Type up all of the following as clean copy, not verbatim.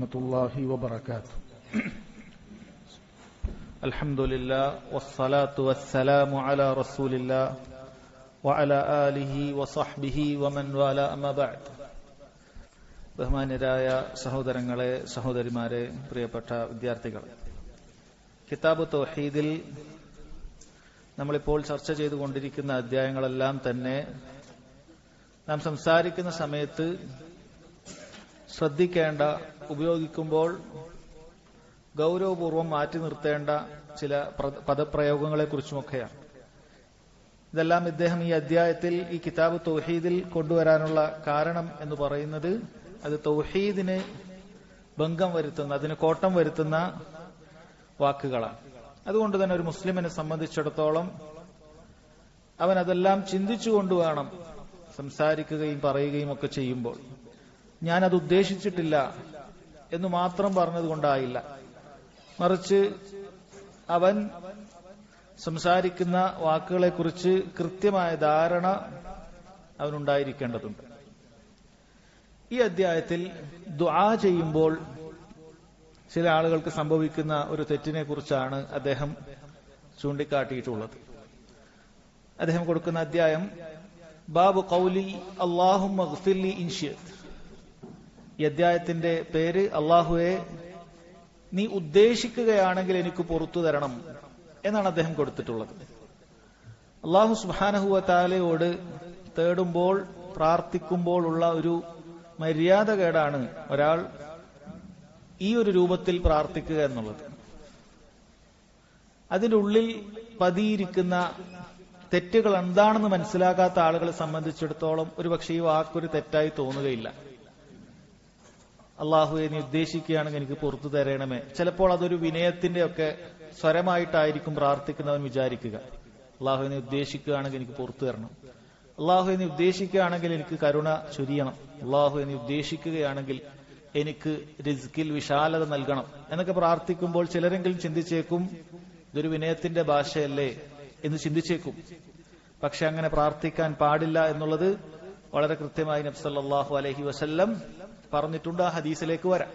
ورحمة الله وبركاته. الحمد لله والصلاة والسلام على رسول الله وعلى آله وصحبه ومن والاه أما بعد. ബഹുമാന്യരായ സഹോദരങ്ങളെ, സഹോദരിമാരെ, പ്രിയപ്പെട്ട വിദ്യാർത്ഥികളെ, കിതാബ് തൗഹീദിൽ നമ്മളിപ്പോൾ ചർച്ച ചെയ്തുകൊണ്ടിരിക്കുന്ന അധ്യായങ്ങളെല്ലാം തന്നെ നാം സംസാരിക്കുന്ന സമയത്ത് ശ്രദ്ധിക്കേണ്ട, ഉപയോഗിക്കുമ്പോൾ ഗൗരവപൂർവം മാറ്റി നിർത്തേണ്ട ചില പദപ്രയോഗങ്ങളെക്കുറിച്ചുമൊക്കെയാണ്. ഇതെല്ലാം ഇദ്ദേഹം ഈ അധ്യായത്തിൽ, ഈ കിതാബ് തൗഹീദിൽ കൊണ്ടുവരാനുള്ള കാരണം എന്ന് പറയുന്നത് അത് തൗഹീദിന് ഭംഗം വരുത്തുന്ന, അതിന് കോട്ടം വരുത്തുന്ന വാക്കുകളാണ്. അതുകൊണ്ട് തന്നെ ഒരു മുസ്ലിമിനെ സംബന്ധിച്ചിടത്തോളം അവൻ അതെല്ലാം ചിന്തിച്ചുകൊണ്ട് വേണം സംസാരിക്കുകയും പറയുകയും ഒക്കെ ചെയ്യുമ്പോൾ. ഞാനത് ഉദ്ദേശിച്ചിട്ടില്ല എന്ന് മാത്രം പറഞ്ഞതുകൊണ്ടായില്ല, മറിച്ച് അവൻ സംസാരിക്കുന്ന വാക്കുകളെക്കുറിച്ച് കൃത്യമായ ധാരണ അവനുണ്ടായിരിക്കേണ്ടതുണ്ട്. ഈ അധ്യായത്തിൽ ദുആ ചെയ്യുമ്പോൾ ചില ആളുകൾക്ക് സംഭവിക്കുന്ന ഒരു തെറ്റിനെ കുറിച്ചാണ് അദ്ദേഹം ചൂണ്ടിക്കാട്ടിയിട്ടുള്ളത്. അദ്ദേഹം കൊടുക്കുന്ന അധ്യായം ബാബു ഖൗലി അല്ലാഹുമ്മ ഗ്ഫിർലി ഇൻ ശിഅ്ത. ഈ അധ്യായത്തിന്റെ പേര് അല്ലാഹുവേ നീ ഉദ്ദേശിക്കുകയാണെങ്കിൽ എനിക്ക് പുറത്തു തരണം എന്നാണ് അദ്ദേഹം കൊടുത്തിട്ടുള്ളത്. അല്ലാഹു സുബ്ഹാനഹു വ തആലയോട് തേടുമ്പോൾ, പ്രാർത്ഥിക്കുമ്പോൾ ഉള്ള ഒരു മര്യാദകേടാണ് ഒരാൾ ഈ ഒരു രൂപത്തിൽ പ്രാർത്ഥിക്കുക എന്നുള്ളത്. അതിന്റെ ഉള്ളിൽ പതിയിരിക്കുന്ന തെറ്റുകൾ എന്താണെന്ന് മനസ്സിലാക്കാത്ത ആളുകളെ സംബന്ധിച്ചിടത്തോളം ഒരുപക്ഷെ ഈ വാക്കൊരു തെറ്റായി തോന്നുകയില്ല. അള്ളാഹുവെ നീ ഉദ്ദേശിക്കുകയാണെങ്കിൽ എനിക്ക് പുറത്തു തരണമേ. ചിലപ്പോൾ അതൊരു വിനയത്തിന്റെ ഒക്കെ സ്വരമായിട്ടായിരിക്കും പ്രാർത്ഥിക്കുന്നവൻ വിചാരിക്കുക. അള്ളാഹുവെ നീ ഉദ്ദേശിക്കുകയാണെങ്കിൽ എനിക്ക് പുറത്തു തരണം, അള്ളാഹുവെ നീ ഉദ്ദേശിക്കുകയാണെങ്കിൽ എനിക്ക് കരുണ ചൊരിയണം, അള്ളാഹുവെ നീ ഉദ്ദേശിക്കുകയാണെങ്കിൽ എനിക്ക് റിസ്കിൽ വിശാലത നൽകണം എന്നൊക്കെ പ്രാർത്ഥിക്കുമ്പോൾ ചിലരെങ്കിലും ചിന്തിച്ചേക്കും ഇതൊരു വിനയത്തിന്റെ ഭാഷയല്ലേ എന്ന് ചിന്തിച്ചേക്കും. പക്ഷെ അങ്ങനെ പ്രാർത്ഥിക്കാൻ പാടില്ല എന്നുള്ളത് വളരെ കൃത്യമായി നബി സല്ലല്ലാഹു അലൈഹി വസല്ലം പറഞ്ഞിട്ടുണ്ട്. ആ ഹദീസിലേക്ക് വരാം.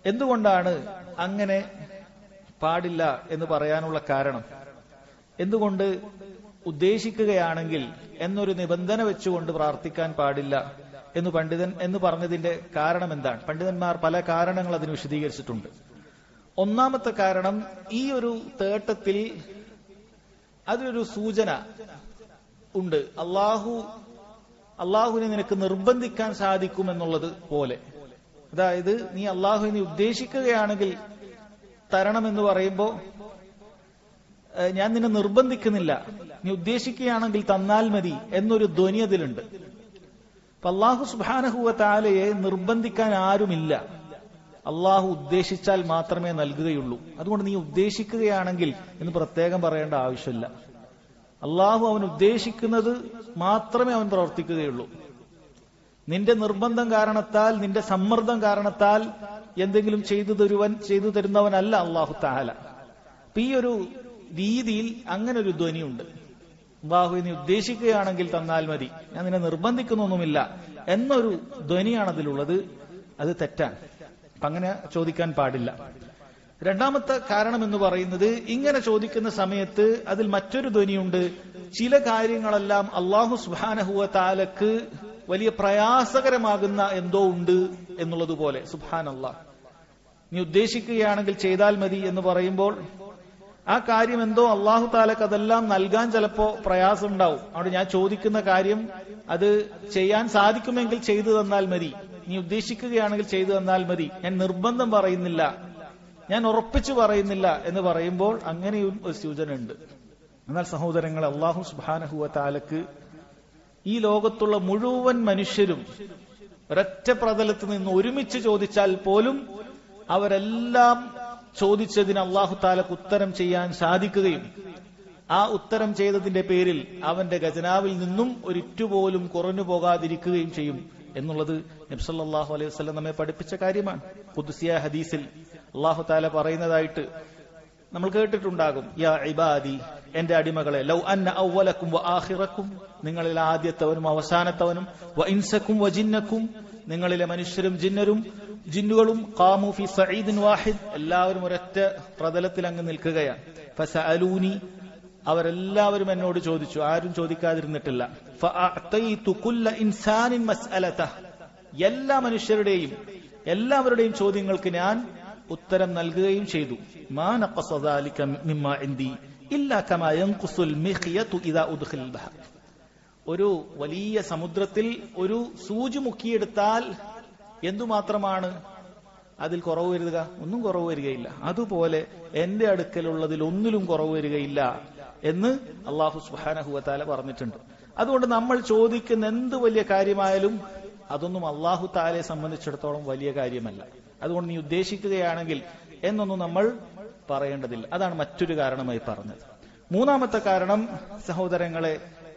എന്തുകൊണ്ടാണ് അങ്ങനെ പാടില്ല എന്ന് പറയാനുള്ള കാരണം? എന്തുകൊണ്ട് ഉദ്ദേശിക്കുകയാണെങ്കിൽ എന്നൊരു നിബന്ധന വെച്ചുകൊണ്ട് പ്രാർത്ഥിക്കാൻ പാടില്ല എന്ന് പറഞ്ഞതിന്റെ കാരണം എന്താണ്? പണ്ഡിതന്മാർ പല കാരണങ്ങൾ അതിന് വിശദീകരിച്ചിട്ടുണ്ട്. ഒന്നാമത്തെ കാരണം, ഈ ഒരു തേട്ടത്തിൽ അതിലൊരു സൂചന ഉണ്ട്. അള്ളാഹുവിനെ നിനക്ക് നിർബന്ധിക്കാൻ സാധിക്കുമെന്നുള്ളത് പോലെ. അതായത് നീ അള്ളാഹുവിനെ ഉദ്ദേശിക്കുകയാണെങ്കിൽ തരണമെന്ന് പറയുമ്പോ ഞാൻ നിന്നെ നിർബന്ധിക്കുന്നില്ല, നീ ഉദ്ദേശിക്കുകയാണെങ്കിൽ തന്നാൽ മതി എന്നൊരു ധ്വനി അതിലുണ്ട്. അപ്പൊ അള്ളാഹു സുബ്ഹാനഹു വ തആലയെ നിർബന്ധിക്കാൻ ആരുമില്ല. അള്ളാഹു ഉദ്ദേശിച്ചാൽ മാത്രമേ നൽകുകയുള്ളൂ. അതുകൊണ്ട് നീ ഉദ്ദേശിക്കുകയാണെങ്കിൽ എന്ന് പ്രത്യേകം പറയേണ്ട ആവശ്യമില്ല. അള്ളാഹു അവൻ ഉദ്ദേശിക്കുന്നത് മാത്രമേ അവൻ പ്രവർത്തിക്കുകയുള്ളൂ. നിന്റെ നിർബന്ധം കാരണത്താൽ, നിന്റെ സമ്മർദ്ദം കാരണത്താൽ എന്തെങ്കിലും ചെയ്തു തരുന്നവനല്ല അള്ളാഹു തആല. അപ്പൊ ഈ ഒരു രീതിയിൽ അങ്ങനെ ഒരു ധ്വനിയുണ്ട്. അള്ളാഹു നീ ഉദ്ദേശിക്കുകയാണെങ്കിൽ തന്നാൽ മതി, ഞാൻ നിന്നെ നിർബന്ധിക്കുന്നൊന്നുമില്ല എന്നൊരു ധ്വനിയാണ് അതിലുള്ളത്. അത് തെറ്റാണ്. അങ്ങനെ ചോദിക്കാൻ പാടില്ല. രണ്ടാമത്തെ കാരണം എന്ന് പറയുന്നത്, ഇങ്ങനെ ചോദിക്കുന്ന സമയത്ത് അതിൽ മറ്റൊരു ധ്വനിയുണ്ട്. ചില കാര്യങ്ങളെല്ലാം അള്ളാഹു സുബ്ഹാനഹു വ തആലക്ക് വലിയ പ്രയാസകരമാകുന്ന എന്തോ ഉണ്ട് എന്നുള്ളതുപോലെ. സുബ്ഹാനല്ലാഹ്, നീ ഉദ്ദേശിക്കുകയാണെങ്കിൽ ചെയ്താൽ മതി എന്ന് പറയുമ്പോൾ ആ കാര്യം എന്തോ അള്ളാഹു തആലക്ക് അതെല്ലാം നൽകാൻ ചിലപ്പോ പ്രയാസം ഉണ്ടാവും. അവിടെ ഞാൻ ചോദിക്കുന്ന കാര്യം അത് ചെയ്യാൻ സാധിക്കുമെങ്കിൽ ചെയ്തു തന്നാൽ മതി, നീ ഉദ്ദേശിക്കുകയാണെങ്കിൽ ചെയ്തു തന്നാൽ മതി, ഞാൻ നിർബന്ധം പറയുന്നില്ല, ഞാൻ ഉറപ്പിച്ചു പറയുന്നില്ല എന്ന് പറയുമ്പോൾ അങ്ങനെയും ഒരു സൂചന ഉണ്ട്. എന്നാൽ സഹോദരങ്ങളെ, അല്ലാഹു സുബ്ഹാനഹു വ തആലക്ക് ഈ ലോകത്തുള്ള മുഴുവൻ മനുഷ്യരും ഒരൊറ്റ പ്രതലത്ത് നിന്ന് ഒരുമിച്ച് ചോദിച്ചാൽ പോലും അവരെല്ലാം ചോദിച്ചതിന് അല്ലാഹു തആലക്ക് ഉത്തരം ചെയ്യാൻ സാധിക്കുകയും ആ ഉത്തരം ചെയ്തതിന്റെ പേരിൽ അവന്റെ ഖജനാവിൽ നിന്നും ഒരിറ്റുപോലും കുറഞ്ഞു പോകാതിരിക്കുകയും ചെയ്യും എന്നുള്ളത് നബി സല്ലല്ലാഹു അലൈഹി വസല്ലം നമ്മെ പഠിപ്പിച്ച കാര്യമാണ്. ഖുദ്സിയ ഹദീസിൽ അല്ലാഹു തആല പറയുന്നതായിട്ട് നമ്മൾ കേട്ടിട്ടുണ്ടാകും, യാ ഇബാദി, എന്റെ അടിമകളെ, ലൗ അന്ന അവലക്കും വ ആഖിറക്കും, നിങ്ങളിൽ ആദ്യത്തവനും അവസാനത്തവനും, വ ഇൻസക്കും വ ജിന്നക്കും, നിങ്ങളിലെ മനുഷ്യരും ജിന്നുകളും ഖാമു ഫി സഈദിൻ വാഹിദ്, എല്ലാവരും ഒരൊറ്റ പ്രതലത്തിൽ അങ്ങ് നിൽക്കുകയാണ്. ഫസഅലൂനി, അവരെല്ലാവരും എന്നോട് ചോദിച്ചു, ആരും ചോദിക്കാതിരുന്നിട്ടില്ല. ഫഅഅതൈതു കുല്ല ഇൻസാനിൻ മസ്അലതഹ, എല്ലാ മനുഷ്യരുടെയും എല്ലാവരുടെയും ചോദ്യങ്ങൾക്ക് ഞാൻ ഉത്തരം നൽകുകയും ചെയ്തു. മാ നഖസ ദാലിക മിമ്മാ ഇൻദി ഇല്ലാ കമാ യൻഖുസുൽ മിഖ്യതു ഇദാ ഉദ്ഖിൽ ബഹർ. ഒരു വലിയ സമുദ്രത്തിൽ ഒരു സൂചി മുക്കിയെടുത്താൽ എന്തുമാത്രമാണ് അതിൽ കുറവ് വരിക? ഒന്നും കുറവ് വരികയില്ല. അതുപോലെ എന്റെ അടുക്കലുള്ളതിൽ ഒന്നിലും കുറവ് വരികയില്ല എന്ന് അല്ലാഹു സുബ്ഹാനഹു വ തആല പറഞ്ഞിട്ടുണ്ട്. അതുകൊണ്ട് നമ്മൾ ചോദിക്കുന്ന എന്ത് വലിയ കാര്യമായാലും അതൊന്നും അല്ലാഹു തആലയെ സംബന്ധിച്ചിടത്തോളം വലിയ കാര്യമല്ല. അതുകൊണ്ട് നീ ഉദ്ദേശിക്കുകയാണെങ്കിൽ എന്നൊന്നും നമ്മൾ പറയേണ്ടതില്ല. അതാണ് മറ്റൊരു കാരണമായി പറഞ്ഞത്. മൂന്നാമത്തെ കാരണം സഹോദരങ്ങളെ,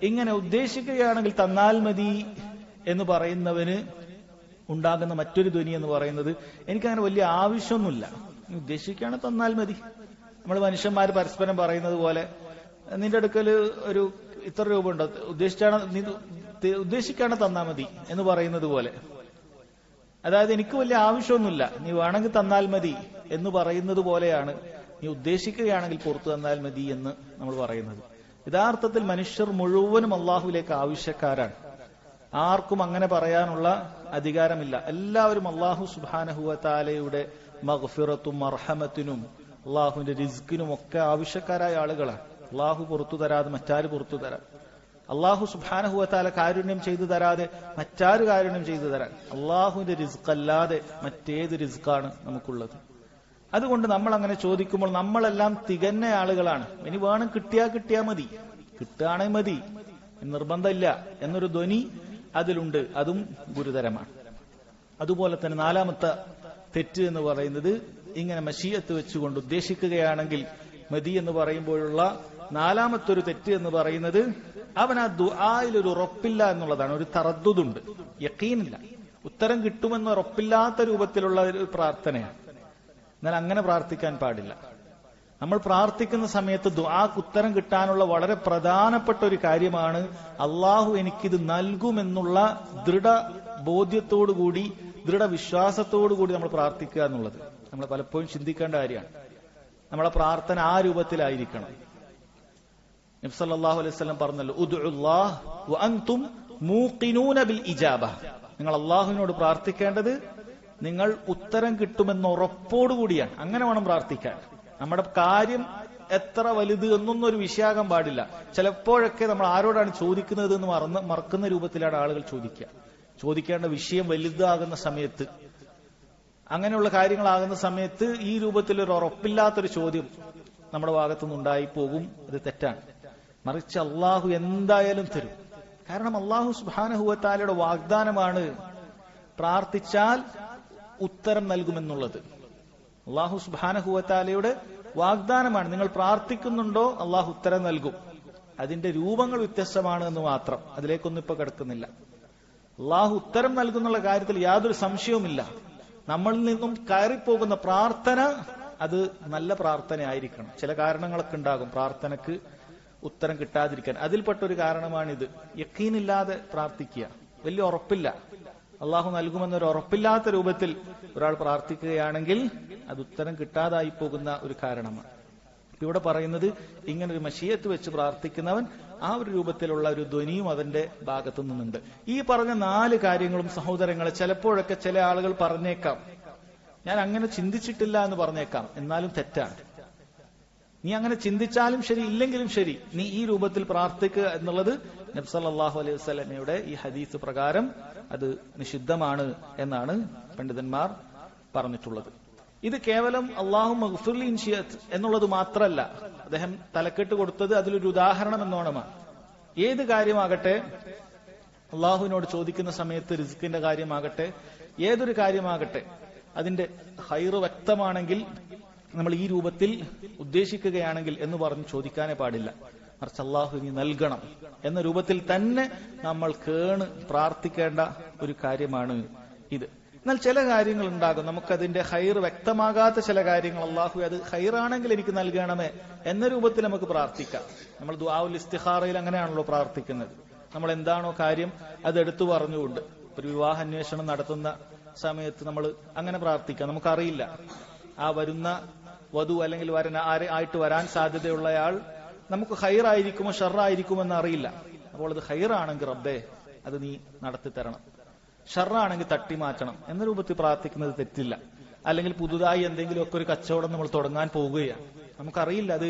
ഇങ്ങനെ ഉദ്ദേശിക്കുകയാണെങ്കിൽ തന്നാൽ മതി എന്ന് പറയുന്നവന് ഉണ്ടാകുന്ന മറ്റൊരു ധ്വനി എന്ന് പറയുന്നത്, എനിക്കങ്ങനെ വലിയ ആവശ്യമൊന്നുമില്ല, നീ ഉദ്ദേശിക്കുകയാണെങ്കിൽ തന്നാൽ മതി. നമ്മൾ മനുഷ്യന്മാർ പരസ്പരം പറയുന്നത് പോലെ, നിന്റെ അടുക്കൽ ഒരു ഇത്ര രൂപ ഉണ്ടോ, ഉദ്ദേശിക്കുകയാണ് തന്നാൽ മതി എന്ന് പറയുന്നത് പോലെ. അതായത് എനിക്ക് വലിയ ആവശ്യമൊന്നുമില്ല, നീ വേണമെങ്കിൽ തന്നാൽ മതി എന്ന് പറയുന്നത് പോലെയാണ് നീ ഉദ്ദേശിക്കുകയാണെങ്കിൽ പുറത്തു തന്നാൽ മതി എന്ന് നമ്മൾ പറയുന്നത്. യഥാർത്ഥത്തിൽ മനുഷ്യർ മുഴുവനും അള്ളാഹുവിലേക്ക് ആവശ്യക്കാരാണ്. ആർക്കും അങ്ങനെ പറയാനുള്ള അധികാരമില്ല. എല്ലാവരും അള്ളാഹു സുബ്ഹാനഹു വ തആലയുടെ മഗ്ഫിറത്തും മർഹമത്തിനും അള്ളാഹുവിന്റെ റിസ്കിനും ഒക്കെ ആവശ്യക്കാരായ ആളുകളാണ്. അള്ളാഹു പുറത്തു തരാതെ മറ്റാര് പുറത്തു തരാം? അള്ളാഹു സുബ്ഹാനഹു വ തആല കാരുണ്യം ചെയ്തു തരാതെ മറ്റാര് കാരുണ്യം ചെയ്തു തരാൻ? അള്ളാഹുവിന്റെ റിസ്ക് അല്ലാതെ മറ്റേത് റിസ്ക്കാണ് നമുക്കുള്ളത്? അതുകൊണ്ട് നമ്മൾ അങ്ങനെ ചോദിക്കുമ്പോൾ നമ്മളെല്ലാം തികഞ്ഞ ആളുകളാണ്. ഇനി വേണം കിട്ടിയാ മതി, കിട്ടുകയാണെങ്കിൽ മതി, നിർബന്ധമില്ല എന്നൊരു ധ്വനി അതിലുണ്ട്. അതും ഗുരുതരമാണ്. അതുപോലെ തന്നെ നാലാമത്തെ തെറ്റ് എന്ന് പറയുന്നത്, ഇങ്ങനെ മശീയത്ത് വെച്ചുകൊണ്ട് ഉദ്ദേശിക്കുകയാണെങ്കിൽ മതി എന്ന് പറയുമ്പോഴുള്ള നാലാമത്തൊരു തെറ്റ് എന്ന് പറയുന്നത്, അവൻ ആ ദുആയിൽ ഒരു ഉറപ്പില്ല എന്നുള്ളതാണ്. ഒരു തറദ്ദുദുണ്ട്, യഖീനില്ല, ഉത്തരം കിട്ടുമെന്ന് ഉറപ്പില്ലാത്ത രൂപത്തിലുള്ള ഒരു പ്രാർത്ഥനയാണ്. എന്നാൽ അങ്ങനെ പ്രാർത്ഥിക്കാൻ പാടില്ല. നമ്മൾ പ്രാർത്ഥിക്കുന്ന സമയത്ത് ദുആക്ക് ഉത്തരം കിട്ടാനുള്ള വളരെ പ്രധാനപ്പെട്ട ഒരു കാര്യമാണ് അള്ളാഹു എനിക്കിത് നൽകുമെന്നുള്ള ദൃഢബോധ്യത്തോടുകൂടി, ദൃഢവിശ്വാസത്തോടുകൂടി നമ്മൾ പ്രാർത്ഥിക്കുക എന്നുള്ളത് നമ്മൾ പലപ്പോഴും ചിന്തിക്കേണ്ട കാര്യമാണ്. നമ്മളെ പ്രാർത്ഥന ആ രൂപത്തിലായിരിക്കണം. നബി സല്ലല്ലാഹു അലൈഹി വസല്ലം പറഞ്ഞല്ലോ, ഉദ്ഉല്ലാഹ് വഅൻതും മൂഖിനൂന ബിൽ ഇജാബ. നിങ്ങൾ അള്ളാഹുവിനോട് പ്രാർത്ഥിക്കേണ്ടത് നിങ്ങൾ ഉത്തരം കിട്ടുമെന്ന ഉറപ്പോടുകൂടിയാണ്. അങ്ങനെ വേണം പ്രാർത്ഥിക്കാൻ. നമ്മുടെ കാര്യം എത്ര വലുത് എന്നൊന്നും ഒരു വിഷയാകാൻ പാടില്ല. ചിലപ്പോഴൊക്കെ നമ്മൾ ആരോടാണ് ചോദിക്കുന്നത് എന്ന് മറക്കുന്ന രൂപത്തിലാണ് ആളുകൾ ചോദിക്കുക. ചോദിക്കേണ്ട വിഷയം വലുതാകുന്ന സമയത്ത്, അങ്ങനെയുള്ള കാര്യങ്ങളാകുന്ന സമയത്ത് ഈ രൂപത്തിൽ ഒരു ഉറപ്പില്ലാത്തൊരു ചോദ്യം നമ്മുടെ ഭാഗത്തുനിന്ന് ഉണ്ടായി പോകും. അത് തെറ്റാണ്. മറിച്ച് അള്ളാഹു എന്തായാലും തരും. കാരണം അള്ളാഹു സുബ്ഹാനഹു വ തആലയുടെ വാഗ്ദാനമാണ് പ്രാർത്ഥിച്ചാൽ ഉത്തരം നൽകുമെന്നുള്ളത്. അള്ളാഹു സുബ്ഹാനഹു വ തആലയുടെ വാഗ്ദാനമാണ്. നിങ്ങൾ പ്രാർത്ഥിക്കുന്നുണ്ടോ അള്ളാഹു ഉത്തരം നൽകും. അതിന്റെ രൂപങ്ങൾ വ്യത്യസ്തമാണ് എന്ന് മാത്രം. അതിലേക്കൊന്നും ഇപ്പൊ കിടക്കുന്നില്ല. അള്ളാഹു ഉത്തരം നൽകുന്നുള്ള കാര്യത്തിൽ യാതൊരു സംശയവുമില്ല. നമ്മളിൽ നിന്നും കയറിപ്പോകുന്ന പ്രാർത്ഥന അത് നല്ല പ്രാർത്ഥനയായിരിക്കണം. ചില കാരണങ്ങളൊക്കെ ഉണ്ടാകും പ്രാർത്ഥനക്ക് ഉത്തരം കിട്ടാതിരിക്കാൻ. അതിൽപ്പെട്ടൊരു കാരണമാണിത്. യഖീനില്ലാതെ പ്രാർത്ഥിക്കുക, വലിയ ഉറപ്പില്ല, അള്ളാഹു നൽകുമെന്നൊരു ഉറപ്പില്ലാത്ത രൂപത്തിൽ ഒരാൾ പ്രാർത്ഥിക്കുകയാണെങ്കിൽ അത് ഉത്തരം കിട്ടാതായി പോകുന്ന ഒരു കാരണമാണ്. ഇവിടെ പറയുന്നത്, ഇങ്ങനൊരു മശീയത്ത് വെച്ച് പ്രാർത്ഥിക്കുന്നവൻ ആ ഒരു രൂപത്തിലുള്ള ഒരു ധ്വനിയും അവന്റെ ഭാഗത്തു നിന്നുണ്ട്. ഈ പറഞ്ഞ 4 കാര്യങ്ങളും സഹോദരങ്ങളെ, ചിലപ്പോഴൊക്കെ ചില ആളുകൾ പറഞ്ഞേക്കാം, ഞാൻ അങ്ങനെ ചിന്തിച്ചിട്ടില്ല എന്ന് പറഞ്ഞേക്കാം. എന്നാലും തെറ്റാണ്. നീ അങ്ങനെ ചിന്തിച്ചാലും ശരി, ഇല്ലെങ്കിലും ശരി, നീ ഈ രൂപത്തിൽ പ്രാർത്ഥിക്കുക എന്നുള്ളത് നബി സല്ലല്ലാഹു അലൈഹി വസല്ലമയുടെ ഈ ഹദീസ് പ്രകാരം അത് നിഷിദ്ധമാണ് എന്നാണ് പണ്ഡിതന്മാർ പറഞ്ഞിട്ടുള്ളത്. ഇത് കേവലം അല്ലാഹു മഗ്ഫിർലി ഇൻ ശിഅത് എന്നുള്ളത് മാത്രമല്ല, അദ്ദേഹം തലക്കെട്ട് കൊടുത്തത് അതിലൊരു ഉദാഹരണം എന്നോണമാണ്. ഏത് കാര്യമാകട്ടെ, അള്ളാഹുവിനോട് ചോദിക്കുന്ന സമയത്ത് റിസ്കിന്റെ കാര്യമാകട്ടെ, ഏതൊരു കാര്യമാകട്ടെ, അതിന്റെ ഖൈറ് വ്യക്തമാണെങ്കിൽ നമ്മൾ ഈ രൂപത്തിൽ ഉദ്ദേശിക്കുകയാണെങ്കിൽ എന്ന് പറഞ്ഞ് ചോദിക്കാനേ പാടില്ല. മറിച്ച് അള്ളാഹു നീ നൽകണം എന്ന രൂപത്തിൽ തന്നെ നമ്മൾ കേണ് പ്രാർത്ഥിക്കേണ്ട ഒരു കാര്യമാണ് ഇത്. എന്നാൽ ചില കാര്യങ്ങൾ ഉണ്ടാകും, നമുക്കതിന്റെ ഖൈറ് വ്യക്തമാകാത്ത ചില കാര്യങ്ങൾ, അള്ളാഹു അത് ഖൈറാണെങ്കിൽ എനിക്ക് നൽകണമേ എന്ന രൂപത്തിൽ നമുക്ക് പ്രാർത്ഥിക്കാം. നമ്മൾ ദുആഉൽ ഇസ്തിഖാറയിൽ അങ്ങനെയാണല്ലോ പ്രാർത്ഥിക്കുന്നത്. നമ്മൾ എന്താണോ കാര്യം അത് എടുത്തു പറഞ്ഞുകൊണ്ട്. ഒരു വിവാഹാന്വേഷണം നടത്തുന്ന സമയത്ത് നമ്മൾ അങ്ങനെ പ്രാർത്ഥിക്കാം. നമുക്കറിയില്ല ആ വരുന്ന വധു അല്ലെങ്കിൽ ആയിട്ട് വരാൻ സാധ്യതയുള്ളയാൾ നമുക്ക് ഹൈറായിരിക്കുമോ ഷർറായിരിക്കുമോ എന്ന് അറിയില്ല. അപ്പോൾ അത് ഹൈറാണെങ്കിൽ റബ്ബേ അത് നീ നടത്തി തരണം, ഷർറാണെങ്കിൽ തട്ടി മാറ്റണം എന്ന രൂപത്തിൽ പ്രാർത്ഥിക്കുന്നത് തെറ്റില്ല. അല്ലെങ്കിൽ പുതുതായി എന്തെങ്കിലുമൊക്കെ ഒരു കച്ചവടം നമ്മൾ തുടങ്ങാൻ പോവുകയാണ്, നമുക്കറിയില്ല അത്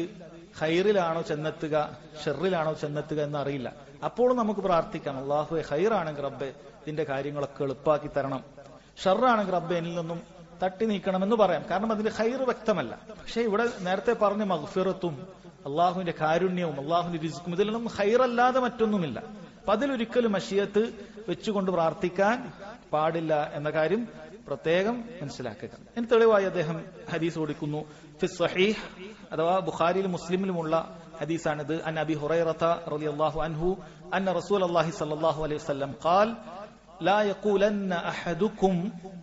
ഹൈറിലാണോ ചെന്നെത്തുക ഷെറിലാണോ ചെന്നെത്തുക എന്നറിയില്ല. അപ്പോഴും നമുക്ക് പ്രാർത്ഥിക്കാം, അള്ളാഹുവെ ഹൈറാണെങ്കിൽ റബ്ബെ ഇതിന്റെ കാര്യങ്ങളൊക്കെ എളുപ്പാക്കി തരണം, ഷർറാണെങ്കിൽ റബ്ബെ എന്നിൽ നിന്നും തട്ടി നീക്കണമെന്ന് പറയാം. കാരണം അതിന്റെ ഹൈർ വ്യക്തമല്ല. പക്ഷെ ഇവിടെ നേരത്തെ പറഞ്ഞ മഗ്ഫിറത്തും അള്ളാഹുവിന്റെ കാരുണ്യവും അള്ളാഹുവിന്റെ റിസ്ക്കും ഇതിലൊന്നും ഹൈറല്ലാതെ മറ്റൊന്നുമില്ല. അപ്പൊ അതിലൊരിക്കലും മശിയത്ത് വെച്ചുകൊണ്ട് പ്രാർത്ഥിക്കാൻ പാടില്ല എന്ന കാര്യം പ്രത്യേകം മനസ്സിലാക്കുക. ഇതിന് തെളിവായി അദ്ദേഹം ഹദീസ് ഓടിക്കുന്നു. ഫി സ്വഹീഹ് അഥവാ ബുഖാരിയിലും മുസ്ലിമിലുമുള്ള ഹദീസാണിത്. അൻ അബി ഹുറൈറത റളിയല്ലാഹു അൻഹു അന്ന റസൂലുള്ളാഹി സ്വല്ലല്ലാഹു അലൈഹി വസല്ലം ഖാൽ ലാ യഖൂലന്ന അഹദുക്കും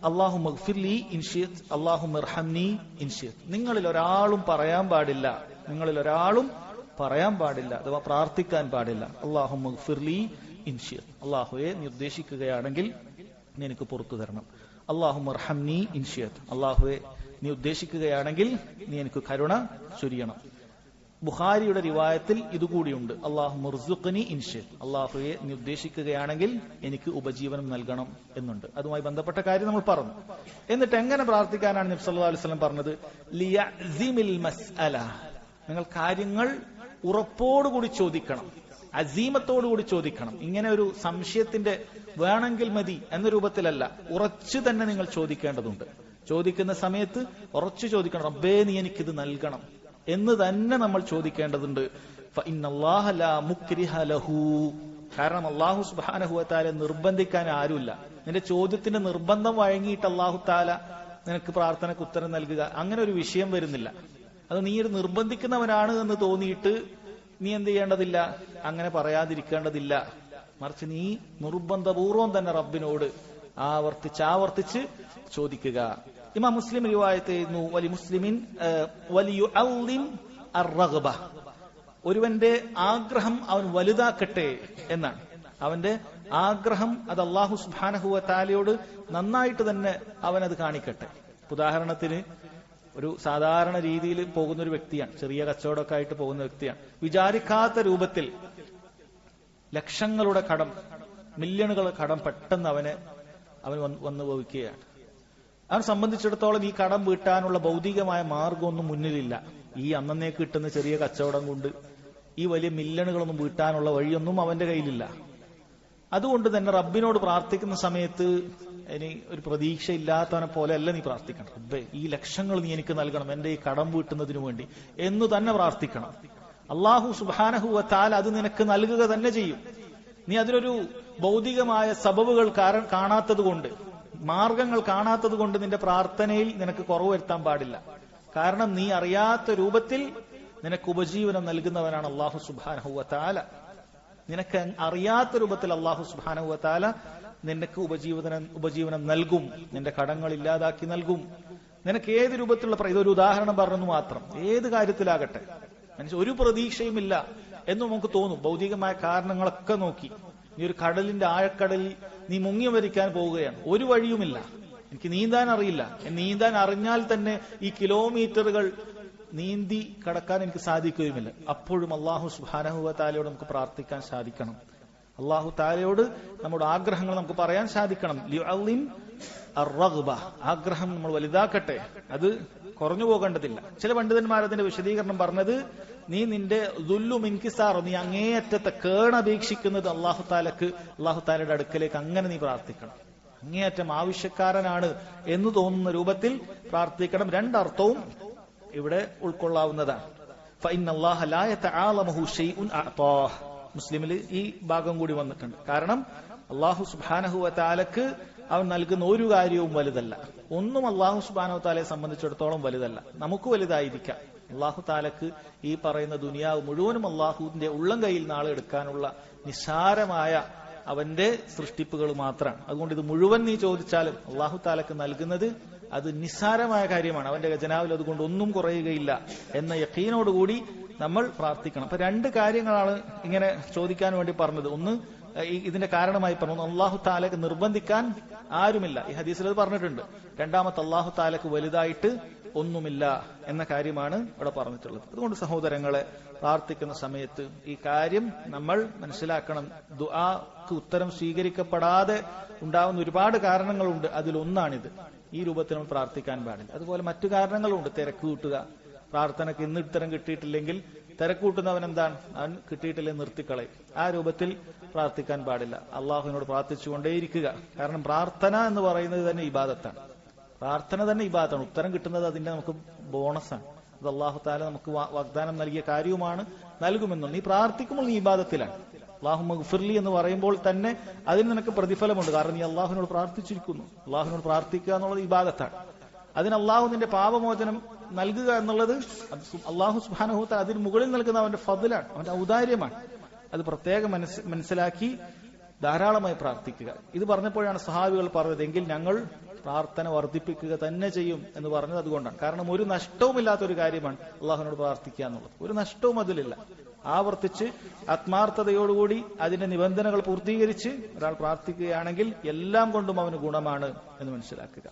അല്ലാഹുമ്മ ഇഗ്ഫിർ ലീ ഇൻ ശിഅ്ത അല്ലാഹുമ്മ ഇർഹംനി ഇൻ ശിഅ്ത. നിങ്ങളിൽ ഒരാളും പറയാൻ പാടില്ല, അഥവാ പ്രാർത്ഥിക്കാൻ പാടില്ല, അല്ലാഹുമ്മ ഇഗ്ഫിർ ലീ ഇൻ ശിഅ്ത, അല്ലാഹുവേ നീ ഉദ്ദേശിക്കുകയാണെങ്കിൽ നീ എനിക്ക് പുറത്തു തരണം, അല്ലാഹുമ്മ ഇർഹംനി ഇൻ ശിഅ്ത, അല്ലാഹുവേ നീ ഉദ്ദേശിക്കുകയാണെങ്കിൽ നീ എനിക്ക് കരുണ ചൊരിയണം. ബുഖാരിയുടെ റിവായത്തിൽ ഇതുകൂടിയുണ്ട്, അല്ലാഹുമ്മ ഇർസുഖ്നി ഇൻ ശിഅ്ത, അല്ലാഹുവേ നീ ഉദ്ദേശിക്കുകയാണെങ്കിൽ എനിക്ക് ഉപജീവനം നൽകണം എന്നുണ്ട്. അതുമായി ബന്ധപ്പെട്ട കാര്യം നമ്മൾ പറഞ്ഞു. എന്നിട്ട് എങ്ങനെ പ്രാർത്ഥിക്കാനാണ് നബി സല്ലല്ലാഹു അലൈഹി വസല്ലം പറഞ്ഞത്? ലിയഅ്സിമിൽ മസ്അല, നിങ്ങൾ കാര്യങ്ങൾ ഉറപ്പോടുകൂടി ചോദിക്കണം, അസീമത്തോടുകൂടി ചോദിക്കണം. ഇങ്ങനെ ഒരു സംശയത്തിന്റെ വേണമെങ്കിൽ മതി എന്ന രൂപത്തിലല്ല, ഉറച്ചു തന്നെ നിങ്ങൾ ചോദിക്കേണ്ടതുണ്ട്. ചോദിക്കുന്ന സമയത്ത് ഉറച്ചു ചോദിക്കണം, റബ്ബേ നീ എനിക്കിത് നൽകണം എന്ന് തന്നെ നമ്മൾ ചോദിക്കേണ്ടതുണ്ട്. ഫഇന്നല്ലാഹ ലാ മുക്രിഹ ലഹു, കാരണം അല്ലാഹു സുബ്ഹാനഹു വ തആല നിർബന്ധിക്കാൻ ആരുമില്ല. നിന്റെ ചോദ്യത്തിന്റെ നിർബന്ധം വഴങ്ങിയിട്ട് അല്ലാഹു തആല നിനക്ക് പ്രാർത്ഥനയ്ക്ക് ഉത്തരം നൽകുക അങ്ങനെ ഒരു വിഷയം വരുന്നില്ല. അത് നീ ഒരു നിർബന്ധിക്കുന്നവനാണ് എന്ന് തോന്നിയിട്ട് നീ എന്ത് ചെയ്യേണ്ടതില്ല, അങ്ങനെ പറയാതിരിക്കേണ്ടതില്ല. മറിച്ച് നീ നിർബന്ധപൂർവം തന്നെ റബ്ബിനോട് ആവർത്തിച്ച് ചോദിക്കുക. ഇമാം മുസ്ലിം റിവായത്ത് ചെയ്യുന്നു, വലി മുസ്ലിമിൻ വലിയുഅള്ളിം അർറഗ്ബ, ഒരുവന്റെ ആഗ്രഹം അവൻ വലുതാക്കട്ടെ എന്നാണ്. അവന്റെ ആഗ്രഹം അത് അല്ലാഹു സുബ്ഹാനഹു വ തആലയോട് നന്നായിട്ട് തന്നെ അവൻ അത് കാണിക്കട്ടെ. ഉദാഹരണത്തിന് ഒരു സാധാരണ രീതിയിൽ പോകുന്ന ഒരു വ്യക്തിയാണ്, ചെറിയ കച്ചവടമൊക്കെ ആയിട്ട് പോകുന്ന വ്യക്തിയാണ്. വിചാരിക്കാത്ത രൂപത്തിൽ ലക്ഷങ്ങളുടെ കടം, മില്യണുകളുടെ കടം പെട്ടെന്ന് അവൻ വന്നു ഭവിക്കുകയാണ്. അവനെ സംബന്ധിച്ചിടത്തോളം ഈ കടം വീട്ടാനുള്ള ഭൗതികമായ മാർഗമൊന്നും മുന്നിലില്ല. ഈ അന്നേക്ക് കിട്ടുന്ന ചെറിയ കച്ചവടം കൊണ്ട് ഈ വലിയ മില്യണുകളൊന്നും വീട്ടാനുള്ള വഴിയൊന്നും അവന്റെ കയ്യിലില്ല. അതുകൊണ്ട് തന്നെ റബ്ബിനോട് പ്രാർത്ഥിക്കുന്ന സമയത്ത് ഇനി ഒരു പ്രതീക്ഷയില്ലാത്തവനെ പോലെ അല്ല നീ പ്രാർത്ഥിക്കണം. റബ്ബേ ഈ ലക്ഷങ്ങൾ നീ എനിക്ക് നൽകണം എന്റെ ഈ കടം വീട്ടുന്നതിനു വേണ്ടി എന്ന് തന്നെ പ്രാർത്ഥിക്കണം. അല്ലാഹു സുബ്ഹാനഹു വ തആല അത് നിനക്ക് നൽകുക തന്നെ ചെയ്യും. നീ അതിനൊരു ഭൗതികമായ സബബുകൾ കാണാത്തത് കൊണ്ട്, മാർഗങ്ങൾ കാണാത്തത് കൊണ്ട് നിന്റെ പ്രാർത്ഥനയിൽ നിനക്ക് കുറവ് വരുത്താൻ പാടില്ല. കാരണം നീ അറിയാത്ത രൂപത്തിൽ നിനക്ക് ഉപജീവനം നൽകുന്നവനാണ് അല്ലാഹു സുബ്ഹാനഹു വ തആല. നിനക്ക് അറിയാത്ത രൂപത്തിൽ അല്ലാഹു സുബ്ഹാനഹു വ തആല നിനക്ക് ഉപജീവനം നൽകും, നിന്റെ കടങ്ങൾ ഇല്ലാതാക്കി നൽകും. നിനക്ക് ഏത് രൂപത്തിലുള്ള, ഇതൊരു ഉദാഹരണം പറഞ്ഞു മാത്രം, ഏത് കാര്യത്തിലാകട്ടെ ഒരു പ്രതീക്ഷയുമില്ല എന്ന് നമുക്ക് തോന്നും. ഭൗതികമായ കാരണങ്ങളൊക്കെ നോക്കി നീ ഒരു കടലിന്റെ ആഴക്കടലിൽ നീ മുങ്ങി മരിക്കാൻ പോവുകയാണ്, ഒരു വഴിയുമില്ല, എനിക്ക് നീന്താൻ അറിയില്ല, നീന്താൻ അറിഞ്ഞാൽ തന്നെ ഈ കിലോമീറ്ററുകൾ നീന്തി കടക്കാൻ എനിക്ക് സാധിക്കുകയുമില്ല. അപ്പോഴും അല്ലാഹു സുബ്ഹാനഹു വ തആലയോട് നമുക്ക് പ്രാർത്ഥിക്കാൻ സാധിക്കണം. അല്ലാഹു തആലയോട് നമ്മുടെ ആഗ്രഹങ്ങൾ നമുക്ക് പറയാൻ സാധിക്കണം. ലിഅള്ളിം അർറഗ്ബ, ആഗ്രഹം നമ്മൾ വലുതാക്കട്ടെ, അത് കുറഞ്ഞു പോകേണ്ടതില്ല. ചില പണ്ഡിതന്മാർ അതിന്റെ വിശദീകരണം പറഞ്ഞത്, നീ നിന്റെ ദുല്ലും ഇൻകിസാറും, നീ അങ്ങേയറ്റത്തെ കേണപേക്ഷിക്കുന്നത് അല്ലാഹു തആലയുടെ അടുക്കലേക്ക് അങ്ങനെ നീ പ്രാർത്ഥിക്കണം. അങ്ങേയറ്റം ആവശ്യക്കാരനാണ് എന്ന് തോന്നുന്ന രൂപത്തിൽ പ്രാർത്ഥിക്കണം. രണ്ടർത്ഥവും ഇവിടെ ഉൾക്കൊള്ളാവുന്നതാണ്. ഫഇന്നല്ലാഹ ലാ യതആലമഹു ശൈഉൻ അഅതാഹ്, മുസ്ലിമിൽ ഈ ഭാഗം കൂടി വന്നിട്ടുണ്ട്. കാരണം അല്ലാഹു സുബ്ഹാനഹു വ തആലക്ക് അവൻ നൽകുന്ന ഒരു കാര്യവും വലുതല്ല. ഒന്നും അല്ലാഹു സുബ്ഹാനഹു വ തആലയെ സംബന്ധിച്ചിടത്തോളം വലുതല്ല. നമുക്ക് വലുതായിരിക്കാം. അല്ലാഹു തആലക്ക് ഈ പറയുന്ന ദുനിയാവ് മുഴുവനും അല്ലാഹുവിന്റെ ഉള്ളം കയ്യിൽ നാളെ എടുക്കാനുള്ള നിസ്സാരമായ അവന്റെ സൃഷ്ടിപ്പുകൾ മാത്രമാണ്. അതുകൊണ്ട് ഇത് മുഴുവൻ നീ ചോദിച്ചാലും അല്ലാഹു തആലക്ക് നൽകുന്നത് അത് നിസ്സാരമായ കാര്യമാണ്. അവന്റെ ഖജനാവിൽ അതുകൊണ്ട് ഒന്നും കുറയുകയില്ല എന്ന യഖീനോടുകൂടി നമ്മൾ പ്രാർത്ഥിക്കണം. അപ്പൊ രണ്ട് കാര്യങ്ങളാണ് ഇങ്ങനെ ചോദിക്കാൻ വേണ്ടി പറഞ്ഞത്. ഒന്ന് ഇതിന്റെ കാരണമായി പറഞ്ഞു. അള്ളാഹു താലക്ക് നിർബന്ധിക്കാൻ ആരുമില്ല. ഈ ഹദീസിൽ അത് പറഞ്ഞിട്ടുണ്ട്. രണ്ടാമത്തെ അള്ളാഹു താലക്ക് വലുതായിട്ട് ഒന്നുമില്ല എന്ന കാര്യമാണ് ഇവിടെ പറഞ്ഞിട്ടുള്ളത്. അതുകൊണ്ട് സഹോദരങ്ങളെ, പ്രാർത്ഥിക്കുന്ന സമയത്ത് ഈ കാര്യം നമ്മൾ മനസ്സിലാക്കണം. ദുആക്ക് ഉത്തരം സ്വീകരിക്കപ്പെടാതെ ഉണ്ടാവുന്ന ഒരുപാട് കാരണങ്ങളുണ്ട്. അതിലൊന്നാണിത്. ഈ രൂപത്തിൽ നമ്മൾ പ്രാർത്ഥിക്കാൻ പാടില്ല. അതുപോലെ മറ്റു കാരണങ്ങളുണ്ട്. തിരക്ക് കൂട്ടുക, പ്രാർത്ഥനയ്ക്ക് ഇന്ന് ഉത്തരം കിട്ടിയിട്ടില്ലെങ്കിൽ തിരക്ക് കൂട്ടുന്നവൻ എന്താണ്, അവൻ കിട്ടിയിട്ടില്ലെങ്കിൽ നിർത്തിക്കളയും. ആ രൂപത്തിൽ പ്രാർത്ഥിക്കാൻ പാടില്ല. അള്ളാഹുവിനോട് പ്രാർത്ഥിച്ചുകൊണ്ടേയിരിക്കുക. കാരണം പ്രാർത്ഥന എന്ന് പറയുന്നത് തന്നെ ഇബാദത്താണ്. പ്രാർത്ഥന തന്നെ ഇബാദത്താണ്. ഉത്തരം കിട്ടുന്നത് അതിന്റെ നമുക്ക് ബോണസാണ്. അത് അള്ളാഹു താല നമുക്ക് വാഗ്ദാനം നൽകിയ കാര്യവുമാണ്, നൽകുമെന്നും. നീ പ്രാർത്ഥിക്കുമ്പോൾ നീ ഇബാദത്തിലാണ്. അല്ലാഹുമ്മ ഗ്ഫിർലി എന്ന് പറയുമ്പോൾ തന്നെ അതിന് നിനക്ക് പ്രതിഫലമുണ്ട്. കാരണം നീ അള്ളാഹുവിനോട് പ്രാർത്ഥിച്ചിരിക്കുന്നു. അള്ളാഹുവിനോട് പ്രാർത്ഥിക്കുക എന്നുള്ളത് ഇബാദത്താണ്. അതിന് അള്ളാഹു നിന്റെ പാപമോചനം നൽകുക എന്നുള്ളത് അള്ളാഹു സുബ്ഹാനഹു തആല അതിന് മുകളിൽ നൽകുന്ന അവന്റെ ഫദ്ലാണ്, അവന്റെ ഔദാര്യമാണ്. അത് പ്രത്യേകം മനസ്സിലാക്കി ധാരാളമായി പ്രാർത്ഥിക്കുക. ഇത് പറഞ്ഞപ്പോഴാണ് സഹാബികൾ പറഞ്ഞത്, എങ്കിൽ ഞങ്ങൾ പ്രാർത്ഥന വർദ്ധിപ്പിക്കുക തന്നെ ചെയ്യും എന്ന് പറഞ്ഞത് അതുകൊണ്ടാണ്. കാരണം ഒരു നഷ്ടവുമില്ലാത്തൊരു കാര്യമാണ് അള്ളാഹുവിനോട് പ്രാർത്ഥിക്കുക എന്നുള്ളത്. ഒരു നഷ്ടവും അതിലില്ല. ആവർത്തിച്ച് ആത്മാർത്ഥതയോടുകൂടി അതിന്റെ നിബന്ധനകൾ പൂർത്തീകരിച്ച് ഒരാൾ പ്രാർത്ഥിക്കുകയാണെങ്കിൽ എല്ലാം കൊണ്ടും അവന് ഗുണമാണ് എന്ന് മനസ്സിലാക്കുക.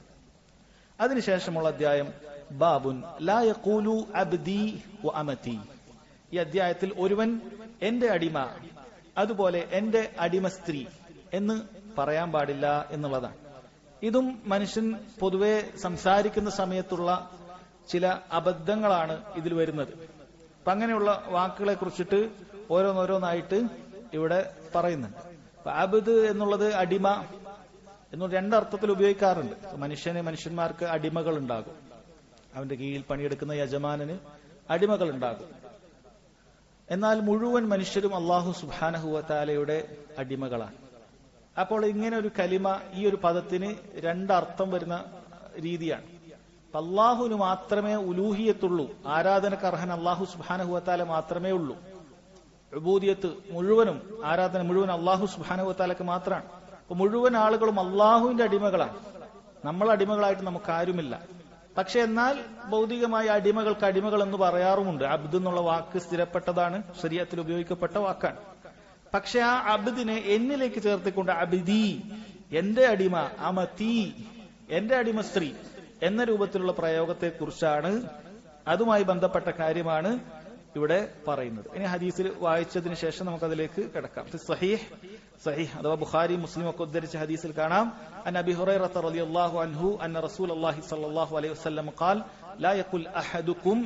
അതിനുശേഷമുള്ള അധ്യായം ബാബുൻ ലാ യഖൂലു അബ്ദി വ അമതി. ഈ അധ്യായത്തിൽ ഒരുവൻ എന്റെ അടിമ, അതുപോലെ എന്റെ അടിമ സ്ത്രീ എന്ന് പറയാൻ പാടില്ല എന്നുള്ളതാണ്. ഇതും മനുഷ്യൻ പൊതുവെ സംസാരിക്കുന്ന സമയത്തുള്ള ചില അബദ്ധങ്ങളാണ് ഇതിൽ വരുന്നത്. അപ്പൊ അങ്ങനെയുള്ള വാക്കുകളെ കുറിച്ചിട്ട് ഓരോന്നോരോന്നായിട്ട് ഇവിടെ പറയുന്നുണ്ട്. അബ്ദ് എന്നുള്ളത് അടിമ എന്നുള്ള രണ്ടർത്ഥത്തിൽ ഉപയോഗിക്കാറുണ്ട്. മനുഷ്യന്മാർക്ക് അടിമകൾ ഉണ്ടാകും. അവന്റെ കീഴിൽ പണിയെടുക്കുന്ന യജമാനന് അടിമകൾ ഉണ്ടാകും. എന്നാൽ മുഴുവൻ മനുഷ്യരും അല്ലാഹു സുബ്ഹാനഹു വ തആലയുടെ അടിമകളാണ്. അപ്പോൾ ഇങ്ങനെ ഒരു കലിമ, ഈ ഒരു പദത്തിന് രണ്ടർത്ഥം വരുന്ന രീതിയാണ്. അല്ലാഹുവിന് മാത്രമേ ഉലൂഹിയത്തുള്ളൂ, ആരാധനക്ക് അർഹൻ അല്ലാഹു സുബ്ഹാനഹു വ തആല മാത്രമേ ഉള്ളൂ. ഉബൂദിയത്ത് മുഴുവനും, ആരാധന മുഴുവൻ അല്ലാഹു സുബ്ഹാനഹു വ തആലക്ക് മാത്രമാണ്. അപ്പൊ മുഴുവൻ ആളുകളും അള്ളാഹുവിന്റെ അടിമകളാണ്. നമ്മൾ അടിമകളായിട്ട് നമുക്ക് ആരുമില്ല. പക്ഷെ എന്നാൽ ഭൗതികമായ അടിമകൾക്ക് അടിമകൾ എന്ന് പറയാറുമുണ്ട്. അബ്ദ് എന്നുള്ള വാക്ക് സ്ഥിരപ്പെട്ടതാണ്, ശരീഅത്തിൽ ഉപയോഗിക്കപ്പെട്ട വാക്കാണ്. പക്ഷെ ആ അബ്ദിനെ എന്നിലേക്ക് ചേർത്തിക്കൊണ്ട് അബ്ദി, എന്റെ അടിമ, അമതി, എന്റെ അടിമ സ്ത്രീ എന്ന രൂപത്തിലുള്ള പ്രയോഗത്തെ കുറിച്ചാണ്, അതുമായി ബന്ധപ്പെട്ട കാര്യമാണ് ഇവിടെ പറയുന്നത്. ഇനി ഹദീസിൽ വായിച്ചതിന് ശേഷം നമുക്കതിലേക്ക് കിടക്കാം. സഹീഹ് അഥവാ ബുഖാരി മുസ്ലിം ഒക്കെ ഉദ്ധരിച്ച ഹദീസിൽ കാണാം, അൻ അബി ഹുറൈറത റളിയല്ലാഹു അൻഹു അന്ന റസൂലുള്ളാഹി സ്വല്ലല്ലാഹു അലൈഹി വസല്ലം ഖാൽ ലാ യഖുൽ അഹദുക്കും,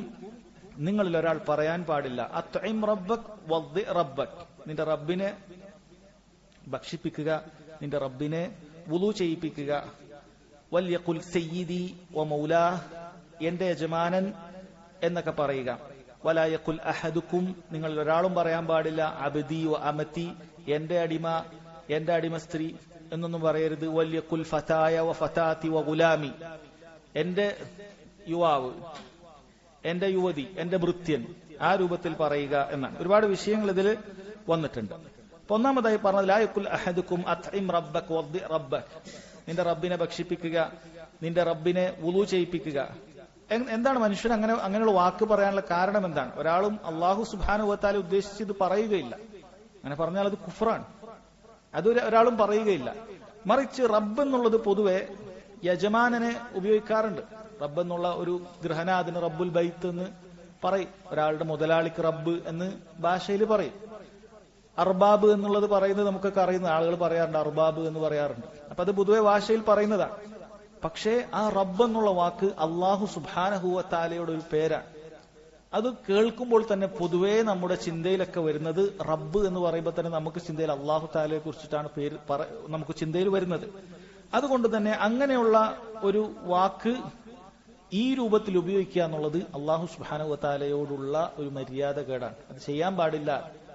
നിങ്ങളിൽ ഒരാൾ പറയാൻ പാടില്ല, അത്ഇം റബ്ബക് വദ്ദി റബ്ബക്, നിന്റെ റബ്ബിനെ ഭക്ഷിപ്പിക്കുക, നിന്റെ റബ്ബിനെ വുളു ചെയ്യിപ്പിക്കുക, വൽയഖുൽ സയ്യിദി വ മൗലാ, എന്റെ യജമാനൻ എന്നൊക്കെ പറയുക. വലാ യഖുൽ അഹദുക്കും, നിങ്ങൾ ഒരാളും പറയാൻ പാടില്ല അബ്ദി വ അമതി, എന്റെ അടിമ, എന്റെ അടിമ സ്ത്രീ എന്നൊന്നും പറയരുത്. വൽയഖുൽ ഫതായ വ ഫതാതി വ ഗുലാമി, എന്റെ യുവാവ്, എന്റെ യുവതി, എന്റെ ഭൃത്യൻ, ആ രൂപത്തിൽ പറയുക എന്നാണ്. ഒരുപാട് വിഷയങ്ങൾ ഇതിൽ വന്നിട്ടുണ്ട്. അപ്പൊ ഒന്നാമതായി പറഞ്ഞത് ലാ യഖുൽ അഹദുക്കും അത്ഇം റബ്ബക് വദ്ദി റബ്ബക്, നിന്റെ റബ്ബിനെ ഭക്ഷിപ്പിക്കുക, നിന്റെ റബ്ബിനെ വുളു ചെയ്യിപ്പിക്കുക. എന്താണ് മനുഷ്യൻ അങ്ങനെയുള്ള വാക്ക് പറയാനുള്ള കാരണം എന്താണ്? ഒരാളും അല്ലാഹു സുബ്ഹാനഹു വ തആല ഉദ്ദേശിച്ചത് പറയുകയില്ല. അങ്ങനെ പറഞ്ഞാൽ അത് കുഫ്റാണ്. അത് ഒരാളും പറയുകയില്ല. മറിച്ച് റബ്ബ് എന്നുള്ളത് പൊതുവെ യജമാനനെ ഉപയോഗിക്കാറുണ്ട്. റബ്ബ് എന്നുള്ള ഒരു ഗൃഹനാഥന് റബ്ബുൽ ബൈത്ത് എന്ന് പറയും. ഒരാളുടെ മുതലാളിക്ക് റബ്ബ് എന്ന് ഭാഷയിൽ പറയും. അർബാബ് എന്നുള്ളത് പറയുന്നത് നമുക്കൊക്കെ അറിയുന്ന ആളുകൾ പറയാറുണ്ട്, അർബാബ് എന്ന് പറയാറുണ്ട്. അപ്പൊ അത് പൊതുവെ ഭാഷയിൽ പറയുന്നതാണ്. പക്ഷേ ആ റബ്ബ് എന്നുള്ള വാക്ക് അല്ലാഹു സുബ്ഹാനഹു വ തആലയുടെ ഒരു പേരാണ്. അത് കേൾക്കുമ്പോൾ തന്നെ പൊതുവേ നമ്മുടെ ചിന്തയിലൊക്കെ വരുന്നത്, റബ്ബ് എന്ന് പറയുമ്പോൾ തന്നെ നമുക്ക് ചിന്തയിൽ അല്ലാഹു തആലയെ കുറിച്ചിട്ടാണ് പേര് നമുക്ക് ചിന്തയിൽ വരുന്നത്. അതുകൊണ്ട് തന്നെ അങ്ങനെയുള്ള ഒരു വാക്ക് ഈ രൂപത്തിൽ ഉപയോഗിക്കുക എന്നുള്ളത് അല്ലാഹു സുബ്ഹാനഹു വ തആലയോടുള്ള ഒരു മര്യാദകേടാണ്. അത് ചെയ്യാൻ പാടില്ല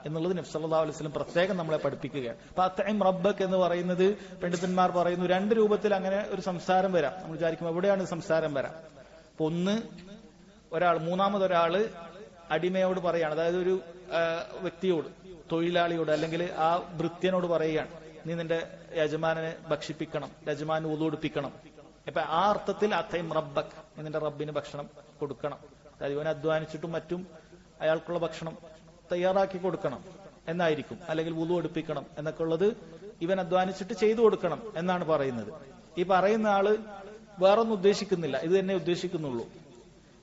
എന്നുള്ളത് നബി സല്ലല്ലാഹു അലൈഹി വസല്ലം പ്രത്യേകം നമ്മളെ പഠിപ്പിക്കുകയാണ്. അപ്പൊ അത്ഇം റബ്ബക് എന്ന് പറയുന്നത് പണ്ഡിതന്മാർ പറയുന്നു രണ്ട് രൂപത്തിൽ അങ്ങനെ ഒരു സംസാരം വരാം. നമ്മൾ വിചാരിക്കും എവിടെയാണ് സംസാരം വരാം. അപ്പൊ ഒന്ന്, മൂന്നാമതൊരാള് അടിമയോട് പറയാണ്, അതായത് ഒരു വ്യക്തിയോട്, തൊഴിലാളിയോട് അല്ലെങ്കിൽ ആ ഭൃത്യനോട് പറയുകയാണ്, നീ നിന്റെ യജമാനെ ഭക്ഷിപ്പിക്കണം, യജമാനെ ഉളുടുപ്പിക്കണം. അപ്പൊ ആ അർത്ഥത്തിൽ അത്ഇം റബ്ബക്, നീ നിന്റെ റബ്ബിന് ഭക്ഷണം കൊടുക്കണം. അതായത് ഇവൻ അധ്വാനിച്ചിട്ടും മറ്റും അയാൾക്കുള്ള ഭക്ഷണം തയ്യാറാക്കി കൊടുക്കണം. എന്നായിരിക്കും, അല്ലെങ്കിൽ വുളു എടുപ്പിക്കണം എന്നൊക്കെ ഉള്ളത് ഇവൻ അധ്വാനിച്ചിട്ട് ചെയ്തു കൊടുക്കണം എന്നാണ് പറയുന്നത്. ഈ പറയുന്ന ആള് വേറൊന്നും ഉദ്ദേശിക്കുന്നില്ല, ഇത് തന്നെ ഉദ്ദേശിക്കുന്നുള്ളൂ,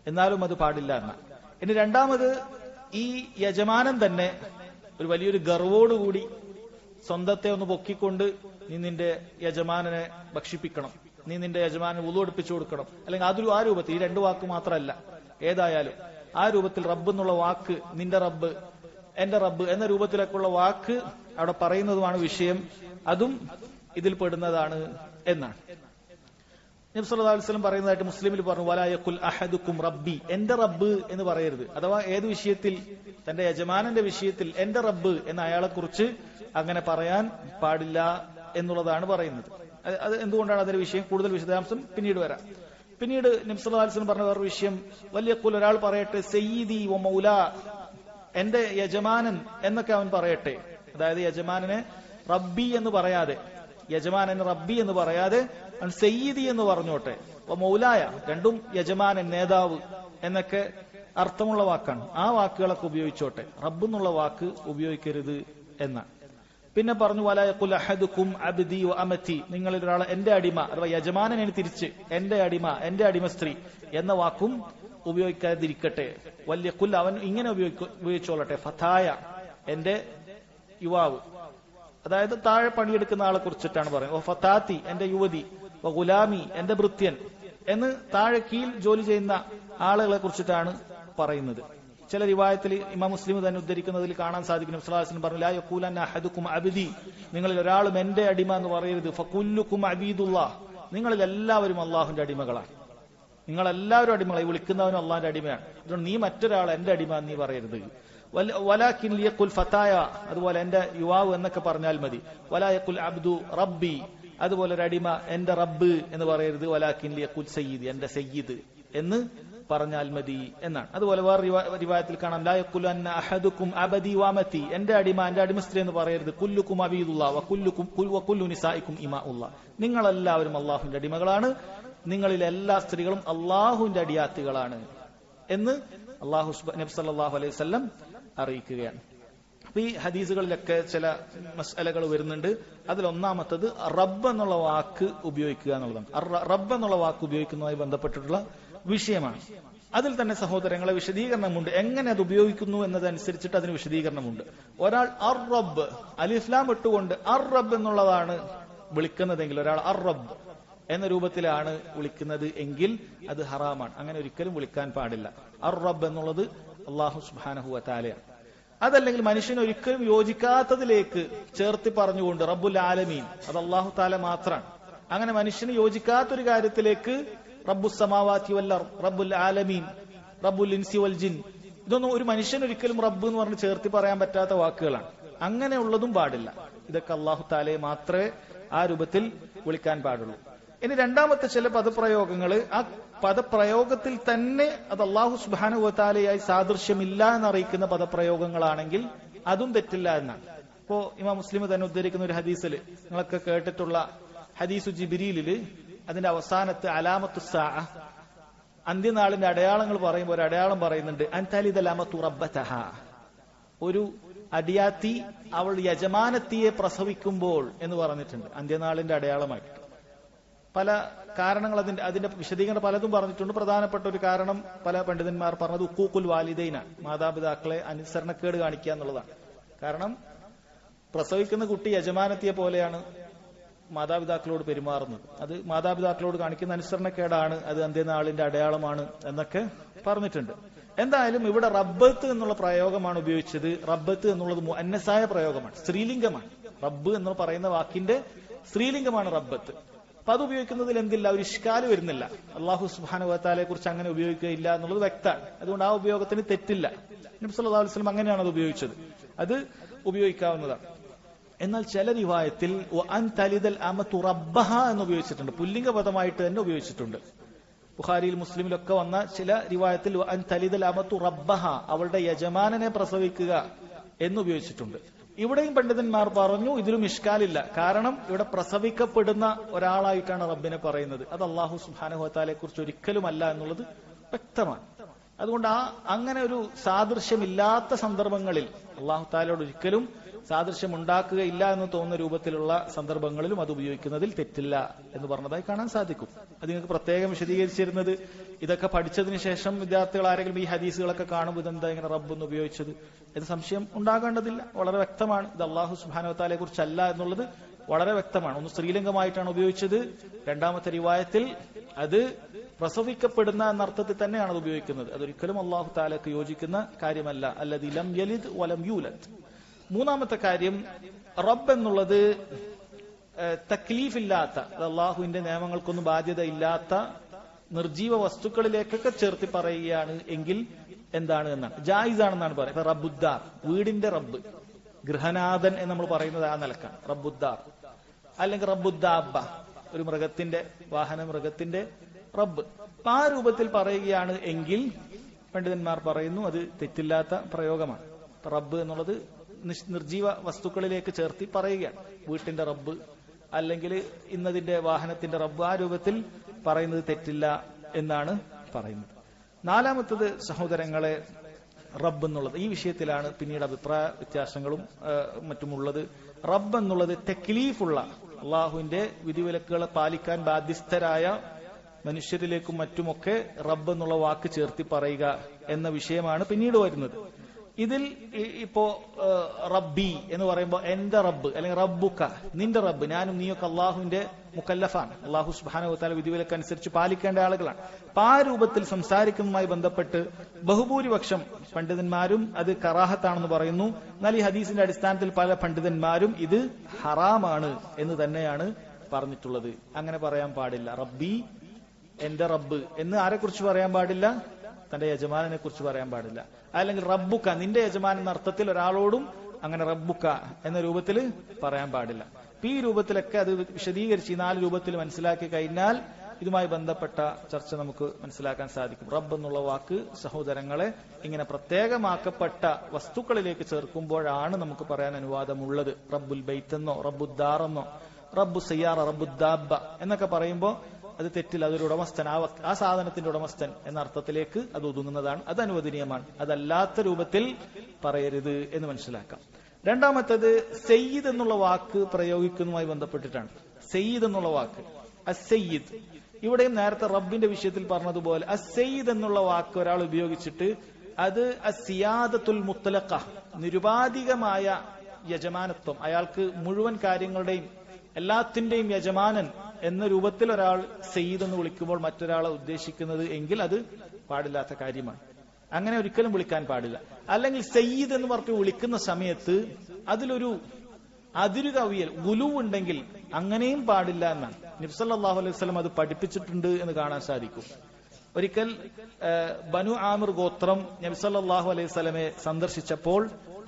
എന്നാലും അത് പാടില്ല എന്നാണ്. ഇനി രണ്ടാമത്, ഈ യജമാനൻ തന്നെ ഒരു വലിയൊരു ഗർവോടുകൂടി സ്വന്തത്തെ ഒന്ന് പൊക്കിക്കൊണ്ട് നീ നിന്റെ യജമാനനെ ഭക്ഷിപ്പിക്കണം, നീ നിന്റെ യജമാനനെ വുളു എടുപ്പിച്ചു കൊടുക്കണം, അല്ലെങ്കിൽ ആ രൂപത്തിൽ, ഈ രണ്ടു വാക്ക് മാത്രമല്ല, ഏതായാലും ആ രൂപത്തിൽ റബ്ബ് എന്നുള്ള വാക്ക്, നിന്റെ റബ്ബ്, എന്റെ റബ്ബ് എന്ന രൂപത്തിലേക്കുള്ള വാക്ക് അവിടെ പറയുന്നതുമാണ് വിഷയം. അതും ഇതിൽ പെടുന്നതാണ് എന്നാണ് നബി സല്ലല്ലാഹു അലൈഹി വസല്ലം പറയുന്നതായിട്ട് മുസ്ലിമിൽ പറഞ്ഞു, വലാ യഖുൽ അഹദുക്കും റബ്ബി, എന്റെ റബ്ബ് എന്ന് പറയരുത്. അഥവാ ഏത് വിഷയത്തിൽ? തന്റെ യജമാനന്റെ വിഷയത്തിൽ എന്റെ റബ്ബ് എന്ന അയാളെ കുറിച്ച് അങ്ങനെ പറയാൻ പാടില്ല എന്നുള്ളതാണ് പറയുന്നത്. അത് എന്തുകൊണ്ടാണ് അതിന്റെ വിഷയം? കൂടുതൽ വിശദാംശം പിന്നീട് വരാം. പിന്നീട് നബി സല്ലല്ലാഹു അലൈഹി വസല്ലം പറഞ്ഞ വേറൊരു വിഷയം, വല്യഖുൽ, ഒരാൾ പറയട്ടെ, സയ്യിദി വ മൗലാ, എന്റെ യജമാനൻ എന്നൊക്കെ അവൻ പറയട്ടെ. അതായത് യജമാനനെ റബ്ബി എന്ന് പറയാതെ, യജമാനന് റബ്ബി എന്ന് പറയാതെ അവൻ സയ്യിദി എന്ന് പറഞ്ഞോട്ടെ. അപ്പൊ മൗലായ, രണ്ടും യജമാനൻ, നേതാവ് എന്നൊക്കെ അർത്ഥമുള്ള വാക്കാണ്. ആ വാക്കുകളൊക്കെ ഉപയോഗിച്ചോട്ടെ, റബ്ബ് എന്നുള്ള വാക്ക് ഉപയോഗിക്കരുത് എന്നാണ്. പിന്നെ പറഞ്ഞു, വലാ യഖുൽ അഹദുക്കും അബ്ദി വ അമതി, നിങ്ങളിൽ ഒരാൾ എന്റെ അടിമ, അഥവാ യജമാനനെ തിരിച്ച് എന്റെ അടിമ, എന്റെ അടിമ സ്ത്രീ എന്ന വാക്കും ഉപയോഗിക്കാതിരിക്കട്ടെ. വല്യഖുൽ, അവൻ ഇങ്ങനെ ഉപയോഗിച്ചോളട്ടെ, ഫതായ, എന്റെ യുവാവ്, അതായത് താഴെ പണിയെടുക്കുന്ന ആളെ കുറിച്ചിട്ടാണ് പറയുന്നത്. ഫതാത്തി, എന്റെ യുവതി, ഗുലാമി, എന്റെ ഭൃത്യൻ എന്ന് താഴെ കീഴിൽ ജോലി ചെയ്യുന്ന ആളുകളെ കുറിച്ചിട്ടാണ് പറയുന്നത്. ചില റിവായത്തിൽ ഇമാം മുസ്ലിം തന്നെ ഉദ്ധരിക്കുന്നതിൽ കാണാൻ സാധിക്കും, നബി സല്ലല്ലാഹു അലൈഹി വസല്ലം പറഞ്ഞു, ലാ യഖൂലന്ന അഹദുക്കും അബ്ദി, നിങ്ങളിൽ ഒരാളും എന്റെ അടിമ എന്ന് പറയരുത്. ഫകുല്ലുക്കും അബീദുല്ലാഹ്, നിങ്ങളിൽ എല്ലാവരും അള്ളാഹുവിന്റെ അടിമകളാണ്. നിങ്ങളെല്ലാവരും അടിമകളായി, വിളിക്കുന്നവനും അള്ളാഹിന്റെ അടിമയാണ്. അതുകൊണ്ട് നീ മറ്റൊരാൾ എന്റെ അടിമ നീ പറയരുത്. വലാകിൻ ലിയഖുൽ ഫതായ, അതുപോലെ എന്റെ യുവാവ് എന്നൊക്കെ പറഞ്ഞാൽ മതി. വലാ യഖുൽ അബ്ദു റബ്ബി, അതുപോലെ ഒരു അടിമ എന്റെ റബ്ബ് എന്ന് പറയരുത്. വലാകിൻ ലിയഖുൽ സയ്യിദ്, എന്റെ സയ്യിദ് എന്ന് പറഞ്ഞാൽ മതി എന്നാണ്. അതുപോലെ വേറെ റിവായത്തിൽ കാണാം, ലാ യഖുലന്ന അഹദുക്കും അബദി വമതി, എന്റെ അടിമ, എന്റെ അടിമ സ്ത്രീ എന്ന് പറയരുത്. കുല്ലുക്കും അബീദുല്ലാഹ് വകുല്ലു നിസായിക്കും ഇമാഉല്ലാഹ്, നിങ്ങളെല്ലാവരും അള്ളാഹുവിന്റെ അടിമകളാണ്, നിങ്ങളിൽ എല്ലാ സ്ത്രീകളും അള്ളാഹുവിന്റെ അടിയാത്തുകളാണ് എന്ന് നബി സല്ലല്ലാഹു അലൈഹി വസല്ലം അറിയിക്കുകയാണ്. അപ്പൊ ഈ ഹദീസുകളിലൊക്കെ ചില മസ്അലകൾ വരുന്നുണ്ട്. അതിലൊന്നാമത്തത് റബ്ബ് എന്നുള്ള വാക്ക് ഉപയോഗിക്കുക എന്നുള്ളതാണ്. റബ്ബ് എന്നുള്ള വാക്ക് ഉപയോഗിക്കുന്നതുമായി ബന്ധപ്പെട്ടിട്ടുള്ള വിഷയമാണ്. അതിൽ തന്നെ സഹോദരങ്ങളെ വിശദീകരണമുണ്ട്. എങ്ങനെ അത് ഉപയോഗിക്കുന്നു എന്നതനുസരിച്ചിട്ട് അതിന് വിശദീകരണമുണ്ട്. ഒരാൾ അർ റബ്ബ്, അലിഫ്ലാം ഇട്ടുകൊണ്ട് അർ റബ്ബ് എന്നുള്ളതാണ് വിളിക്കുന്നതെങ്കിൽ, ഒരാൾ അർ റബ്ബ് എന്ന രൂപത്തിലാണ് വിളിക്കുന്നത് എങ്കിൽ അത് ഹറാമാണ്. അങ്ങനെ ഒരിക്കലും വിളിക്കാൻ പാടില്ല. അർ റബ്ബ് എന്നുള്ളത് അല്ലാഹു സുബ്ഹാനഹു വ തആലയാണ്. അതല്ലെങ്കിൽ മനുഷ്യന് ഒരിക്കലും യോജിക്കാത്തതിലേക്ക് ചേർത്തി പറഞ്ഞുകൊണ്ട് റബ്ബുൽ ആലമീൻ, അത് അല്ലാഹു തആല മാത്രമാണ്. അങ്ങനെ മനുഷ്യന് യോജിക്കാത്തൊരു കാര്യത്തിലേക്ക് റബ്ബുസ് സമാവാതി വൽ അർദ്, റബ്ബുൽ ആലമീൻ, റബ്ബുൽ ഇൻസി വൽ ജിൻ, ഇതൊന്നും ഒരു മനുഷ്യന് ഒരിക്കലും റബ്ബ് എന്ന് പറഞ്ഞ് ചേർത്തി പറയാൻ പറ്റാത്ത വാക്കുകളാണ്. അങ്ങനെയുള്ളതും പാടില്ല. ഇതൊക്കെ അല്ലാഹു തആലയെ മാത്രമേ ആ രൂപത്തിൽ വിളിക്കാൻ പാടുള്ളൂ. ഇനി രണ്ടാമത്തെ ചില പദപ്രയോഗങ്ങൾ, ആ പദപ്രയോഗത്തിൽ തന്നെ അത് അല്ലാഹു സുബ്ഹാനഹു വ തആലയായി സാദൃശ്യമില്ല എന്നറിയിക്കുന്ന പദപ്രയോഗങ്ങളാണെങ്കിൽ അതും തെറ്റില്ല എന്നാണ്. ഇപ്പോ ഇമാം മുസ്ലിം തന്നെ ഉദ്ധരിക്കുന്ന ഒരു ഹദീസിൽ, നിങ്ങളൊക്കെ കേട്ടിട്ടുള്ള ഹദീസു ജിബ്രീലില്, അതിന്റെ അവസാനത്ത് അലാമത്തു സാഅ, അന്ത്യനാളിന്റെ അടയാളങ്ങൾ പറയുമ്പോൾ ഒരു അടയാളം പറയുന്നുണ്ട്, അൻതലിദൽ അമതു റബ്ബതഹ, ഒരു അടിയാത്തി അവൾ യജമാനത്തിയെ പ്രസവിക്കുമ്പോൾ എന്ന് പറഞ്ഞിട്ടുണ്ട് അന്ത്യനാളിന്റെ അടയാളമായിട്ട്. പല കാരണങ്ങൾ അതിന്റെ വിശദീകരണം പലതും പറഞ്ഞിട്ടുണ്ട്. പ്രധാനപ്പെട്ട ഒരു കാരണം പല പണ്ഡിതന്മാർ പറഞ്ഞത് ഉഖൂഖുൽ വാലിദൈന, മാതാപിതാക്കളെ അനുസരണക്കേട് കാണിക്കുക എന്നുള്ളതാണ്. കാരണം പ്രസവിക്കുന്ന കുട്ടി യജമാനത്തിയെ പോലെയാണ് മാതാപിതാക്കളോട് പെരുമാറുന്നത്. അത് മാതാപിതാക്കളോട് കാണിക്കുന്ന അനുസരണക്കേടാണ്, അത് അന്ത്യനാളിന്റെ അടയാളമാണ് എന്നൊക്കെ പറഞ്ഞിട്ടുണ്ട്. എന്തായാലും ഇവിടെ റബ്ബത്ത് എന്നുള്ള പ്രയോഗമാണ് ഉപയോഗിച്ചത്. റബ്ബത്ത് എന്നുള്ളത് മുഅന്നസായ പ്രയോഗമാണ്, സ്ത്രീലിംഗമാണ്. റബ്ബ് എന്ന് പറയുന്ന വാക്കിന്റെ സ്ത്രീലിംഗമാണ് റബ്ബത്ത്. അപ്പൊ അത് ഉപയോഗിക്കുന്നതിൽ എന്തില്ല, ഒരു ഇഷ്കാല് വരുന്നില്ല. അല്ലാഹു സുബ്ഹാനഹു വ തആലയെ കുറിച്ച് അങ്ങനെ ഉപയോഗിക്കുകയില്ല എന്നുള്ളത് വ്യക്തമാണ്. അതുകൊണ്ട് ആ ഉപയോഗത്തിന് തെറ്റില്ല. നബി സല്ലല്ലാഹു അലൈഹി വസല്ലം അങ്ങനെയാണ് അത് ഉപയോഗിച്ചത്, അത് ഉപയോഗിക്കാവുന്നതാണ്. എന്നാൽ ചില റിവായത്തിൽ അൻ തലിദൽ അമതു റബ്ബഹ എന്ന് ഉപയോഗിച്ചിട്ടുണ്ട്, പുല്ലിംഗ പദമായിട്ട് തന്നെ ഉപയോഗിച്ചിട്ടുണ്ട്. ബുഖാരിയിൽ മുസ്ലിമിലൊക്കെ വന്ന ചില റിവായത്തിൽ അൻ തലിദൽ അമതു റബ്ബഹ, അവളുടെ യജമാനനെ പ്രസവിക്കുക എന്ന് ഉപയോഗിച്ചിട്ടുണ്ട്. ഇവിടെയും പണ്ഡിതന്മാർ പറഞ്ഞു ഇതിലും ഇഷ്കാലില്ല. കാരണം ഇവിടെ പ്രസവിക്കപ്പെടുന്ന ഒരാളായിട്ടാണ് റബ്ബിനെ പറയുന്നത്. അത് അല്ലാഹു സുബ്ഹാനഹു വ തആലയെ കുറിച്ച് ഒരിക്കലുമല്ല എന്നുള്ളത് വ്യക്തമാണ്. അതുകൊണ്ട് അങ്ങനെ ഒരു സാദൃശ്യമില്ലാത്ത സന്ദർഭങ്ങളിൽ അള്ളാഹു തആലയോട് ഒരിക്കലും സാദൃശ്യം ഉണ്ടാക്കുകയില്ല എന്ന് തോന്നുന്ന രൂപത്തിലുള്ള സന്ദർഭങ്ങളിലും അത് ഉപയോഗിക്കുന്നതിൽ തെറ്റില്ല എന്ന് പറഞ്ഞതായി കാണാൻ സാധിക്കും. അത് നിങ്ങൾക്ക് പ്രത്യേകം വിശദീകരിച്ചിരുന്നത് ഇതൊക്കെ പഠിച്ചതിന് ശേഷം വിദ്യാർത്ഥികൾ ആരെങ്കിലും ഈ ഹദീസുകളൊക്കെ കാണുമ്പോൾ ഇതെന്താ ഇങ്ങനെ റബ്ബ് എന്ന് ഉപയോഗിച്ചത് എന്ന് സംശയം ഉണ്ടാകേണ്ടതില്ല. വളരെ വ്യക്തമാണ് ഇത് അള്ളാഹു സുബ്ഹാനഹു വ തആലയെ കുറിച്ചല്ല എന്നുള്ളത് വളരെ വ്യക്തമാണ്. ഒന്ന് സ്ത്രീലിംഗമായിട്ടാണ് ഉപയോഗിച്ചത്. രണ്ടാമത്തെ റിവായത്തിൽ അത് പ്രസവിക്കപ്പെടുന്ന എന്നർത്ഥത്തിൽ തന്നെയാണ് അത് ഉപയോഗിക്കുന്നത്. അതൊരിക്കലും അള്ളാഹു തആലക്ക് യോജിക്കുന്ന കാര്യമല്ല. അല്ലദീ ലം യലിദ് വലം യൂലദ്. മൂന്നാമത്തെ കാര്യം, റബ്ബ് എന്നുള്ളത് തക്ലീഫില്ലാത്ത, അള്ളാഹുവിന്റെ നിയമങ്ങൾക്കൊന്നും ബാധ്യത ഇല്ലാത്ത നിർജീവ വസ്തുക്കളിലേക്കൊക്കെ ചേർത്തി പറയുകയാണ് എങ്കിൽ എന്താണ് എന്നാണ്, ജായിസാണെന്നാണ് പറയുന്നത്. റബ്ബുദ്ദാർ, വീടിന്റെ റബ്ബ്, ഗൃഹനാഥൻ എന്ന് നമ്മൾ പറയുന്നത് ആ നിലക്കാണ് റബ്ബുദ്ദാർ. അല്ലെങ്കിൽ റബ്ബുദ്ദാബ്ബ, ഒരു മൃഗത്തിന്റെ വാഹന മൃഗത്തിന്റെ റബ്ബ്. അപ്പൊ ആ രൂപത്തിൽ പറയുകയാണ് എങ്കിൽ പണ്ഡിതന്മാർ പറയുന്നു അത് തെറ്റില്ലാത്ത പ്രയോഗമാണ്. റബ്ബ് എന്നുള്ളത് നിർജീവ വസ്തുക്കളിലേക്ക് ചേർത്തി പറയുകയാണ്. വീട്ടിന്റെ റബ്ബ് അല്ലെങ്കിൽ ഇന്നതിന്റെ വാഹനത്തിന്റെ റബ്ബ്, ആ രൂപത്തിൽ പറയുന്നത് തെറ്റില്ല എന്നാണ് പറയുന്നത്. നാലാമത്തത് സഹോദരങ്ങളെ, റബ്ബ് എന്നുള്ളത് ഈ വിഷയത്തിലാണ് പിന്നീട് അഭിപ്രായ വ്യത്യാസങ്ങളും മറ്റുമുള്ളത്. റബ്ബ് എന്നുള്ളത് തക്ലീഫുള്ള, അള്ളാഹുവിന്റെ വിധിവിലക്കുകളെ പാലിക്കാൻ ബാധ്യസ്ഥരായ മനുഷ്യരിലേക്കും മറ്റുമൊക്കെ റബ്ബ് എന്നുള്ള വാക്ക് ചേർത്തി പറയുക എന്ന വിഷയമാണ് പിന്നീട് വരുന്നത്. ഇതിൽ ഇപ്പോ റബ്ബി എന്ന് പറയുമ്പോൾ എന്റെ റബ്ബ് അല്ലെങ്കിൽ റബ്ബുക്ക, നിന്റെ റബ്ബ്, ഞാനും നീയൊക്കെ അള്ളാഹുവിന്റെ മുക്കല്ലഫാണ്. അള്ളാഹു സുബ്ഹാനഹു വ തആല വിധിവിലക്കനുസരിച്ച് പാലിക്കേണ്ട ആളുകളാണ്. അപ്പൊ ആ രൂപത്തിൽ സംസാരിക്കുന്നതുമായി ബന്ധപ്പെട്ട് ബഹുഭൂരിപക്ഷം പണ്ഡിതന്മാരും അത് കറാഹത്താണെന്ന് പറയുന്നു. എന്നാൽ ഈ ഹദീസിന്റെ അടിസ്ഥാനത്തിൽ പല പണ്ഡിതന്മാരും ഇത് ഹറാമാണ് എന്ന് തന്നെയാണ് പറഞ്ഞിട്ടുള്ളത്. അങ്ങനെ പറയാൻ പാടില്ല. റബ്ബി, എന്റെ റബ്ബ് എന്ന് ആരെക്കുറിച്ച് പറയാൻ പാടില്ല? തന്റെ യജമാനെ കുറിച്ച് പറയാൻ പാടില്ല. അല്ലെങ്കിൽ റബ്ബുക്ക, നിന്റെ യജമാൻ എന്ന അർത്ഥത്തിൽ ഒരാളോടും അങ്ങനെ റബ്ബുക്ക എന്ന രൂപത്തിൽ പറയാൻ പാടില്ല. ഈ രൂപത്തിലൊക്കെ അത് വിശദീകരിച്ച് ഈ 4 രൂപത്തിൽ മനസ്സിലാക്കി കഴിഞ്ഞാൽ ഇതുമായി ബന്ധപ്പെട്ട ചർച്ച നമുക്ക് മനസ്സിലാക്കാൻ സാധിക്കും. റബ്ബ് എന്നുള്ള വാക്ക് സഹോദരങ്ങളെ ഇങ്ങനെ പ്രത്യേകമാക്കപ്പെട്ട വസ്തുക്കളിലേക്ക് ചേർക്കുമ്പോഴാണ് നമുക്ക് പറയാൻ അനുവാദമുള്ളത്. റബ്ബുൽ ബൈത്ത് എന്നോ റബ്ബുദ്ദാർ എന്നോ റബ്ബു സയ്യാറ റബ്ബുദ്ദാബ്ബ എന്നൊക്കെ പറയുമ്പോൾ അത് തെറ്റില്ല. അതൊരു ഉടമസ്ഥൻ, ആ സാധനത്തിന്റെ ഉടമസ്ഥൻ എന്ന അർത്ഥത്തിലേക്ക് അത് ഒതുങ്ങുന്നതാണ്. അത് അനുവദനീയമാണ്. അതല്ലാത്ത രൂപത്തിൽ പറയരുത് എന്ന് മനസ്സിലാക്കാം. രണ്ടാമത്തേത് സയ്യിദ് എന്നുള്ള വാക്ക് പ്രയോഗിക്കുന്നതുമായി ബന്ധപ്പെട്ടിട്ടാണ്. സയ്യിദ് എന്നുള്ള വാക്ക്, അസയ്യിദ്, ഇവിടെയും നേരത്തെ റബ്ബിന്റെ വിഷയത്തിൽ പറഞ്ഞതുപോലെ അസയ്യിദ് എന്നുള്ള വാക്ക് ഒരാൾ ഉപയോഗിച്ചിട്ട് അത് അസിയാദത്തുൽ മുത്തലഖ, നിരുപാധികമായ യജമാനത്വം, അയാൾക്ക് മുഴുവൻ കാര്യങ്ങളുടെയും എല്ലാത്തിന്റെയും യജമാനൻ എന്ന രൂപത്തിൽ ഒരാൾ സയ്യിദ് എന്ന് വിളിക്കുമ്പോൾ മറ്റൊരാളെ ഉദ്ദേശിക്കുന്നത് എങ്കിൽ അത് പാടില്ലാത്ത കാര്യമാണ്. അങ്ങനെ ഒരിക്കലും വിളിക്കാൻ പാടില്ല. അല്ലെങ്കിൽ സയ്യിദ് എന്ന് പറഞ്ഞ് വിളിക്കുന്ന സമയത്ത് അതിലൊരു അതിരുകവിയൽ, ഗുലുവുണ്ടെങ്കിൽ അങ്ങനെയും പാടില്ല എന്നാണ് നബി സല്ലല്ലാഹു അലൈഹി വസല്ലം അത് പഠിപ്പിച്ചിട്ടുണ്ട് എന്ന് കാണാൻ സാധിക്കും. ഒരിക്കൽ ബനു ആമിർ ഗോത്രം നബി സല്ലല്ലാഹു അലൈഹി വസല്ലമയെ സന്ദർശിച്ചപ്പോൾ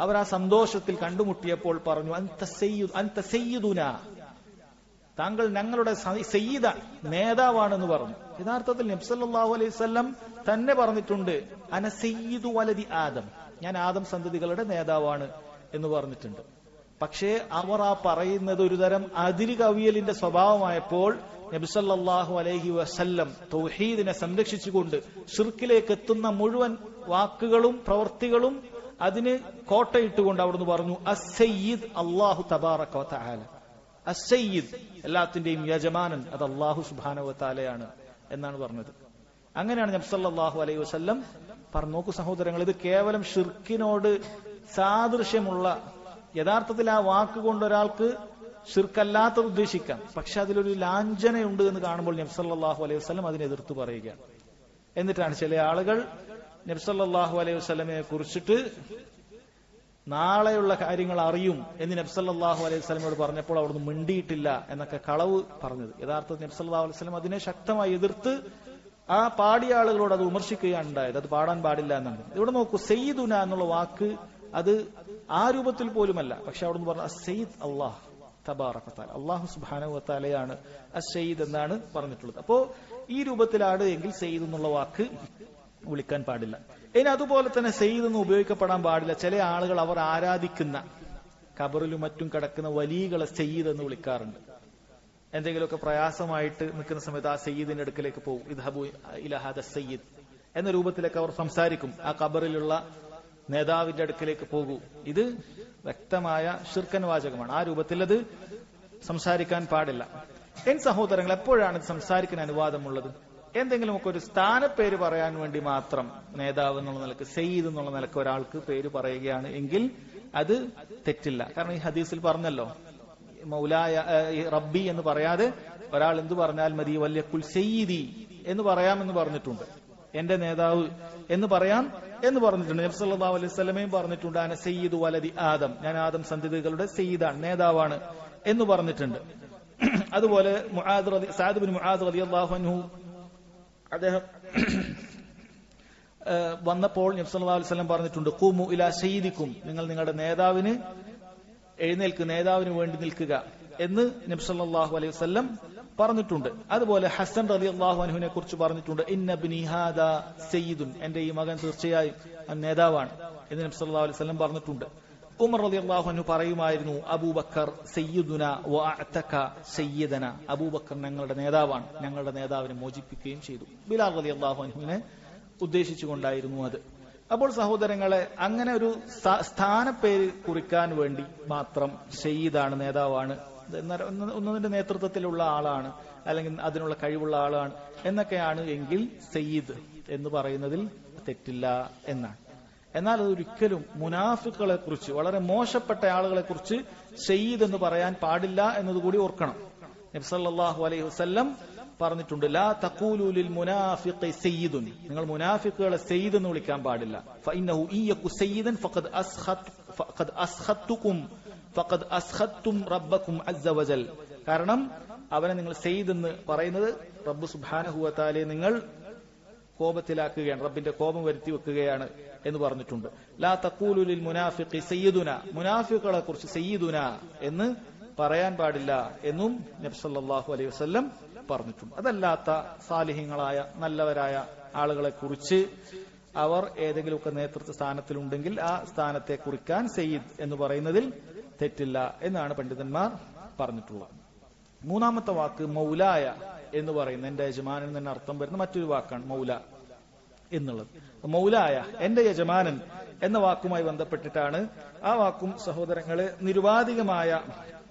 അവർ ആ സന്തോഷത്തിൽ കണ്ടുമുട്ടിയപ്പോൾ പറഞ്ഞു, അൻത സയ്യിദുനാ, താങ്കൾ ഞങ്ങളുടെ സയ്യിദ, നേതാവാണെന്ന് പറഞ്ഞു. യഥാർത്ഥത്തിൽ നബി സല്ലല്ലാഹു അലൈഹി വസല്ലം തന്നെ പറഞ്ഞിട്ടുണ്ട്, അന സയ്യിദു വലദി ആദം, ഞാൻ ആദം സന്തതികളുടെ നേതാവാണ് എന്ന് പറഞ്ഞിട്ടുണ്ട്. പക്ഷേ അവർ ആ പറയുന്നത് ഒരുതരം അതിര് കവിയലിന്റെ സ്വഭാവമായപ്പോൾ നബി സല്ലല്ലാഹു അലൈഹി വസല്ലം തൗഹീദിനെ സംരക്ഷിച്ചുകൊണ്ട് ഷിർക്കിലേക്ക് എത്തുന്ന മുഴുവൻ വാക്കുകളും പ്രവൃത്തികളും അതിന് കോട്ടയിട്ടുകൊണ്ട് അവിടുന്ന് പറഞ്ഞു, അസ്സയ്യിദ് അല്ലാഹു തബാറക വ തആല, അസ്സയ്യിദ് എല്ലാത്തിന്റെയും യജമാനൻ അത് അല്ലാഹു സുബ്ഹാനഹു വ തആലയാണ് എന്നാണ് പറഞ്ഞത്. അങ്ങനെയാണ് നബി സല്ലല്ലാഹു അലൈഹി വസല്ലം പറഞ്ഞു. നോക്കൂ സഹോദരങ്ങൾ, ഇത് കേവലം ഷിർക്കിനോട് സാദൃശ്യമുള്ള, യഥാർത്ഥത്തിൽ ആ വാക്കുകൊണ്ട് ഒരാൾക്ക് ഷിർക്കല്ലാത്തത് ഉദ്ദേശിക്കാം, പക്ഷെ അതിലൊരു ലാഞ്ചനയുണ്ട് എന്ന് കാണുമ്പോൾ നബി സല്ലല്ലാഹു അലൈഹി വസല്ലം അതിനെ എതിർത്ത് പറയുകയാണ്. എന്നിട്ടാണ് ചില ആളുകൾ നബി സല്ലല്ലാഹു അലൈഹി വസല്ലമയെ കുറിച്ചിട്ട് നാളെയുള്ള കാര്യങ്ങൾ അറിയും എന്ന് നബി സല്ലല്ലാഹു അലൈഹി വസല്ലമയോട് പറഞ്ഞപ്പോൾ അവിടുന്ന് മിണ്ടിയിട്ടില്ല എന്നൊക്കെ കളവ് പറഞ്ഞത്. യഥാർത്ഥത്തിൽ നബി സല്ലല്ലാഹു അലൈഹി വസല്ലം അതിനെ ശക്തമായി എതിർത്ത് ആ പാടിയ ആളുകളോട് അത് വിമർശിക്കുകയാണ് ഉണ്ടായത്. അത് പാടാൻ പാടില്ല എന്നാണ്. ഇവിടെ നോക്കൂ, സയ്യിദുന എന്നുള്ള വാക്ക് അത് ആ രൂപത്തിൽ പോലുമല്ല, പക്ഷെ അവിടുന്ന് പറഞ്ഞ അസ്സയ്യിദ് അല്ലാഹ് തബാറക വ തആല, അല്ലാഹു സുബ്ഹാനഹു വ തആലയാണ് അസ്സയ്യിദ് എന്നാണ് പറഞ്ഞിട്ടുള്ളത്. അപ്പോ ഈ രൂപത്തിലാണ് എങ്കിൽ സയ്യിദ് എന്നുള്ള വാക്ക് വിളിക്കാൻ പാടില്ല. ഇനി അതുപോലെ തന്നെ സയ്യിദ് എന്ന് ഉപയോഗിക്കപ്പെടാൻ പാടില്ല. ചില ആളുകൾ അവർ ആരാധിക്കുന്ന ഖബറിലും മറ്റും കിടക്കുന്ന വലിയകളെ സയ്യിദ് എന്ന് വിളിക്കാറുണ്ട്. എന്തെങ്കിലുമൊക്കെ പ്രയാസമായിട്ട് നിൽക്കുന്ന സമയത്ത് ആ സയ്യിദിന്റെ അടുക്കലേക്ക് പോകും, ഇദ്ഹബു ഇലാ ഹാദ സയ്യിദ്, എന്ന രൂപത്തിലൊക്കെ അവർ സംസാരിക്കും. ആ ഖബറിലുള്ള നേതാവിന്റെ അടുക്കലേക്ക് പോകൂ. ഇത് വ്യക്തമായ ശിർക്കൻ വാചകമാണ്. ആ രൂപത്തിൽ അത് സംസാരിക്കാൻ പാടില്ല. എൻ സഹോദരങ്ങൾ, എപ്പോഴാണ് ഇത് സംസാരിക്കാൻ അനുവാദമുള്ളത്? എന്തെങ്കിലുമൊക്കെ ഒരു സ്ഥാനപ്പേര് പറയാൻ വേണ്ടി മാത്രം നേതാവ് എന്നുള്ള നിലക്ക്, സയ്യിദ് എന്നുള്ള നിലക്ക് ഒരാൾക്ക് പേര് പറയുകയാണ് എങ്കിൽ അത് തെറ്റില്ല. കാരണം ഈ ഹദീസിൽ പറഞ്ഞല്ലോ, മൗലായ റബ്ബി എന്ന് പറയാതെ ഒരാൾ എന്ത് പറഞ്ഞാൽ മതി, വലിയ കുൽ സയ്യിദി എന്ന് പറയാമെന്ന് പറഞ്ഞിട്ടുണ്ട്. എന്റെ നേതാവ് എന്ന് പറയാം എന്ന് പറഞ്ഞിട്ടുണ്ട്. നബി സല്ലല്ലാഹു അലൈഹി വസല്ലമയും പറഞ്ഞിട്ടുണ്ട്, അന സയ്യിദു വലദി ആദം, ഞാൻ ആദം സന്തതികളുടെ സയ്യിദാണ്, നേതാവാണ് എന്ന് പറഞ്ഞിട്ടുണ്ട്. അതുപോലെ സഅദ് ബിൻ മുആദ് റളിയല്ലാഹു അൻഹു അദ്ദേഹം വന്നപ്പോൾ നബി സല്ലല്ലാഹു അലൈഹി വസല്ലം പറഞ്ഞിട്ടുണ്ട്, ഖൂമു ഇലാ സയ്യിദിക്കും, നിങ്ങൾ നിങ്ങളുടെ നേതാവിന് എഴുന്നേൽക്ക്, നേതാവിന് വേണ്ടി നിൽക്കുക എന്ന് നബി സല്ലല്ലാഹു അലൈഹി വസല്ലം പറഞ്ഞിട്ടുണ്ട്. അതുപോലെ ഹസൻ റളിയല്ലാഹു അൻഹുവിനെ കുറിച്ച് പറഞ്ഞിട്ടുണ്ട്, ഇന്ന ഇബ്നി ഹാദാ സയ്യിദുൻ, എന്റെ ഈ മകൻ തീർച്ചയായും നേതാവാണ് എന്ന് നബി സല്ലല്ലാഹു അലൈഹി വസല്ലം പറഞ്ഞിട്ടുണ്ട്. ഉമർ റളിയല്ലാഹു അൻഹു പറയുമായിരുന്നു, അബൂബക്കർ സയ്യിദുനാ വഅഅതക സയ്യിദനാ, അബൂബക്കർ ഞങ്ങളുടെ നേതാവാണ്, ഞങ്ങളുടെ നേതാവിനെ മോചിപ്പിക്കുകയും ചെയ്തു. ബിലാൽ റളിയല്ലാഹു അൻഹുവിനെ ഉദ്ദേശിച്ചുകൊണ്ടായിരുന്നു അത്. അപ്പോൾ സഹോദരങ്ങളെ, അങ്ങനെ ഒരു സ്ഥാനപ്പേര് കുറിക്കാൻ വേണ്ടി മാത്രം സയ്യിദാണ്, നേതാവാണ്, ഒന്നതിന്റെ നേതൃത്വത്തിലുള്ള ആളാണ്, അല്ലെങ്കിൽ അതിനുള്ള കഴിവുള്ള ആളാണ് എന്നൊക്കെയാണ് എങ്കിൽ സയ്യിദ് എന്ന് പറയുന്നതിൽ തെറ്റില്ല എന്നാണ്. എന്നാൽ അതൊരിക്കലും മുനാഫിക്കുകളെ കുറിച്ച്, വളരെ മോശപ്പെട്ട ആളുകളെ കുറിച്ച് സയ്യിദ് എന്ന് പറയാൻ പാടില്ല എന്നതുകൂടി ഓർക്കണം. നബി സല്ലല്ലാഹു അലൈഹി വസല്ലം പറഞ്ഞിട്ടുണ്ട്, ലാ തഖൂലു ലിൽ മുനാഫിഖി സയ്യിദുൻ, നിങ്ങൾ മുനാഫിക്കുകളെ സയ്യിദ് എന്ന് വിളിക്കാൻ പാടില്ല. ഫഇന്നഹു ഇയകു സയ്യിദൻ ഫഖദ് അസ്ഖത്തുകും ഫഖദ് അസ്ഖത്തും റബ്ബക്കും അസ്സ വജൽ, കാരണം അവനെ നിങ്ങൾ സയ്യിദ് എന്ന് പറയുന്നത് റബ്ബ് സുബ്ഹാനഹു വ തആലയെ നിങ്ങൾ കോപത്തിലാക്കുകയാണ്, റബ്ബിന്റെ കോപം വരുത്തി വെക്കുകയാണ് എന്ന് പറഞ്ഞിട്ടുണ്ട്. ലാ തഖൂലു ലിൽ മുനാഫിഖി സയ്യിദുന, മുനാഫിഖുകളെ കുറിച്ച് സയ്യിദുന എന്ന് പറയാൻ പാടില്ല എന്നും നബി സല്ലല്ലാഹു അലൈഹി വസല്ലം പറഞ്ഞിട്ടുണ്ട്. അതല്ലാത്ത സാലിഹ്യങ്ങളായ നല്ലവരായ ആളുകളെ കുറിച്ച് അവർ ഏതെങ്കിലുമൊക്കെ നേതൃത്വ സ്ഥാനത്തിലുണ്ടെങ്കിൽ ആ സ്ഥാനത്തെ കുറിക്കാൻ സയ്യിദ് എന്ന് പറയുന്നതിൽ തെറ്റില്ല എന്നാണ് പണ്ഡിതന്മാർ പറഞ്ഞിട്ടുള്ളത്. മൂന്നാമത്തെ വാക്ക് മൗലായ എന്ന് പറയുന്നത്, എന്റെ യജമാനൻ തന്നെ അർത്ഥം വരുന്ന മറ്റൊരു വാക്കാണ് മൗല എന്നുള്ളത്. മൗലായ, എന്റെ യജമാനൻ എന്ന വാക്കുമായി ബന്ധപ്പെട്ടിട്ടാണ്. ആ വാക്കും സഹോദരങ്ങളെ നിരുപാധികമായ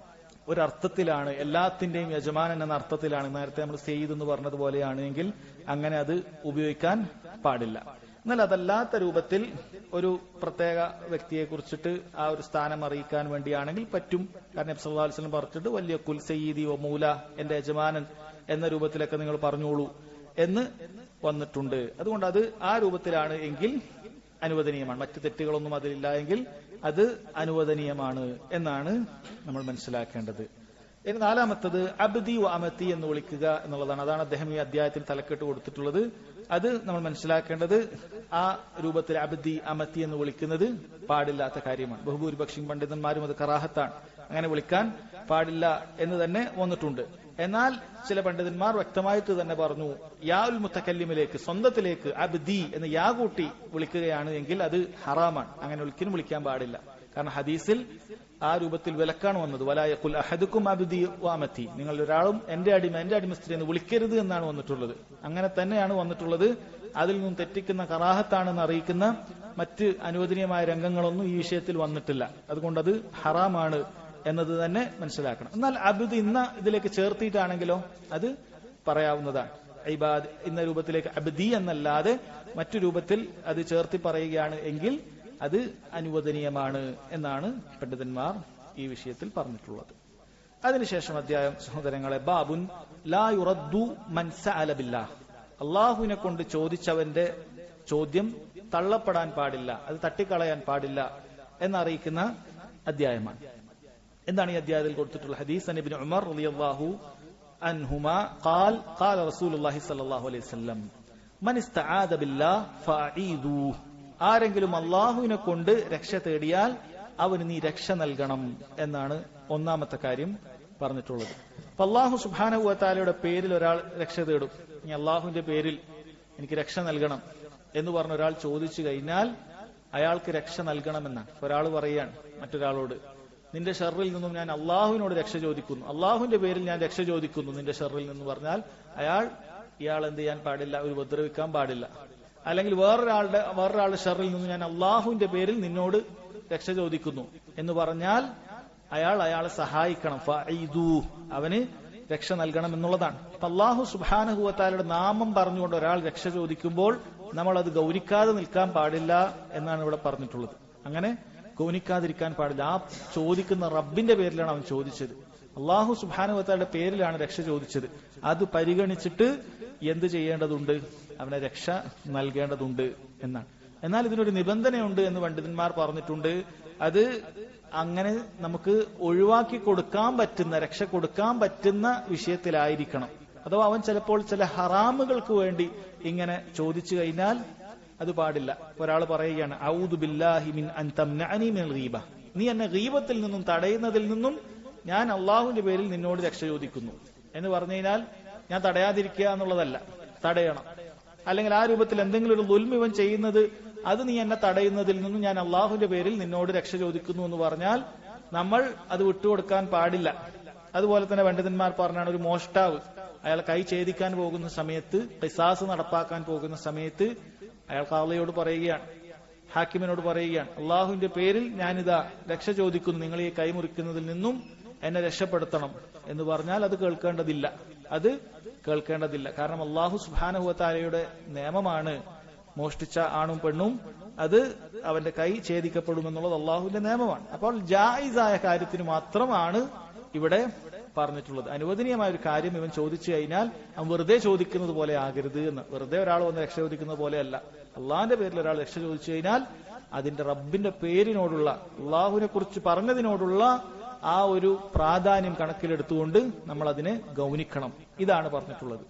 ഒരർത്ഥത്തിലാണ്, എല്ലാത്തിന്റെയും യജമാനൻ എന്ന അർത്ഥത്തിലാണ്. നേരത്തെ നമ്മൾ സയ്യിദ് എന്ന് പറഞ്ഞതുപോലെയാണ് എങ്കിൽ അങ്ങനെ അത് ഉപയോഗിക്കാൻ പാടില്ല. എന്നാൽ അതല്ലാത്ത രൂപത്തിൽ ഒരു പ്രത്യേക വ്യക്തിയെ കുറിച്ചിട്ട് ആ ഒരു സ്ഥാനം അറിയിക്കാൻ വേണ്ടിയാണെങ്കിൽ പറ്റും. കാരണം നബി സല്ലല്ലാഹു അലൈഹി വസല്ലം പറഞ്ഞിട്ട്, വലിയ കുൽ സയ്യിദി വ മൗല, എന്റെ യജമാനൻ എന്ന രൂപത്തിലൊക്കെ നിങ്ങൾ പറഞ്ഞോളൂ എന്ന് വന്നിട്ടുണ്ട്. അതുകൊണ്ട് അത് ആ രൂപത്തിലാണ് എങ്കിൽ അനുവദനീയമാണ്. മറ്റു തെറ്റുകളൊന്നും അതിലില്ല എങ്കിൽ അത് അനുവദനീയമാണ് എന്നാണ് നമ്മൾ മനസ്സിലാക്കേണ്ടത്. ഇനി നാലാമത്തത് അബ്ദി വ അമതി എന്ന് വിളിക്കുക എന്നുള്ളതാണ്. അതാണ് അദ്ദേഹം ഈ അധ്യായത്തിൽ തലക്കെട്ട് കൊടുത്തിട്ടുള്ളത്. അത് നമ്മൾ മനസ്സിലാക്കേണ്ടത്, ആ രൂപത്തിൽ അബ്ദി അമതി എന്ന് വിളിക്കുന്നത് പാടില്ലാത്ത കാര്യമാണ്. ബഹുഭൂരിപക്ഷം പണ്ഡിതന്മാരും അത് കറാഹത്താണ്, അങ്ങനെ വിളിക്കാൻ പാടില്ല എന്ന് തന്നെ വന്നിട്ടുണ്ട്. എന്നാൽ ചില പണ്ഡിതന്മാർ വ്യക്തമായിട്ട് തന്നെ പറഞ്ഞു, യാ ഉൽ മുത്തക്കല്ലിമിലേക്ക്, സ്വന്തത്തിലേക്ക് അബ്ദി എന്ന് യാ കൂട്ടി വിളിക്കുകയാണ് എങ്കിൽ അത് ഹറാമാണ്, അങ്ങനെ ഒരിക്കലും വിളിക്കാൻ പാടില്ല. കാരണം ഹദീസിൽ ആ രൂപത്തിൽ വിലക്കാണ് വന്നത്, വലാ യഖുൽ അഹദുക്കും അബ്ദി വ അമതി, നിങ്ങൾ ഒരാളും എന്റെ അടിമ സ്ത്രീ എന്ന് വിളിക്കരുത് എന്നാണ് വന്നിട്ടുള്ളത്. അങ്ങനെ തന്നെയാണ് വന്നിട്ടുള്ളത്. അതിൽ നിന്നും തെറ്റിക്കുന്ന കറാഹത്താണെന്ന് അറിയിക്കുന്ന മറ്റ് അനുവദനീയമായ രംഗങ്ങളൊന്നും ഈ വിഷയത്തിൽ വന്നിട്ടില്ല. അതുകൊണ്ട് അത് ഹറാമാണ് എന്നത് തന്നെ മനസ്സിലാക്കണം. എന്നാൽ അബ്ദ് ഇന്ന ഇതിലേക്ക് ചേർത്തിയിട്ടാണെങ്കിലോ അത് പറയാവുന്നതാണ്. ഇബാദ് എന്ന രൂപത്തിലേക്ക് അബ്ദി എന്നല്ലാതെ മറ്റു രൂപത്തിൽ അത് ചേർത്തി പറയുകയാണ് എങ്കിൽ അത് അനുവദനീയമാണ് എന്നാണ് പണ്ഡിതന്മാർ ഈ വിഷയത്തിൽ പറഞ്ഞിട്ടുള്ളത്. അതിനുശേഷം അധ്യായം സഹോദരങ്ങളെ, ബാബുൻ ലാ യുറദ്ദു മൻ സഅല ബില്ലാഹ്, അള്ളാഹുവിനെ കൊണ്ട് ചോദിച്ചവന്റെ ചോദ്യം തള്ളപ്പെടാൻ പാടില്ല, അത് തട്ടിക്കളയാൻ പാടില്ല എന്നറിയിക്കുന്ന അധ്യായമാണ്. എന്താണ് ഈ അധ്യായത്തിൽ കൊടുത്തിട്ടുള്ള ഹദീസ്? അൻ ഇബ്നു ഉമർ റളിയല്ലാഹു അൻഹുമാ ഖാൽ ഖാല റസൂലുള്ളാഹി സ്വല്ലല്ലാഹു അലൈഹി വസല്ലം മൻ ഇസ്തആദ ബില്ലാഹ് ഫഅഈദു, ആരെങ്കിലും അള്ളാഹുവിനെ കൊണ്ട് രക്ഷ തേടിയാൽ അവന് നീ രക്ഷ നൽകണം എന്നാണ് ഒന്നാമത്തെ കാര്യം പറഞ്ഞിട്ടുള്ളത്. അപ്പൊ അള്ളാഹു സുബ്ഹാനഹു വ തആലയുടെ പേരിൽ ഒരാൾ രക്ഷ തേടും, നീ അള്ളാഹുവിന്റെ പേരിൽ എനിക്ക് രക്ഷ നൽകണം എന്ന് പറഞ്ഞ ഒരാൾ ചോദിച്ചു കഴിഞ്ഞാൽ അയാൾക്ക് രക്ഷ നൽകണമെന്നാണ്. ഒരാൾ പറയാണ് മറ്റൊരാളോട്, നിന്റെ ഷർറിൽ നിന്നും ഞാൻ അള്ളാഹുവിനോട് രക്ഷ ചോദിക്കുന്നു, അള്ളാഹുവിന്റെ പേരിൽ ഞാൻ രക്ഷ ചോദിക്കുന്നു നിന്റെ ഷർറിൽ നിന്ന് പറഞ്ഞാൽ ഇയാൾ എന്ത് ചെയ്യാൻ പാടില്ല, ഒരു ഉപദ്രവിക്കാൻ പാടില്ല. അല്ലെങ്കിൽ വേറൊരാളുടെ ഷർറിൽ നിന്ന് ഞാൻ അള്ളാഹുവിന്റെ പേരിൽ നിന്നോട് രക്ഷ ചോദിക്കുന്നു എന്ന് പറഞ്ഞാൽ അയാളെ സഹായിക്കണം. ഫഈദൂ, അവന് രക്ഷ നൽകണം എന്നുള്ളതാണ്. അപ്പൊ അല്ലാഹു സുബ്ഹാനഹു വ തആലയുടെ നാമം പറഞ്ഞുകൊണ്ട് ഒരാൾ രക്ഷ ചോദിക്കുമ്പോൾ നമ്മൾ അത് ഗൗനിക്കാതെ നിൽക്കാൻ പാടില്ല എന്നാണ് ഇവിടെ പറഞ്ഞിട്ടുള്ളത്. അങ്ങനെ ഗൗനിക്കാതിരിക്കാൻ പാടില്ല. ആ ചോദിക്കുന്ന റബ്ബിന്റെ പേരിലാണ് അവൻ ചോദിച്ചത്. അല്ലാഹു സുബ്ഹാനഹു വ തആലയുടെ പേരിലാണ് രക്ഷ ചോദിച്ചത്. അത് പരിഗണിച്ചിട്ട് എന്ത് ചെയ്യേണ്ടതുണ്ട്? അവനെ രക്ഷ നൽകേണ്ടതുണ്ട് എന്നാണ്. എന്നാൽ ഇതിനൊരു നിബന്ധനയുണ്ട് എന്ന് പണ്ഡിതന്മാർ പറഞ്ഞിട്ടുണ്ട്. അത് അങ്ങനെ നമുക്ക് ഒഴിവാക്കി കൊടുക്കാൻ പറ്റുന്ന, രക്ഷ കൊടുക്കാൻ പറ്റുന്ന വിഷയത്തിലായിരിക്കണം. അഥവാ അവൻ ചിലപ്പോൾ ചില ഹറാമുകൾക്ക് വേണ്ടി ഇങ്ങനെ ചോദിച്ചു കഴിഞ്ഞാൽ അത് പാടില്ല. ഒരാൾ പറയുകയാണ്, ഔദു ബില്ലാഹി മിൻ അൻ തംനഅനി മിനൽ ഗീബ, നീ എന്നെ ഗീബത്തിൽ നിന്നും തടയുന്നതിൽ നിന്നും ഞാൻ അള്ളാഹുവിന്റെ പേരിൽ നിന്നോട് രക്ഷ ചോദിക്കുന്നു എന്ന് പറഞ്ഞു കഴിഞ്ഞാൽ ഞാൻ തടയാതിരിക്കുക എന്നുള്ളതല്ല, തടയണം. അല്ലെങ്കിൽ ആ രൂപത്തിൽ എന്തെങ്കിലും ഒരു ദുൽമ ഇവൻ ചെയ്യുന്നത് അത് നീ എന്നെ തടയുന്നതിൽ നിന്നും ഞാൻ അള്ളാഹുവിന്റെ പേരിൽ നിന്നോട് രക്ഷ ചോദിക്കുന്നു എന്ന് പറഞ്ഞാൽ നമ്മൾ അത് വിട്ടുകൊടുക്കാൻ പാടില്ല. അതുപോലെ തന്നെ പണ്ഡിതന്മാർ പറഞ്ഞാണ്, ഒരു മോഷ്ടാവ് അയാൾ കൈ ഛേദിക്കാൻ പോകുന്ന സമയത്ത്, ഖിസാസ് നടപ്പാക്കാൻ പോകുന്ന സമയത്ത് അയാൾ ഖാളിയോട് പറയുകയാണ്, ഹാക്കിമിനോട് പറയുകയാണ്, അള്ളാഹുവിന്റെ പേരിൽ ഞാനിതാ രക്ഷ ചോദിക്കുന്നു, നിങ്ങൾ ഈ കൈ മുറിക്കുന്നതിൽ നിന്നും എന്നെ രക്ഷപ്പെടുത്തണം എന്ന് പറഞ്ഞാൽ അത് കേൾക്കേണ്ടതില്ല. അത് കേൾക്കേണ്ടതില്ല. കാരണം അള്ളാഹു സുബ്ഹാനഹു വ തആലയുടെ നിയമമാണ് മോഷ്ടിച്ച ആണും പെണ്ണും അത് അവന്റെ കൈ ഛേദിക്കപ്പെടുമെന്നുള്ളത് അള്ളാഹുവിന്റെ നിയമമാണ്. അപ്പോൾ ജായിസായ കാര്യത്തിന് മാത്രമാണ് ഇവിടെ പറഞ്ഞിട്ടുള്ളത്. അനുവദനീയമായ ഒരു കാര്യം ഇവൻ ചോദിച്ചു കഴിഞ്ഞാൽ അവൻ വെറുതെ ചോദിക്കുന്നത് പോലെ ആകരുത് എന്ന്. വെറുതെ ഒരാൾ വന്ന് രക്ഷ ചോദിക്കുന്നത് പോലെയല്ല. അള്ളാഹിന്റെ പേരിൽ ഒരാൾ രക്ഷ ചോദിച്ചു കഴിഞ്ഞാൽ അതിന്റെ റബ്ബിന്റെ പേരിനോടുള്ള, അള്ളാഹുവിനെ കുറിച്ച് പറഞ്ഞതിനോടുള്ള ആ ഒരു പ്രാധാന്യം കണക്കിലെടുത്തുകൊണ്ട് നമ്മൾ അതിനെ ഗൗനിക്കണം. ഇതാണ് പറഞ്ഞിട്ടുള്ളത്.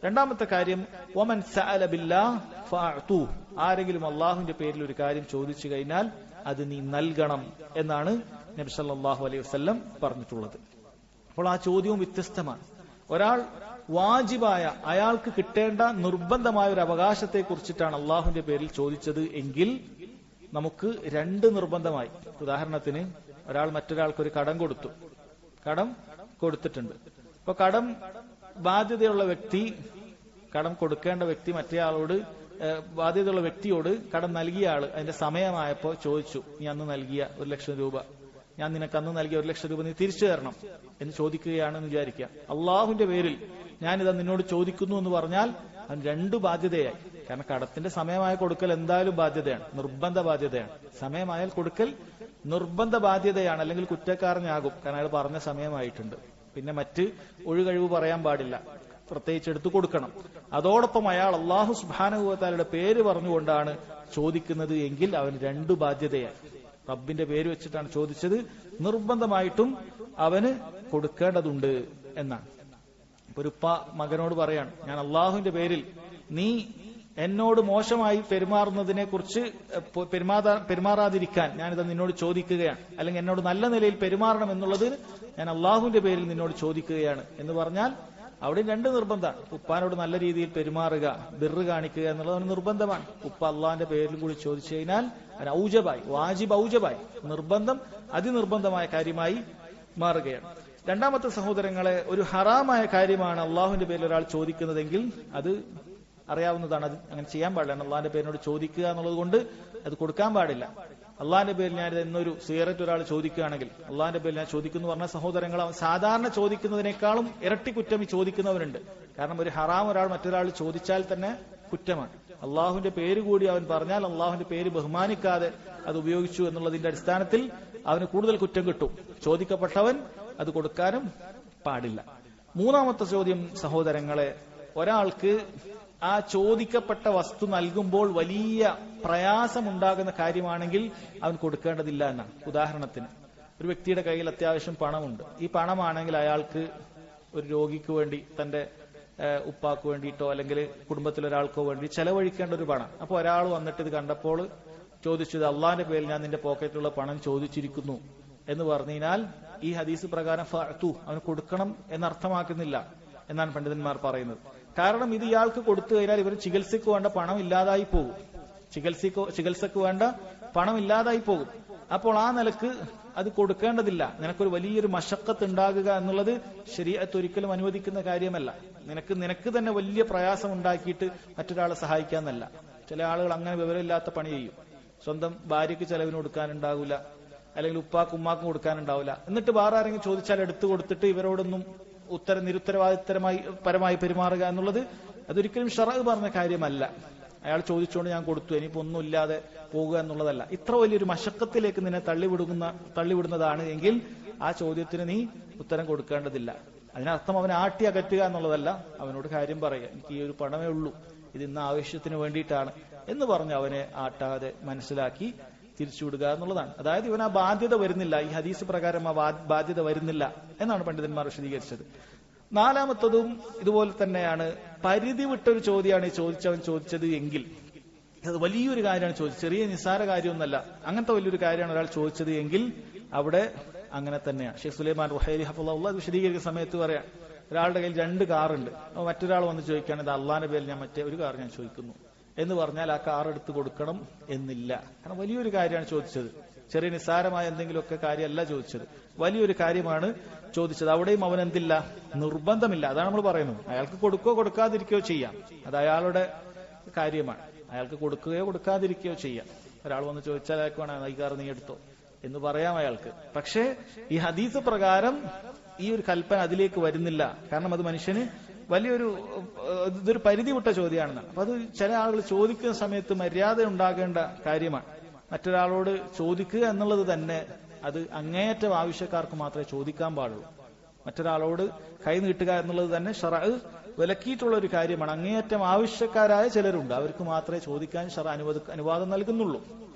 രണ്ടാമത്തെ കാര്യം, വമൻ സഅല ബില്ലാഹ് ഫഅതു, ആരെങ്കിലും അള്ളാഹുവിന്റെ പേരിൽ ഒരു കാര്യം ചോദിച്ചു കഴിഞ്ഞാൽ അത് നീ നൽകണം എന്നാണ് നബി സല്ലല്ലാഹു അലൈഹി വസല്ലം പറഞ്ഞിട്ടുള്ളത്. അപ്പോൾ ആ ചോദ്യവും വ്യത്യസ്തമാണ്. ഒരാൾ വാജിബായ, അയാൾക്ക് കിട്ടേണ്ട നിർബന്ധമായ ഒരു അവകാശത്തെ കുറിച്ചിട്ടാണ് അള്ളാഹുവിന്റെ പേരിൽ ചോദിച്ചത് എങ്കിൽ നമുക്ക് രണ്ട് നിർബന്ധമായി. ഉദാഹരണത്തിന് ഒരാൾ മറ്റൊരാൾക്കൊരു കടം കൊടുത്തിട്ടുണ്ട്. അപ്പൊ കടം ബാധ്യതയുള്ള വ്യക്തി, കടം കൊടുക്കേണ്ട വ്യക്തി മറ്റേയാളോട്, ബാധ്യതയുള്ള വ്യക്തിയോട് കടം നൽകിയ ആള് അതിന്റെ സമയമായപ്പോ ചോദിച്ചു, നീ അന്ന് നൽകിയ 1,00,000 രൂപ, ഞാൻ നിനക്ക് അന്ന് നൽകിയ 1,00,000 രൂപ നീ തിരിച്ചു തരണം എന്ന് ചോദിക്കുകയാണെന്ന് വിചാരിക്കുക. അള്ളാഹുവിന്റെ പേരിൽ ഞാനിത് നിന്നോട് ചോദിക്കുന്നു എന്ന് പറഞ്ഞാൽ അവൻ രണ്ടു ബാധ്യതയായി. കാരണം കടത്തിന്റെ സമയമായ കൊടുക്കൽ എന്തായാലും ബാധ്യതയാണ്, നിർബന്ധ ബാധ്യതയാണ്. സമയമായാൽ കൊടുക്കൽ നിർബന്ധ ബാധ്യതയാണ്, അല്ലെങ്കിൽ കുറ്റക്കാരനാകും. കാരണം അയാൾ പറഞ്ഞ സമയമായിട്ടുണ്ട്. പിന്നെ മറ്റ് ഒഴുകഴിവ് പറയാൻ പാടില്ല, പ്രത്യേകിച്ച് എടുത്തു കൊടുക്കണം. അതോടൊപ്പം അയാൾ അല്ലാഹു സുബ്ഹാനഹു വ തആലയുടെ പേര് പറഞ്ഞുകൊണ്ടാണ് ചോദിക്കുന്നത് എങ്കിൽ അവൻ രണ്ടു ബാധ്യതയായി. റബ്ബിന്റെ പേര് വെച്ചിട്ടാണ് ചോദിച്ചത്, നിർബന്ധമായിട്ടും അവന് കൊടുക്കേണ്ടതുണ്ട് എന്നാണ്. ഒരു ഉപ്പ മകനോട് പറയാണ്, ഞാൻ അള്ളാഹുവിന്റെ പേരിൽ നീ എന്നോട് മോശമായി പെരുമാറുന്നതിനെ കുറിച്ച് പെരുമാറാതിരിക്കാൻ ഞാനിത് നിന്നോട് ചോദിക്കുകയാണ്, അല്ലെങ്കിൽ എന്നോട് നല്ല നിലയിൽ പെരുമാറണം എന്നുള്ളത് ഞാൻ അള്ളാഹുവിന്റെ പേരിൽ നിന്നോട് ചോദിക്കുകയാണ് എന്ന് പറഞ്ഞാൽ അവിടെ രണ്ട് നിർബന്ധമാണ്. ഉപ്പാനോട് നല്ല രീതിയിൽ പെരുമാറുക, ബിർറ് കാണിക്കുക എന്നുള്ളത് അവന് നിർബന്ധമാണ്. ഉപ്പ അള്ളാഹിന്റെ പേരിൽ കൂടി ചോദിച്ചു കഴിഞ്ഞാൽ അവൻ ഔജബായി, വാജിബ് ഔജബായി, നിർബന്ധം അതിനിർബന്ധമായ കാര്യമായി മാറുകയാണ്. രണ്ടാമത്തെ സഹോദരങ്ങളെ, ഒരു ഹറാമായ കാര്യമാണ് അള്ളാഹുവിന്റെ പേരിൽ ഒരാൾ ചോദിക്കുന്നതെങ്കിൽ അത് അറിയാവുന്നതാണ്, അത് അങ്ങനെ ചെയ്യാൻ പാടില്ല. അള്ളാഹിന്റെ പേരിനോട് ചോദിക്കുക എന്നുള്ളത് കൊണ്ട് അത് കൊടുക്കാൻ പാടില്ല. അള്ളാഹിന്റെ പേരിൽ ഞാൻ എന്നൊരു സിഗരറ്റ് ഒരാൾ ചോദിക്കുകയാണെങ്കിൽ അള്ളാഹിന്റെ പേരിൽ ഞാൻ ചോദിക്കുന്നു പറഞ്ഞ സഹോദരങ്ങൾ, അവൻ സാധാരണ ചോദിക്കുന്നതിനേക്കാളും ഇരട്ടി കുറ്റം ഈ ചോദിക്കുന്നവരുണ്ട്. കാരണം ഒരു ഹറാം ഒരാൾ മറ്റൊരാൾ ചോദിച്ചാൽ തന്നെ കുറ്റമാണ്. അള്ളാഹുവിന്റെ പേര് കൂടി അവൻ പറഞ്ഞാൽ അള്ളാഹുവിന്റെ പേര് ബഹുമാനിക്കാതെ അത് ഉപയോഗിച്ചു എന്നുള്ളതിന്റെ അടിസ്ഥാനത്തിൽ അവന് കൂടുതൽ കുറ്റം കിട്ടും. ചോദിക്കപ്പെട്ടവൻ അത് കൊടുക്കാനും പാടില്ല. മൂന്നാമത്തെ ചോദ്യം സഹോദരങ്ങളെ, ഒരാൾക്ക് ആ ചോദിക്കപ്പെട്ട വസ്തു നൽകുമ്പോൾ വലിയ പ്രയാസമുണ്ടാകുന്ന കാര്യമാണെങ്കിൽ അവൻ കൊടുക്കേണ്ടതില്ല എന്നാണ്. ഉദാഹരണത്തിന് ഒരു വ്യക്തിയുടെ കയ്യിൽ അത്യാവശ്യം പണമുണ്ട്. ഈ പണമാണെങ്കിൽ അയാൾക്ക് ഒരു രോഗിക്ക് വേണ്ടി, തന്റെ ഉപ്പാക്ക് വേണ്ടിയിട്ടോ അല്ലെങ്കിൽ കുടുംബത്തിലൊരാൾക്കോ വേണ്ടി ചെലവഴിക്കേണ്ട ഒരു പണം. അപ്പൊ ഒരാൾ വന്നിട്ട് ഇത് കണ്ടപ്പോൾ ചോദിച്ചത്, അള്ളാഹിന്റെ പേരിൽ ഞാൻ നിന്റെ പോക്കറ്റിലുള്ള പണം ചോദിച്ചിരിക്കുന്നു എന്ന് പറഞ്ഞു കഴിഞ്ഞാൽ ഈ ഹദീസ് പ്രകാരം ഫഅതു, അവന് കൊടുക്കണം എന്നർത്ഥമാക്കുന്നില്ല എന്നാണ് പണ്ഡിതന്മാർ പറയുന്നത്. കാരണം ഇത് ഇയാൾക്ക് കൊടുത്തു കഴിഞ്ഞാൽ ഇവർ ചികിത്സക്ക് വേണ്ട പണം ഇല്ലാതായി പോകും. ചികിത്സക്ക് വേണ്ട പണം ഇല്ലാതായി പോകും. അപ്പോൾ ആ നിലക്ക് അത് കൊടുക്കേണ്ടതില്ല. നിനക്കൊരു വലിയൊരു മശക്കത്ത് ഉണ്ടാകുക എന്നുള്ളത് ശരീഅത്ത് ഒരിക്കലും അനുവദിക്കുന്ന കാര്യമല്ല. നിനക്ക് തന്നെ വലിയ പ്രയാസം ഉണ്ടാക്കിയിട്ട് മറ്റൊരാളെ സഹായിക്കാന്നല്ല. ചില ആളുകൾ അങ്ങനെ വിവരമില്ലാത്ത പണി ചെയ്യും. സ്വന്തം ഭാര്യയ്ക്ക് ചെലവിന് കൊടുക്കാനുണ്ടാവില്ല, അല്ലെങ്കിൽ ഉപ്പാക്കും ഉമ്മാക്കും കൊടുക്കാനുണ്ടാവില്ല. എന്നിട്ട് വേറെ ആരെങ്കിലും ചോദിച്ചാൽ എടുത്തു കൊടുത്തിട്ട് ഇവരോടൊന്നും പരമായി പെരുമാറുക എന്നുള്ളത് അതൊരിക്കലും ശറഅ് പറഞ്ഞ കാര്യമല്ല. അയാൾ ചോദിച്ചുകൊണ്ട് ഞാൻ കൊടുത്തു, ഇനിയിപ്പോ ഒന്നുമില്ലാതെ പോകുക എന്നുള്ളതല്ല. ഇത്ര വലിയൊരു മശക്കത്തിലേക്ക് നിന്നെ തള്ളിവിടുന്നതാണ് എങ്കിൽ ആ ചോദ്യത്തിന് നീ ഉത്തരം കൊടുക്കേണ്ടതില്ല. അതിനർത്ഥം അവനെ ആട്ടി അകറ്റുക എന്നുള്ളതല്ല. അവനോട് കാര്യം പറയുക, എനിക്ക് ഈ ഒരു പണമേ ഉള്ളൂ, ഇത് ഇന്ന് ആവശ്യത്തിന് വേണ്ടിയിട്ടാണ് എന്ന് പറഞ്ഞ് അവനെ ആട്ടാതെ മനസ്സിലാക്കി തിരിച്ചുവിടുക എന്നുള്ളതാണ്. അതായത് ഇവൻ ആ ബാധ്യത വരുന്നില്ല, ഈ ഹദീസ് പ്രകാരം ആ ബാധ്യത വരുന്നില്ല എന്നാണ് പണ്ഡിതന്മാർ വിശദീകരിച്ചത്. നാലാമത്തതും ഇതുപോലെ തന്നെയാണ്. പരിധി വിട്ടൊരു ചോദ്യമാണ് ഈ ചോദിച്ചവൻ ചോദിച്ചത് എങ്കിൽ അത് വലിയൊരു കാര്യമാണ് ചോദിച്ചത്, ചെറിയ നിസ്സാര കാര്യമൊന്നല്ല, അങ്ങനത്തെ വലിയൊരു കാര്യമാണ് ഒരാൾ ചോദിച്ചത് എങ്കിൽ അവിടെ അങ്ങനെ തന്നെയാണ്. ഷെയ്ഖ് സുലൈമാൻ റുഹൈലി ഹഫളഹുല്ലാഹ് അത് വിശദീകരിക്കുന്ന സമയത്ത് പറയാം, ഒരാളുടെ കയ്യിൽ 2 കാറുണ്ട്, മറ്റൊരാൾ വന്ന് ചോദിക്കുകയാണ് ഇത് അള്ളാന്റെ പേരിൽ ഞാൻ മറ്റേ ഒരു കാർ ഞാൻ ചോദിക്കുന്നു എന്ന് പറഞ്ഞാൽ ആ കാർ എടുത്ത് കൊടുക്കണം എന്നില്ല. കാരണം വലിയൊരു കാര്യമാണ് ചോദിച്ചത്, ചെറിയ നിസ്സാരമായ എന്തെങ്കിലുമൊക്കെ കാര്യമല്ല ചോദിച്ചത്, വലിയൊരു കാര്യമാണ് ചോദിച്ചത്. അവിടെയും അവൻ എന്തില്ല, നിർബന്ധമില്ല. അതാണ് നമ്മൾ പറയുന്നത്. അയാൾക്ക് കൊടുക്കുകയോ കൊടുക്കാതിരിക്കുകയോ ചെയ്യാം, അത് അയാളുടെ കാര്യമാണ്. അയാൾക്ക് കൊടുക്കുകയോ കൊടുക്കാതിരിക്കുകയോ ചെയ്യാം. ഒരാൾ വന്ന് ചോദിച്ചാൽ അയാൾക്ക് വേണം ഈ കാർ നീ എടുത്തോ എന്ന് പറയാം അയാൾക്ക്. പക്ഷേ ഈ ഹദീസ് പ്രകാരം ഈ ഒരു കൽപ്പന അതിലേക്ക് വരുന്നില്ല. കാരണം അത് മനുഷ്യന് വലിയൊരു ഇതൊരു പരിധി വിട്ട ചോദ്യമാണെന്നാണ്. അപ്പൊ അത് ചില ആളുകൾ ചോദിക്കുന്ന സമയത്ത് മര്യാദ ഉണ്ടാകേണ്ട കാര്യമാണ്. മറ്റൊരാളോട് ചോദിക്കുക എന്നുള്ളത് തന്നെ അത് അങ്ങേയറ്റം ആവശ്യക്കാർക്ക് മാത്രമേ ചോദിക്കാൻ പാടുള്ളൂ. മറ്റൊരാളോട് കൈ നീട്ടുക എന്നുള്ളത് തന്നെ ശറഅ് വിലക്കിയിട്ടുള്ള ഒരു കാര്യമാണ്. അങ്ങേയറ്റം ആവശ്യക്കാരായ ചിലരുണ്ട്, അവർക്ക് മാത്രമേ ചോദിക്കാൻ ശറഅ് അനുവാദം നൽകുന്നുള്ളൂ.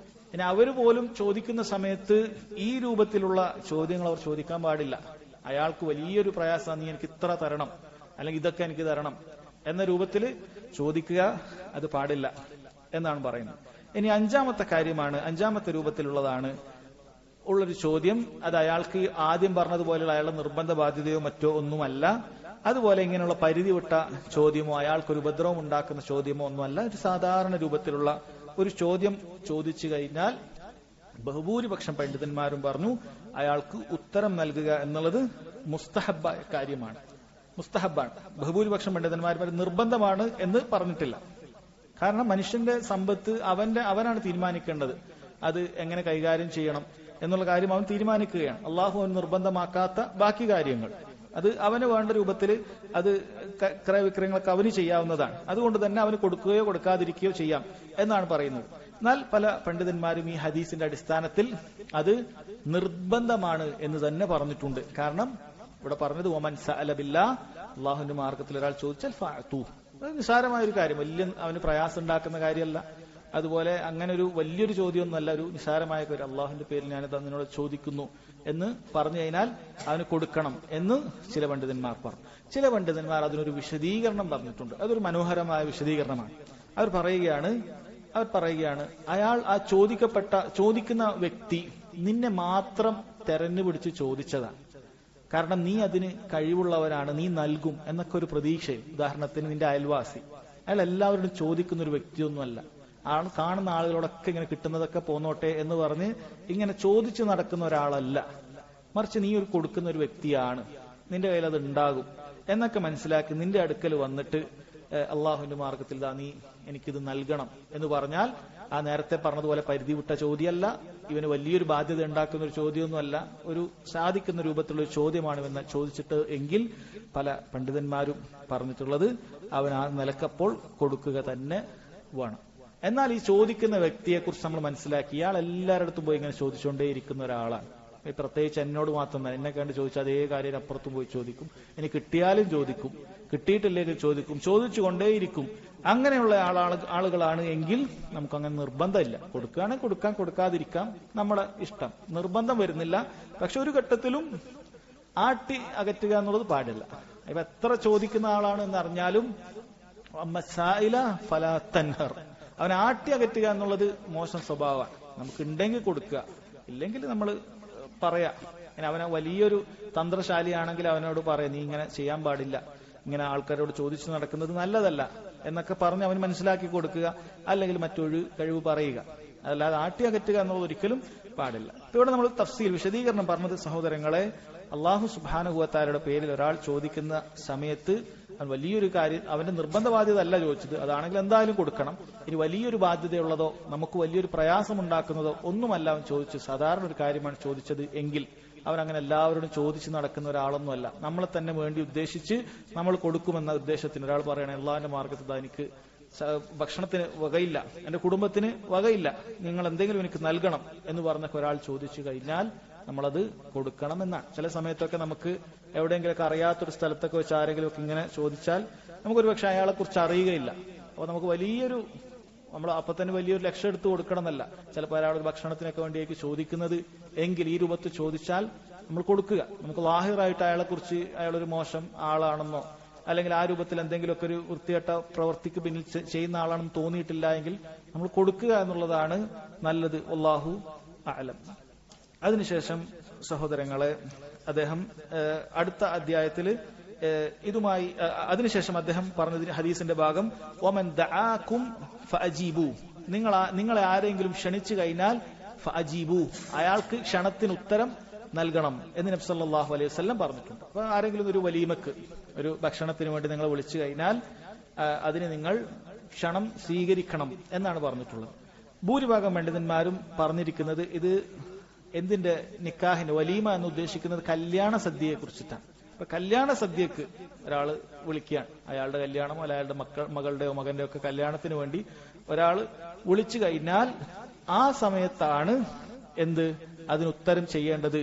ഇനി അവർ പോലും ചോദിക്കുന്ന സമയത്ത് ഈ രൂപത്തിലുള്ള ചോദ്യങ്ങൾ അവർ ചോദിക്കാൻ പാടില്ല. അയാൾക്ക് വലിയൊരു പ്രയാസമാണ്, നീ എനിക്ക് ഇത്ര തരണം അല്ലെങ്കിൽ ഇതൊക്കെ എനിക്ക് തരണം എന്ന രൂപത്തിൽ ചോദിക്കുക, അത് പാടില്ല എന്നാണ് പറയുന്നത്. ഇനി 5ാമത്തെ കാര്യമാണ്, 5ാമത്തെ രൂപത്തിലുള്ളതാണ് ഉള്ളൊരു ചോദ്യം. അത് അയാൾക്ക് ആദ്യം പറഞ്ഞതുപോലെയുള്ള അയാളുടെ നിർബന്ധ ബാധ്യതയോ മറ്റോ ഒന്നുമല്ല. അതുപോലെ ഇങ്ങനെയുള്ള പരിധി വിട്ട ചോദ്യമോ അയാൾക്കൊരു ഉപദ്രവം ഉണ്ടാക്കുന്ന ചോദ്യമോ ഒന്നുമല്ല. ഒരു സാധാരണ രൂപത്തിലുള്ള ഒരു ചോദ്യം ചോദിച്ചു കഴിഞ്ഞാൽ ബഹുഭൂരിപക്ഷം പണ്ഡിതന്മാരും പറഞ്ഞു അയാൾക്ക് ഉത്തരം നൽകുക എന്നുള്ളത് മുസ്തഹബായ കാര്യമാണ്, മുസ്തഹബാണ്. ബഹുഭൂരിപക്ഷം പണ്ഡിതന്മാർ നിർബന്ധമാണ് എന്ന് പറഞ്ഞിട്ടില്ല. കാരണം മനുഷ്യന്റെ സമ്പത്ത് അവനാണ് തീരുമാനിക്കേണ്ടത്, അത് എങ്ങനെ കൈകാര്യം ചെയ്യണം എന്നുള്ള കാര്യം അവൻ തീരുമാനിക്കുകയാണ്. അള്ളാഹു അവൻ നിർബന്ധമാക്കാത്ത ബാക്കി കാര്യങ്ങൾ അത് അവന് വേണ്ട രൂപത്തിൽ അത് ക്രയവിക്രയങ്ങളൊക്കെ അവന് ചെയ്യാവുന്നതാണ്. അതുകൊണ്ട് തന്നെ അവന് കൊടുക്കുകയോ കൊടുക്കാതിരിക്കുകയോ ചെയ്യാം എന്നാണ് പറയുന്നത്. എന്നാൽ പല പണ്ഡിതന്മാരും ഈ ഹദീസിന്റെ അടിസ്ഥാനത്തിൽ അത് നിർബന്ധമാണ് എന്ന് തന്നെ പറഞ്ഞിട്ടുണ്ട്. കാരണം ഇവിടെ പറഞ്ഞത് ഒമൻ സഅല ബില്ലാഹ്, അള്ളാഹുവിന്റെ മാർഗത്തിൽ ഒരാൾ ചോദിച്ചാൽ ഫഅതു, നിസ്സാരമായ ഒരു കാര്യം, വലിയ അവന് പ്രയാസം ഉണ്ടാക്കുന്ന കാര്യമല്ല. അതുപോലെ അങ്ങനെ ഒരു വലിയൊരു ചോദ്യമൊന്നുമല്ല, ഒരു നിസ്സാരമായ കാര്യം. അള്ളാഹുവിന്റെ പേരിൽ ഞാനിത് നിന്നോട് ചോദിക്കുന്നു എന്ന് പറഞ്ഞു കഴിഞ്ഞാൽ അവന് കൊടുക്കണം എന്ന് ചില പണ്ഡിതന്മാർ പറഞ്ഞു. ചില പണ്ഡിതന്മാർ അതിനൊരു വിശദീകരണം പറഞ്ഞിട്ടുണ്ട്. അതൊരു മനോഹരമായ വിശദീകരണമാണ്. അവർ പറയുകയാണ് അയാൾ ആ ചോദിക്കുന്ന വ്യക്തി നിന്നെ മാത്രം തെരഞ്ഞുപിടിച്ച് ചോദിച്ചതാണ്. കാരണം നീ അതിന് കഴിവുള്ളവരാണ്, നീ നൽകും എന്നൊക്കെ ഒരു പ്രതീക്ഷയും. ഉദാഹരണത്തിന് നിന്റെ അയൽവാസി, അയാൾ എല്ലാവരോടും ചോദിക്കുന്ന ഒരു വ്യക്തിയൊന്നുമല്ല. കാണുന്ന ആളുകളോടൊക്കെ ഇങ്ങനെ കിട്ടുന്നതൊക്കെ പോന്നോട്ടെ എന്ന് പറഞ്ഞ് ഇങ്ങനെ ചോദിച്ചു നടക്കുന്ന ഒരാളല്ല. മറിച്ച് നീ ഒരു കൊടുക്കുന്ന ഒരു വ്യക്തിയാണ്, നിന്റെ കയ്യിൽ അത് ഉണ്ടാകും എന്നൊക്കെ മനസ്സിലാക്കി നിന്റെ അടുക്കൽ വന്നിട്ട് അള്ളാഹുവിന്റെ മാർഗത്തിൽ നീ എനിക്കിത് നൽകണം എന്ന് പറഞ്ഞാൽ ആ നേരത്തെ പറഞ്ഞതുപോലെ പരിധി വിട്ട ചോദ്യമല്ല, ഇവന് വലിയൊരു ബാധ്യത ഉണ്ടാക്കുന്ന ഒരു ചോദ്യമൊന്നുമല്ല, ഒരു സാധിക്കുന്ന രൂപത്തിലുള്ള ഒരു ചോദ്യമാണ് ഇവന്ന് ചോദിച്ചിട്ട് എങ്കിൽ പല പണ്ഡിതന്മാരും പറഞ്ഞിട്ടുള്ളത് അവൻ ആ നിലക്കപ്പോൾ കൊടുക്കുക തന്നെ വേണം. എന്നാൽ ഈ ചോദിക്കുന്ന വ്യക്തിയെ കുറിച്ച് നമ്മൾ മനസ്സിലാക്കി, ഇയാൾ എല്ലാവരുടെ പോയി ഇങ്ങനെ ചോദിച്ചുകൊണ്ടേയിരിക്കുന്ന ഒരാളാണ്. പ്രത്യേകിച്ച് എന്നോട് മാത്രമല്ല, എന്നെ കണ്ട് ചോദിച്ചാൽ അതേ കാര്യം അപ്പുറത്തും പോയി ചോദിക്കും, ഇനി കിട്ടിയാലും ചോദിക്കും, കിട്ടിയിട്ടില്ലെങ്കിൽ ചോദിക്കും, ചോദിച്ചുകൊണ്ടേയിരിക്കും. അങ്ങനെയുള്ള ആളുകളാണ് എങ്കിൽ നമുക്കങ്ങനെ നിർബന്ധമില്ല. കൊടുക്കുകയാണെങ്കിൽ കൊടുക്കാം, കൊടുക്കാതിരിക്കാം, നമ്മുടെ ഇഷ്ടം, നിർബന്ധം വരുന്നില്ല. പക്ഷെ ഒരു ഘട്ടത്തിലും ആട്ടി അകറ്റുക എന്നുള്ളത് പാടില്ല. ഇപ്പൊ എത്ര ചോദിക്കുന്ന ആളാണ് എന്ന് അറിഞ്ഞാലും ഫലാ തൻഹർ, അവനെ ആട്ടി അകറ്റുക എന്നുള്ളത് മോശം സ്വഭാവമാണ്. നമുക്ക് ഉണ്ടെങ്കിൽ കൊടുക്കുക, ഇല്ലെങ്കിൽ നമ്മൾ പറയാ. അവനെ വലിയൊരു തന്ത്രശാലിയാണെങ്കിൽ അവനോട് പറയാം, നീ ഇങ്ങനെ ചെയ്യാൻ പാടില്ല, ഇങ്ങനെ ആൾക്കാരോട് ചോദിച്ചു നടക്കുന്നത് നല്ലതല്ല എന്നൊക്കെ പറഞ്ഞ് അവന് മനസ്സിലാക്കി കൊടുക്കുക, അല്ലെങ്കിൽ മറ്റൊരു കഴിവ് പറയുക. അതല്ലാതെ ആട്ടി അകറ്റുക എന്നുള്ളത് ഒരിക്കലും പാടില്ല. ഇവിടെ നമ്മൾ തഫ്സീൽ വിശദീകരണം പറഞ്ഞത് സഹോദരങ്ങളെ, അള്ളാഹു സുബ്ഹാനഹു വ തആലയുടെ പേരിൽ ഒരാൾ ചോദിക്കുന്ന സമയത്ത് അവൻ വലിയൊരു കാര്യം, അവന്റെ നിർബന്ധ ബാധ്യത അല്ല ചോദിച്ചത്, അതാണെങ്കിൽ എന്തായാലും കൊടുക്കണം. ഇനി വലിയൊരു ബാധ്യതയുള്ളതോ നമുക്ക് വലിയൊരു പ്രയാസമുണ്ടാക്കുന്നതോ ഒന്നുമല്ല അവൻ ചോദിച്ചത്, സാധാരണ ഒരു കാര്യമാണ് ചോദിച്ചത് എങ്കിൽ അവൻ അങ്ങനെ എല്ലാവരോടും ചോദിച്ച് നടക്കുന്ന ഒരാളൊന്നുമല്ല. നമ്മളെ തന്നെ വേണ്ടി ഉദ്ദേശിച്ച് നമ്മൾ കൊടുക്കുമെന്ന ഉദ്ദേശത്തിന് ഒരാൾ പറയണേ അള്ളാഹിന്റെ മാർഗത്തിൽ എനിക്ക് ഭക്ഷണത്തിന് വകയില്ല, എന്റെ കുടുംബത്തിന് വകയില്ല, നിങ്ങൾ എന്തെങ്കിലും എനിക്ക് നൽകണം എന്ന് പറഞ്ഞൊക്കെ ഒരാൾ ചോദിച്ചു കഴിഞ്ഞാൽ നമ്മളത് കൊടുക്കണമെന്നാണ്. ചില സമയത്തൊക്കെ നമുക്ക് എവിടെയെങ്കിലൊക്കെ അറിയാത്തൊരു സ്ഥലത്തൊക്കെ വെച്ച് ആരെങ്കിലും ഒക്കെ ഇങ്ങനെ ചോദിച്ചാൽ നമുക്കൊരു പക്ഷെ അയാളെ കുറിച്ച് അറിയുകയില്ല. അപ്പൊ നമുക്ക് നമ്മൾ അപ്പൊ തന്നെ വലിയൊരു ലക്ഷ്യം എടുത്ത് കൊടുക്കണം എന്നല്ല. ചിലപ്പോൾ അയാളൊരു ഭക്ഷണത്തിനൊക്കെ വേണ്ടിയേക്ക് ചോദിക്കുന്നത് എങ്കിൽ ഈ രൂപത്തിൽ ചോദിച്ചാൽ നമ്മൾ കൊടുക്കുക. നമുക്ക് ലാഹിറായിട്ട് അയാളെ കുറിച്ച് അയാളൊരു മോശം ആളാണെന്നോ അല്ലെങ്കിൽ ആ രൂപത്തിൽ എന്തെങ്കിലുമൊക്കെ ഒരു വൃത്തികെട്ട പ്രവൃത്തിക്ക് പിന്നിൽ ചെയ്യുന്ന ആളാണെന്ന് തോന്നിയിട്ടില്ല എങ്കിൽ നമ്മൾ കൊടുക്കുക എന്നുള്ളതാണ് നല്ലത്. അല്ലാഹു അഅലം. അതിനുശേഷം സഹോദരങ്ങളെ അദ്ദേഹം അടുത്ത അധ്യായത്തിൽ ഇതുമായി അതിനുശേഷം അദ്ദേഹം പറഞ്ഞതിന് ഹദീസിന്റെ ഭാഗം വമൻ ദആകും ഫഅജീബു, നിങ്ങളെ ആരെങ്കിലും ക്ഷണിച്ചു കഴിഞ്ഞാൽ ഫഅജീബു, അയാൾക്ക് ക്ഷണത്തിന് ഉത്തരം നൽകണം എന്ന് നബി സല്ലല്ലാഹു അലൈഹി വസല്ലം പറഞ്ഞിട്ടുണ്ട്. അപ്പൊ ആരെങ്കിലും ഒരു വലീമക്ക് ഒരു ഭക്ഷണത്തിന് വേണ്ടി നിങ്ങളെ വിളിച്ചു കഴിഞ്ഞാൽ അതിന് നിങ്ങൾ ക്ഷണം സ്വീകരിക്കണം എന്നാണ് പറഞ്ഞിട്ടുള്ളത്. ഭൂരിഭാഗം പണ്ഡിതന്മാരും പറഞ്ഞിരിക്കുന്നത് ഇത് എന്തിന്റെ നിക്കാഹിന്റെ വലീമ എന്ന് ഉദ്ദേശിക്കുന്നത് കല്യാണ സദ്യയെ കുറിച്ചിട്ടാണ്. അപ്പൊ കല്യാണ സദ്യക്ക് ഒരാള് വിളിക്കുകയാണ്, അയാളുടെ കല്യാണമോ അല്ല അയാളുടെ മകളുടെയോ മകന്റെയോ ഒക്കെ കല്യാണത്തിന് വേണ്ടി ഒരാള് വിളിച്ചു കഴിഞ്ഞാൽ ആ സമയത്താണ് അതിനുത്തരം ചെയ്യേണ്ടത്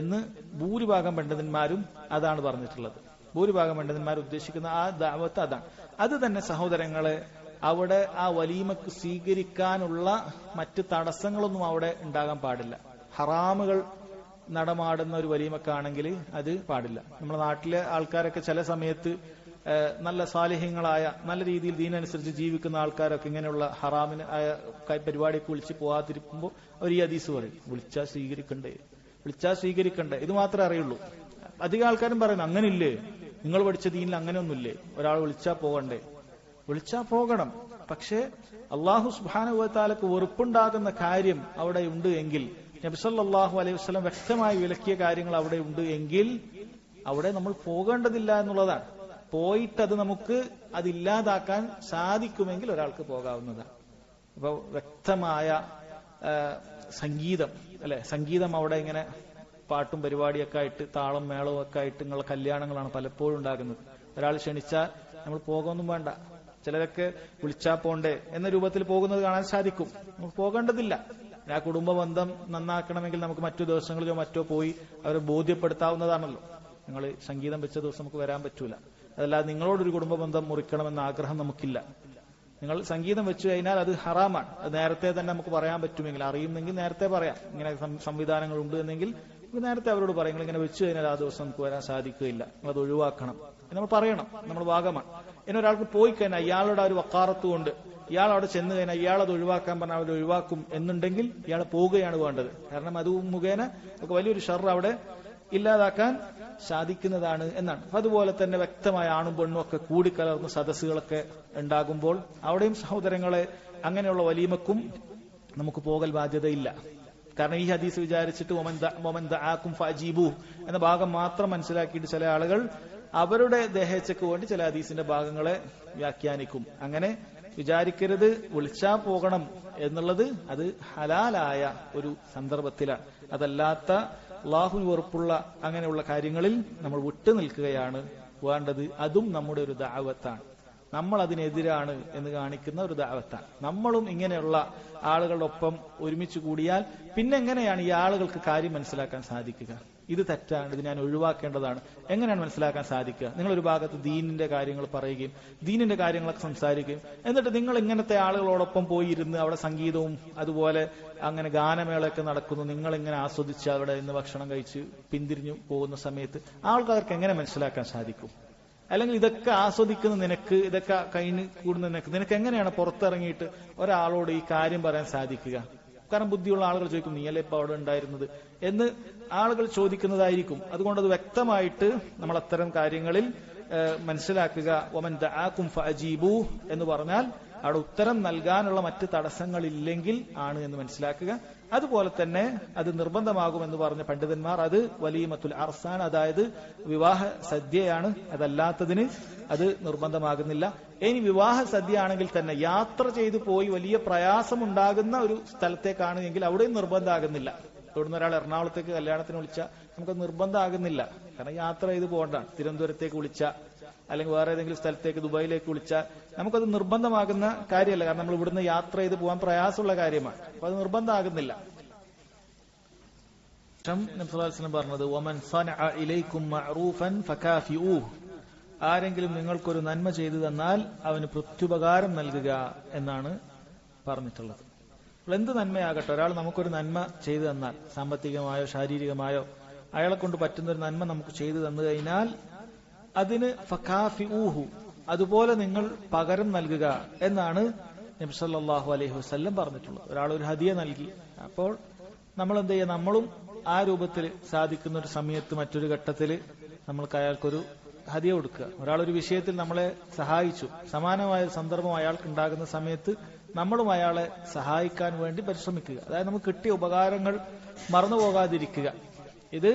എന്ന് ഭൂരിഭാഗം പണ്ഡിതന്മാരും അതാണ് പറഞ്ഞിട്ടുള്ളത്. ഭൂരിഭാഗം പണ്ഡിതന്മാർ ഉദ്ദേശിക്കുന്ന ആ ദഅവത്ത് അതാണ്. അത് തന്നെ സഹോദരങ്ങളെ അവിടെ ആ വലീമക്ക് സ്വീകരിക്കാനുള്ള മറ്റ് തടസ്സങ്ങളൊന്നും അവിടെ ഉണ്ടാകാൻ പാടില്ല. ഹറാമുകൾ നടമാടുന്ന ഒരു വലീമക്കാണെങ്കിൽ അത് പാടില്ല. നമ്മുടെ നാട്ടിലെ ആൾക്കാരൊക്കെ ചില സമയത്ത് നല്ല സാലിഹ്യങ്ങളായ നല്ല രീതിയിൽ ദീനനുസരിച്ച് ജീവിക്കുന്ന ആൾക്കാരൊക്കെ ഇങ്ങനെയുള്ള ഹറാമിന് പരിപാടിക്ക് വിളിച്ച് പോകാതിരിക്കുമ്പോൾ അവർ ഈ ഹദീസ് പറയും, വിളിച്ചാൽ സ്വീകരിക്കണ്ടേ, ഇത് മാത്രമേ അറിയുള്ളൂ. അധികം ആൾക്കാരും പറയുന്നു അങ്ങനില്ലേ, നിങ്ങൾ പഠിച്ച ദീനിൽ അങ്ങനെയൊന്നുമില്ലേ, ഒരാൾ വിളിച്ചാൽ പോകണം. പക്ഷേ അല്ലാഹു സുബ്ഹാനഹു വ തആലക്ക് വെറുപ്പുണ്ടാകുന്ന കാര്യം അവിടെ ഉണ്ട് എങ്കിൽ, നബി സല്ലല്ലാഹു അലൈഹി വസല്ലം വ്യക്തമായി വിലക്കിയ കാര്യങ്ങൾ അവിടെ ഉണ്ട് എങ്കിൽ അവിടെ നമ്മൾ പോകേണ്ടതില്ല എന്നുള്ളതാണ്. പോയിട്ട് അത് നമുക്ക് അതില്ലാതാക്കാൻ സാധിക്കുമെങ്കിൽ ഒരാൾക്ക് പോകാവുന്നതാണ്. അപ്പൊ വ്യക്തമായ സംഗീതം സംഗീതം അവിടെ ഇങ്ങനെ പാട്ടും പരിപാടിയൊക്കെ ആയിട്ട് താളം മേളവും ഒക്കെ ആയിട്ട് നിങ്ങളുടെ കല്യാണങ്ങളാണ് പലപ്പോഴും ഉണ്ടാകുന്നത്. ഒരാൾ ക്ഷണിച്ചാൽ നമ്മൾ പോകുമൊന്നും വേണ്ട. ചിലരൊക്കെ വിളിച്ചാൽ പോണ്ടേ എന്ന രൂപത്തിൽ പോകുന്നത് കാണാൻ സാധിക്കും. നമുക്ക് പോകേണ്ടതില്ല. ആ കുടുംബ ബന്ധം നന്നാക്കണമെങ്കിൽ നമുക്ക് മറ്റു ദിവസങ്ങളിലോ മറ്റോ പോയി അവരെ ബോധ്യപ്പെടുത്താവുന്നതാണല്ലോ. നിങ്ങൾ സംഗീതം വെച്ച ദിവസം നമുക്ക് വരാൻ പറ്റൂല. അതല്ലാതെ നിങ്ങളോടൊരു കുടുംബ ബന്ധം മുറിക്കണമെന്ന ആഗ്രഹം നമുക്കില്ല. നിങ്ങൾ സംഗീതം വെച്ചു കഴിഞ്ഞാൽ അത് ഹറാമാണ്. അത് നേരത്തെ തന്നെ നമുക്ക് പറയാൻ പറ്റുമെങ്കിൽ, അറിയുമെങ്കിൽ നേരത്തെ പറയാം. ഇങ്ങനെ സംവിധാനങ്ങൾ ഉണ്ട് എന്നെങ്കിൽ നേരത്തെ അവരോട് പറയും, നിങ്ങൾ ഇങ്ങനെ വെച്ചു കഴിഞ്ഞാൽ ആ ദിവസം നമുക്ക് വരാൻ സാധിക്കുകയില്ല, നിങ്ങളത് ഒഴിവാക്കണം എന്ന് നമ്മൾ പറയണം. നമ്മൾ ഭാഗമാണ്. ഇനി ഒരാൾക്ക് പോയി കഴിഞ്ഞാൽ ഇയാളുടെ ഒരു വക്കാറത്ത് കൊണ്ട് ഇയാൾ അവിടെ ചെന്ന് കഴിഞ്ഞാൽ ഇയാളത് ഒഴിവാക്കാൻ പറഞ്ഞാൽ അവർ ഒഴിവാക്കും എന്നുണ്ടെങ്കിൽ ഇയാൾ പോവുകയാണ് വേണ്ടത്. കാരണം അത് മുഖേന നമുക്ക് വലിയൊരു ഷർ അവിടെ ഇല്ലാതാക്കാൻ സാധിക്കുന്നതാണ് എന്നാണ്. അതുപോലെ തന്നെ വ്യക്തമായ ആണും പെണ്ണും ഒക്കെ കൂടിക്കലർന്ന സദസ്സുകളൊക്കെ ഉണ്ടാകുമ്പോൾ അവിടെയും സഹോദരങ്ങളെ അങ്ങനെയുള്ള വലീമക്കും നമുക്ക് പോകൽ ബാധ്യതയില്ല. കാരണം ഈ ഹദീസ് വിചാരിച്ചിട്ട് വമൻ ദആകും ഫഅജീബു എന്ന ഭാഗം മാത്രം മനസ്സിലാക്കിയിട്ട് ചില ആളുകൾ അവരുടെ ദേഹേച്ഛയ്ക്ക് വേണ്ടി ചില ഹദീസിന്റെ ഭാഗങ്ങളെ വ്യാഖ്യാനിക്കും. അങ്ങനെ വിചാരിക്കരുത്. വിളിച്ചാ പോകണം എന്നുള്ളത് അത് ഹലാലായ ഒരു സന്ദർഭത്തിലാണ്. അതല്ലാത്ത അല്ലാഹുവിന് വെറുപ്പുള്ള അങ്ങനെയുള്ള കാര്യങ്ങളിൽ നമ്മൾ വിട്ടു നിൽക്കുകയാണ് വേണ്ടത്. അതും നമ്മുടെ ഒരു ദഅവത്താണ്. നമ്മൾ അതിനെതിരാണ് എന്ന് കാണിക്കുന്ന ഒരു ദഅവത്താണ്. നമ്മളും ഇങ്ങനെയുള്ള ആളുകളുടെ ഒപ്പം ഒരുമിച്ച് കൂടിയാൽ പിന്നെ എങ്ങനെയാണ് ഈ ആളുകൾക്ക് കാര്യം മനസ്സിലാക്കാൻ സാധിക്കുക? ഇത് തെറ്റാണ്, ഇത് ഞാൻ ഒഴിവാക്കേണ്ടതാണ്, എങ്ങനെയാണ് മനസ്സിലാക്കാൻ സാധിക്കുക? നിങ്ങളൊരു ഭാഗത്ത് ദീനിന്റെ കാര്യങ്ങൾ പറയുകയും ദീനിന്റെ കാര്യങ്ങളൊക്കെ സംസാരിക്കുകയും എന്നിട്ട് നിങ്ങൾ ഇങ്ങനത്തെ ആളുകളോടൊപ്പം പോയി ഇരുന്ന് അവിടെ സംഗീതവും അതുപോലെ അങ്ങനെ ഗാനമേളയൊക്കെ നടക്കുന്നു, നിങ്ങൾ ഇങ്ങനെ ആസ്വദിച്ച് അവിടെ ഇന്ന് ഭക്ഷണം കഴിച്ച് പിന്തിരിഞ്ഞു പോകുന്ന സമയത്ത് ആൾക്കാർക്ക് എങ്ങനെ മനസ്സിലാക്കാൻ സാധിക്കും? അല്ലെങ്കിൽ ഇതൊക്കെ ആസ്വദിക്കുന്ന നിനക്ക്, ഇതൊക്കെ കഴിഞ്ഞ് കൂടുന്ന നിനക്ക് എങ്ങനെയാണ് പുറത്തിറങ്ങിയിട്ട് ഒരാളോട് ഈ കാര്യം പറയാൻ സാധിക്കുക? കാരണം ബുദ്ധിയുള്ള ആളുകൾ ചോദിക്കും, നീയല്ലേ ഇപ്പൊ അവിടെ ഉണ്ടായിരുന്നത് എന്ന് ആളുകൾ ചോദിക്കുന്നതായിരിക്കും. അതുകൊണ്ട് അത് വ്യക്തമായിട്ട് നമ്മൾ അത്തരം കാര്യങ്ങളിൽ മനസ്സിലാക്കുക. വമൻ ദആകും ഫഅജീബു എന്ന് പറഞ്ഞാൽ അവിടെ ഉത്തരം നൽകാനുള്ള മറ്റ് തടസ്സങ്ങളില്ലെങ്കിൽ ആണ് എന്ന് മനസ്സിലാക്കുക. അതുപോലെ തന്നെ അത് നിർബന്ധമാകുമെന്ന് പറഞ്ഞ പണ്ഡിതന്മാർ അത് വലീമത്തുൽ അർസാൻ, അതായത് വിവാഹ സദ്യയാണ്. അതല്ലാത്തതിന് അത് നിർബന്ധമാകുന്നില്ല. ഇനി വിവാഹ സദ്യ ആണെങ്കിൽ തന്നെ യാത്ര ചെയ്തു പോയി വലിയ പ്രയാസമുണ്ടാകുന്ന ഒരു സ്ഥലത്തേക്കാണ് എങ്കിൽ അവിടെയും നിർബന്ധമാകുന്നില്ല. ഇവിടുന്ന് ഒരാൾ എറണാകുളത്തേക്ക് കല്യാണത്തിന് വിളിച്ചാൽ നമുക്കത് നിർബന്ധമാകുന്നില്ല. കാരണം യാത്ര ചെയ്ത് പോകണ്ടാണ്. തിരുവനന്തപുരത്തേക്ക് വിളിച്ച അല്ലെങ്കിൽ വേറെ ഏതെങ്കിലും സ്ഥലത്തേക്ക് ദുബായിലേക്ക് വിളിച്ചാൽ നമുക്കത് നിർബന്ധമാകുന്ന കാര്യമല്ല. കാരണം നമ്മൾ ഇവിടുന്ന് യാത്ര ചെയ്ത് പോകാൻ പ്രയാസമുള്ള കാര്യമാണ്. അപ്പൊ അത് നിർബന്ധമാകുന്നില്ല. പറഞ്ഞത് വമൻ സനഅ ഇലൈക്കും മഅറൂഫൻ ഫകാഫിഊഹ്, ആരെങ്കിലും നിങ്ങൾക്കൊരു നന്മ ചെയ്തു തന്നാൽ അവന് പ്രത്യുപകാരം നൽകുക എന്നാണ് പറഞ്ഞിട്ടുള്ളത്. എന്ത് നന്മയാകട്ടെ, ഒരാൾ നമുക്കൊരു നന്മ ചെയ്തു തന്നാൽ, സാമ്പത്തികമായോ ശാരീരികമായോ അയാളെ കൊണ്ട് പറ്റുന്ന ഒരു നന്മ നമുക്ക് ചെയ്തു തന്നു കഴിഞ്ഞാൽ അതിന് ഫകാഫിഊഹു, അതുപോലെ നിങ്ങൾ പകരം നൽകുക എന്നാണ് നബി സല്ലല്ലാഹു അലൈഹി വസല്ലം പറഞ്ഞിട്ടുള്ളത്. ഒരാൾ ഒരു ഹദിയ നൽകി, അപ്പോൾ നമ്മൾ എന്ത് ചെയ്യുക, നമ്മളും ആ രൂപത്തിൽ സാധിക്കുന്ന ഒരു സമയത്ത് മറ്റൊരു ഘട്ടത്തിൽ നമ്മൾക്ക് അയാൾക്കൊരു ഹദിയ കൊടുക്കുക. ഒരാളൊരു വിഷയത്തിൽ നമ്മളെ സഹായിച്ചു, സമാനമായ സന്ദർഭം അയാൾക്ക് ഉണ്ടാകുന്ന സമയത്ത് നമ്മളും അയാളെ സഹായിക്കാൻ വേണ്ടി പരിശ്രമിക്കുക. അതായത് നമുക്ക് കിട്ടിയ ഉപകാരങ്ങൾ മറന്നുപോകാതിരിക്കുക. ഇത്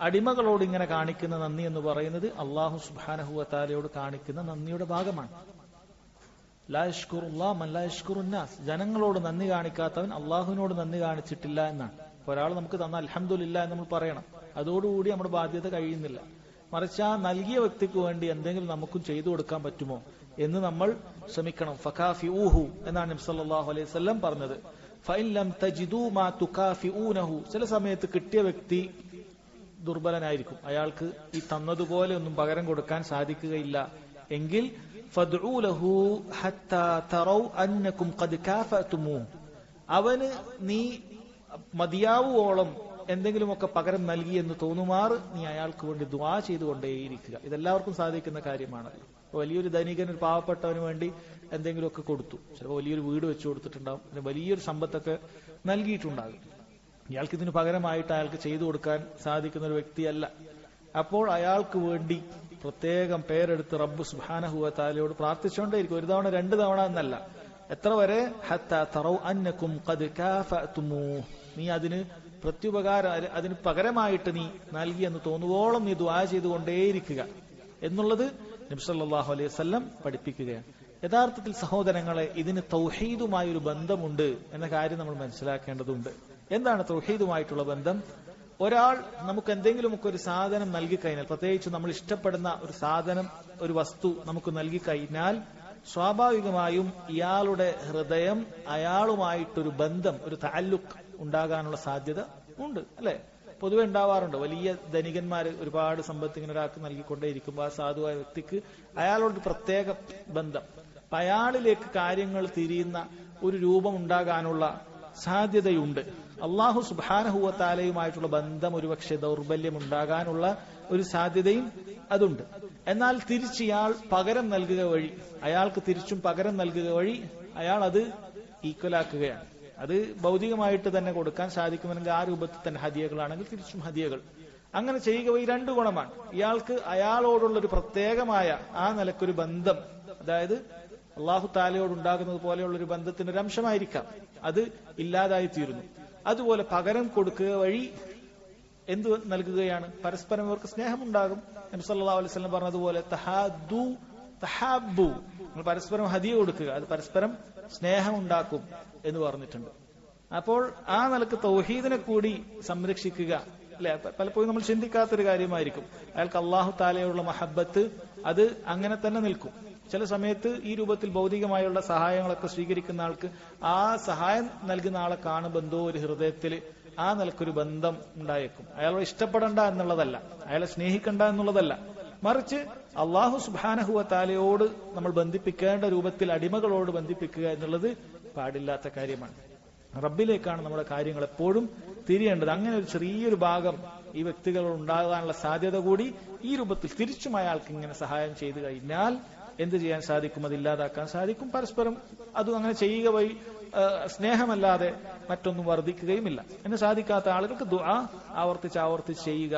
അടിമകളോട് ഇങ്ങനെ കാണിക്കുന്ന നന്ദി എന്ന് പറയുന്നത് അല്ലാഹു സുബ്ഹാനഹു വ തആലയോട് കാണിക്കുന്ന നന്ദിയുടെ ഭാഗമാണ്. ലാ യശ്കുറുല്ലാഹ് മൻ ലാ യശ്കുറുന്നാസ്, ജനങ്ങളോട് നന്ദി കാണിക്കാത്തവൻ അള്ളാഹുവിനോട് നന്ദി കാണിച്ചിട്ടില്ല എന്നാണ്. ഒരാൾ നമുക്ക് തന്ന അൽഹംദുലില്ലാഹ് എന്ന് നമ്മൾ പറയണം. അതോടുകൂടി നമ്മുടെ ബാധ്യത കഴിയുന്നില്ല. മറിച്ച് ആ നൽകിയ വ്യക്തിക്ക് വേണ്ടി എന്തെങ്കിലും നമുക്കും ചെയ്തു കൊടുക്കാൻ പറ്റുമോ എന്ന് നമ്മൾ ശ്രമിക്കണം. ഫകാഫിഊഹു എന്നാണ് നബി സല്ലല്ലാഹു അലൈഹി വസല്ലം പറഞ്ഞത്. ഫഇൻ ലം തജിദൂ മാ തുകാഫിഊനഹു, ചില സമയത്ത് കിട്ടിയ വ്യക്തി ദുർബലനായിരിക്കും, അയാൾക്ക് ഈ തന്നതുപോലെ ഒന്നും പകരം കൊടുക്കാൻ സാധിക്കുകയില്ല എങ്കിൽ ഫദ്ഉ ലഹു ഹത്താ തറൗ അന്നകും ഖദ് കാഫഅതുമൂ, അവന് നീ മതിയാവുവോളം എന്തെങ്കിലുമൊക്കെ പകരം നൽകി എന്ന് തോന്നുമാറ് നീ അയാൾക്ക് വേണ്ടി ദുആ ചെയ്തുകൊണ്ടേയിരിക്കുക. ഇതെല്ലാവർക്കും സാധിക്കുന്ന കാര്യമാണല്ലോ. വലിയൊരു ധനികൻ ഒരു പാവപ്പെട്ടവന് വേണ്ടി എന്തെങ്കിലുമൊക്കെ കൊടുത്തു, ചിലപ്പോൾ വലിയൊരു വീട് വെച്ചു കൊടുത്തിട്ടുണ്ടാവും, വലിയൊരു സമ്പത്തൊക്കെ നൽകിയിട്ടുണ്ടാകും. ഇയാൾക്ക് ഇതിന് പകരമായിട്ട് അയാൾക്ക് ചെയ്തു കൊടുക്കാൻ സാധിക്കുന്ന ഒരു വ്യക്തിയല്ല. അപ്പോൾ അയാൾക്ക് വേണ്ടി പ്രത്യേകം പേരെടുത്ത് റബ്ബ് സുബ്ഹാനഹു വ തആലയോട് പ്രാർത്ഥിച്ചുകൊണ്ടേയിരിക്കും. ഒരു തവണ രണ്ട് തവണ എന്നല്ല, എത്ര വരെ? ഹത്താ തറൗ അന്നകും ഖദ് കാഫഅതുമൂ, നീ അതിന് പ്രത്യുപകാരം, അതിന് പകരമായിട്ട് നീ നൽകി എന്ന് തോന്നുവോളം നീ ദുആ ചെയ്തുകൊണ്ടേയിരിക്കുക എന്നുള്ളത് നബി സല്ലല്ലാഹു അലൈഹി വസല്ലം പഠിപ്പിക്കുകയാണ്. യഥാർത്ഥത്തിൽ സഹോദരങ്ങളെ, ഇതിന് തൗഹീദുമായൊരു ബന്ധമുണ്ട് എന്ന കാര്യം നമ്മൾ മനസ്സിലാക്കേണ്ടതുണ്ട്. എന്താണ് തൗഹീദുമായിട്ടുള്ള ബന്ധം? ഒരാൾ നമുക്ക് എന്തെങ്കിലുമൊക്കെ ഒരു സാധനം നൽകി കഴിഞ്ഞാൽ, പ്രത്യേകിച്ച് നമ്മൾ ഇഷ്ടപ്പെടുന്ന ഒരു സാധനം, ഒരു വസ്തു നമുക്ക് നൽകി കഴിഞ്ഞാൽ സ്വാഭാവികമായും ഇയാളുടെ ഹൃദയം അയാളുമായിട്ടൊരു ബന്ധം, ഒരു തഅല്ലുഖ് ഉണ്ടാകാനുള്ള സാധ്യത ഉണ്ട്, അല്ലെ? പൊതുവെ ഉണ്ടാവാറുണ്ട്. വലിയ ധനികന്മാര് ഒരുപാട് സമ്പത്ത് ഇങ്ങനെ ഒരാൾക്ക് നൽകിക്കൊണ്ടേയിരിക്കുമ്പോൾ ആ സാധുവായ വ്യക്തിക്ക് അയാളോട് പ്രത്യേക ബന്ധം, അയാളിലേക്ക് കാര്യങ്ങൾ തിരിയുന്ന ഒരു രൂപം ഉണ്ടാകാനുള്ള സാധ്യതയുണ്ട്. അല്ലാഹു സുബ്ഹാനഹു വ തആലയുമായിട്ടുള്ള ബന്ധം ഒരുപക്ഷെ ദൗർബല്യം ഉണ്ടാകാനുള്ള ഒരു സാധ്യതയും അതുണ്ട്. എന്നാൽ തിരിച്ച് ഇയാൾ പകരം നൽകുക വഴി, അയാൾക്ക് തിരിച്ചും പകരം നൽകുക വഴി അയാൾ അത് ഈക്വലാക്കുകയാണ്. അത് ഭൗതികമായിട്ട് തന്നെ കൊടുക്കാൻ സാധിക്കുമെങ്കിൽ ആ രൂപത്തിൽ തന്നെ ഹദിയകളാണെങ്കിൽ തിരിച്ചും ഹദിയകൾ. അങ്ങനെ ചെയ്യുക വഴി രണ്ട് ഗുണമാണ്. ഇയാൾക്ക് അയാളോടുള്ള ഒരു പ്രത്യേകമായ ആ നിലക്കൊരു ബന്ധം, അതായത് അല്ലാഹു തആലയോടുണ്ടാകുന്നത് പോലെയുള്ള ഒരു ബന്ധത്തിന്റെ ഒരു അംശമായിരിക്കാം, അത് ഇല്ലാതായി തീരുന്നു. അതുപോലെ പകരം കൊടുക്കുക വഴി എന്ത് നൽകുകയാണ്? പരസ്പരം ഇവർക്ക് സ്നേഹമുണ്ടാകും. നബി സല്ലല്ലാഹു അലൈഹി വസല്ലം പറഞ്ഞതുപോലെ തഹാദ്ദു തഹാബ്ബു, നിങ്ങൾ പരസ്പരം ഹദിയ കൊടുക്കുക, അത് പരസ്പരം സ്നേഹമുണ്ടാക്കും എന്ന് പറഞ്ഞിട്ടുണ്ട്. അപ്പോൾ ആ നിലക്ക് തൗഹീദിനെ കൂടി സംരക്ഷിക്കുക, അല്ലെ? പലപ്പോഴും നമ്മൾ ചിന്തിക്കാത്തൊരു കാര്യമായിരിക്കും. അയാൾക്ക് അല്ലാഹു തആലയോടുള്ള മഹബ്ബത്ത് അത് അങ്ങനെ തന്നെ നിൽക്കും. ചില സമയത്ത് ഈ രൂപത്തിൽ ഭൗതികമായുള്ള സഹായങ്ങളൊക്കെ സ്വീകരിക്കുന്ന ആൾക്ക് ആ സഹായം നൽകുന്ന ആളെ കാണുമ്പോൾ എന്തോ ഒരു ഹൃദയത്തിൽ ആ നിലക്കൊരു ബന്ധം ഉണ്ടായേക്കും. അയാളെ ഇഷ്ടപ്പെടണ്ട എന്നുള്ളതല്ല, അയാളെ സ്നേഹിക്കണ്ട എന്നുള്ളതല്ല, മറിച്ച് അല്ലാഹു സുബ്ഹാനഹു വ തആലയോട് നമ്മൾ ബന്ധിപ്പിക്കേണ്ട രൂപത്തിൽ അടിമകളോട് ബന്ധിപ്പിക്കുക എന്നുള്ളത് പാടില്ലാത്ത കാര്യമാണ്. റബ്ബിലേക്കാണ് നമ്മുടെ കാര്യങ്ങൾ എപ്പോഴും തിരിയേണ്ടത്. അങ്ങനെ ഒരു ചെറിയൊരു ഭാഗം ഈ വ്യക്തികളോട് ഉണ്ടാകാനുള്ള സാധ്യത കൂടി ഈ രൂപത്തിൽ തിരിച്ചും അയാൾക്ക് ഇങ്ങനെ സഹായം ചെയ്തു കഴിഞ്ഞാൽ എന്ത് ചെയ്യാൻ സാധിക്കും? അത് ഇല്ലാതാക്കാൻ സാധിക്കും. പരസ്പരം അത് അങ്ങനെ ചെയ്യുക വഴി സ്നേഹമല്ലാതെ മറ്റൊന്നും വർദ്ധിക്കുകയുമില്ല. എന്ന് സാധിക്കാത്ത ആളുകൾക്ക് ദുആ ആവർത്തിച്ച് ചെയ്യുക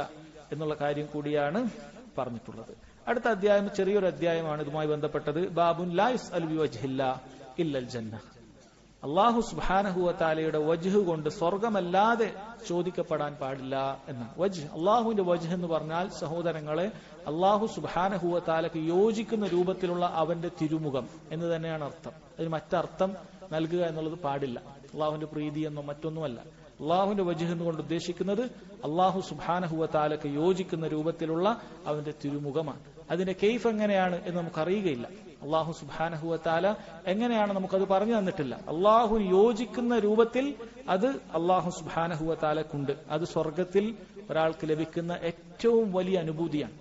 എന്നുള്ള കാര്യം കൂടിയാണ് പറഞ്ഞിട്ടുള്ളത്. അടുത്ത അധ്യായം ചെറിയൊരു അധ്യായമാണ് ഇതുമായി ബന്ധപ്പെട്ടത്. ബാബുൻ ലാ യുസ്അലു ബിവജ്ഹില്ലാ ഇല്ലൽ ജന്ന. അല്ലാഹു സുബ്ഹാനഹു വ തആലയുടെ വജ്ഹ് കൊണ്ട് സ്വർഗമല്ലാതെ ചോദിക്കപ്പെടാൻ പാടില്ല എന്നാണ്. വജ്ഹ്, അള്ളാഹുവിന്റെ വജ്ഹ് എന്ന് പറഞ്ഞാൽ സഹോദരങ്ങളെ, അള്ളാഹു സുബ്ഹാനഹു വ തആലക്ക് യോജിക്കുന്ന രൂപത്തിലുള്ള അവന്റെ തിരുമുഖം എന്ന് തന്നെയാണ് അർത്ഥം. അതിന് മറ്റർത്ഥം നൽകുക എന്നുള്ളത് പാടില്ല. അള്ളാഹുവിന്റെ പ്രീതി എന്നോ മറ്റൊന്നുമല്ല. അള്ളാഹുവിന്റെ വജ്ഹ് എന്നുകൊണ്ട് ഉദ്ദേശിക്കുന്നത് അള്ളാഹു സുബ്ഹാനഹു വ തആലക്ക് യോജിക്കുന്ന രൂപത്തിലുള്ള അവന്റെ തിരുമുഖമാണ്. അതിന്റെ കെയ്ഫ് എങ്ങനെയാണ് എന്ന് നമുക്കറിയുകയില്ല. അള്ളാഹു സുബ്ഹാനഹു വ തആല എങ്ങനെയാണ് നമുക്കത് പറഞ്ഞു തന്നിട്ടില്ല. അള്ളാഹു യോജിക്കുന്ന രൂപത്തിൽ അത് അള്ളാഹു സുബ്ഹാനഹു വ തആലക്കുണ്ട്. അത് സ്വർഗത്തിൽ ഒരാൾക്ക് ലഭിക്കുന്ന ഏറ്റവും വലിയ അനുഭൂതിയാണ്.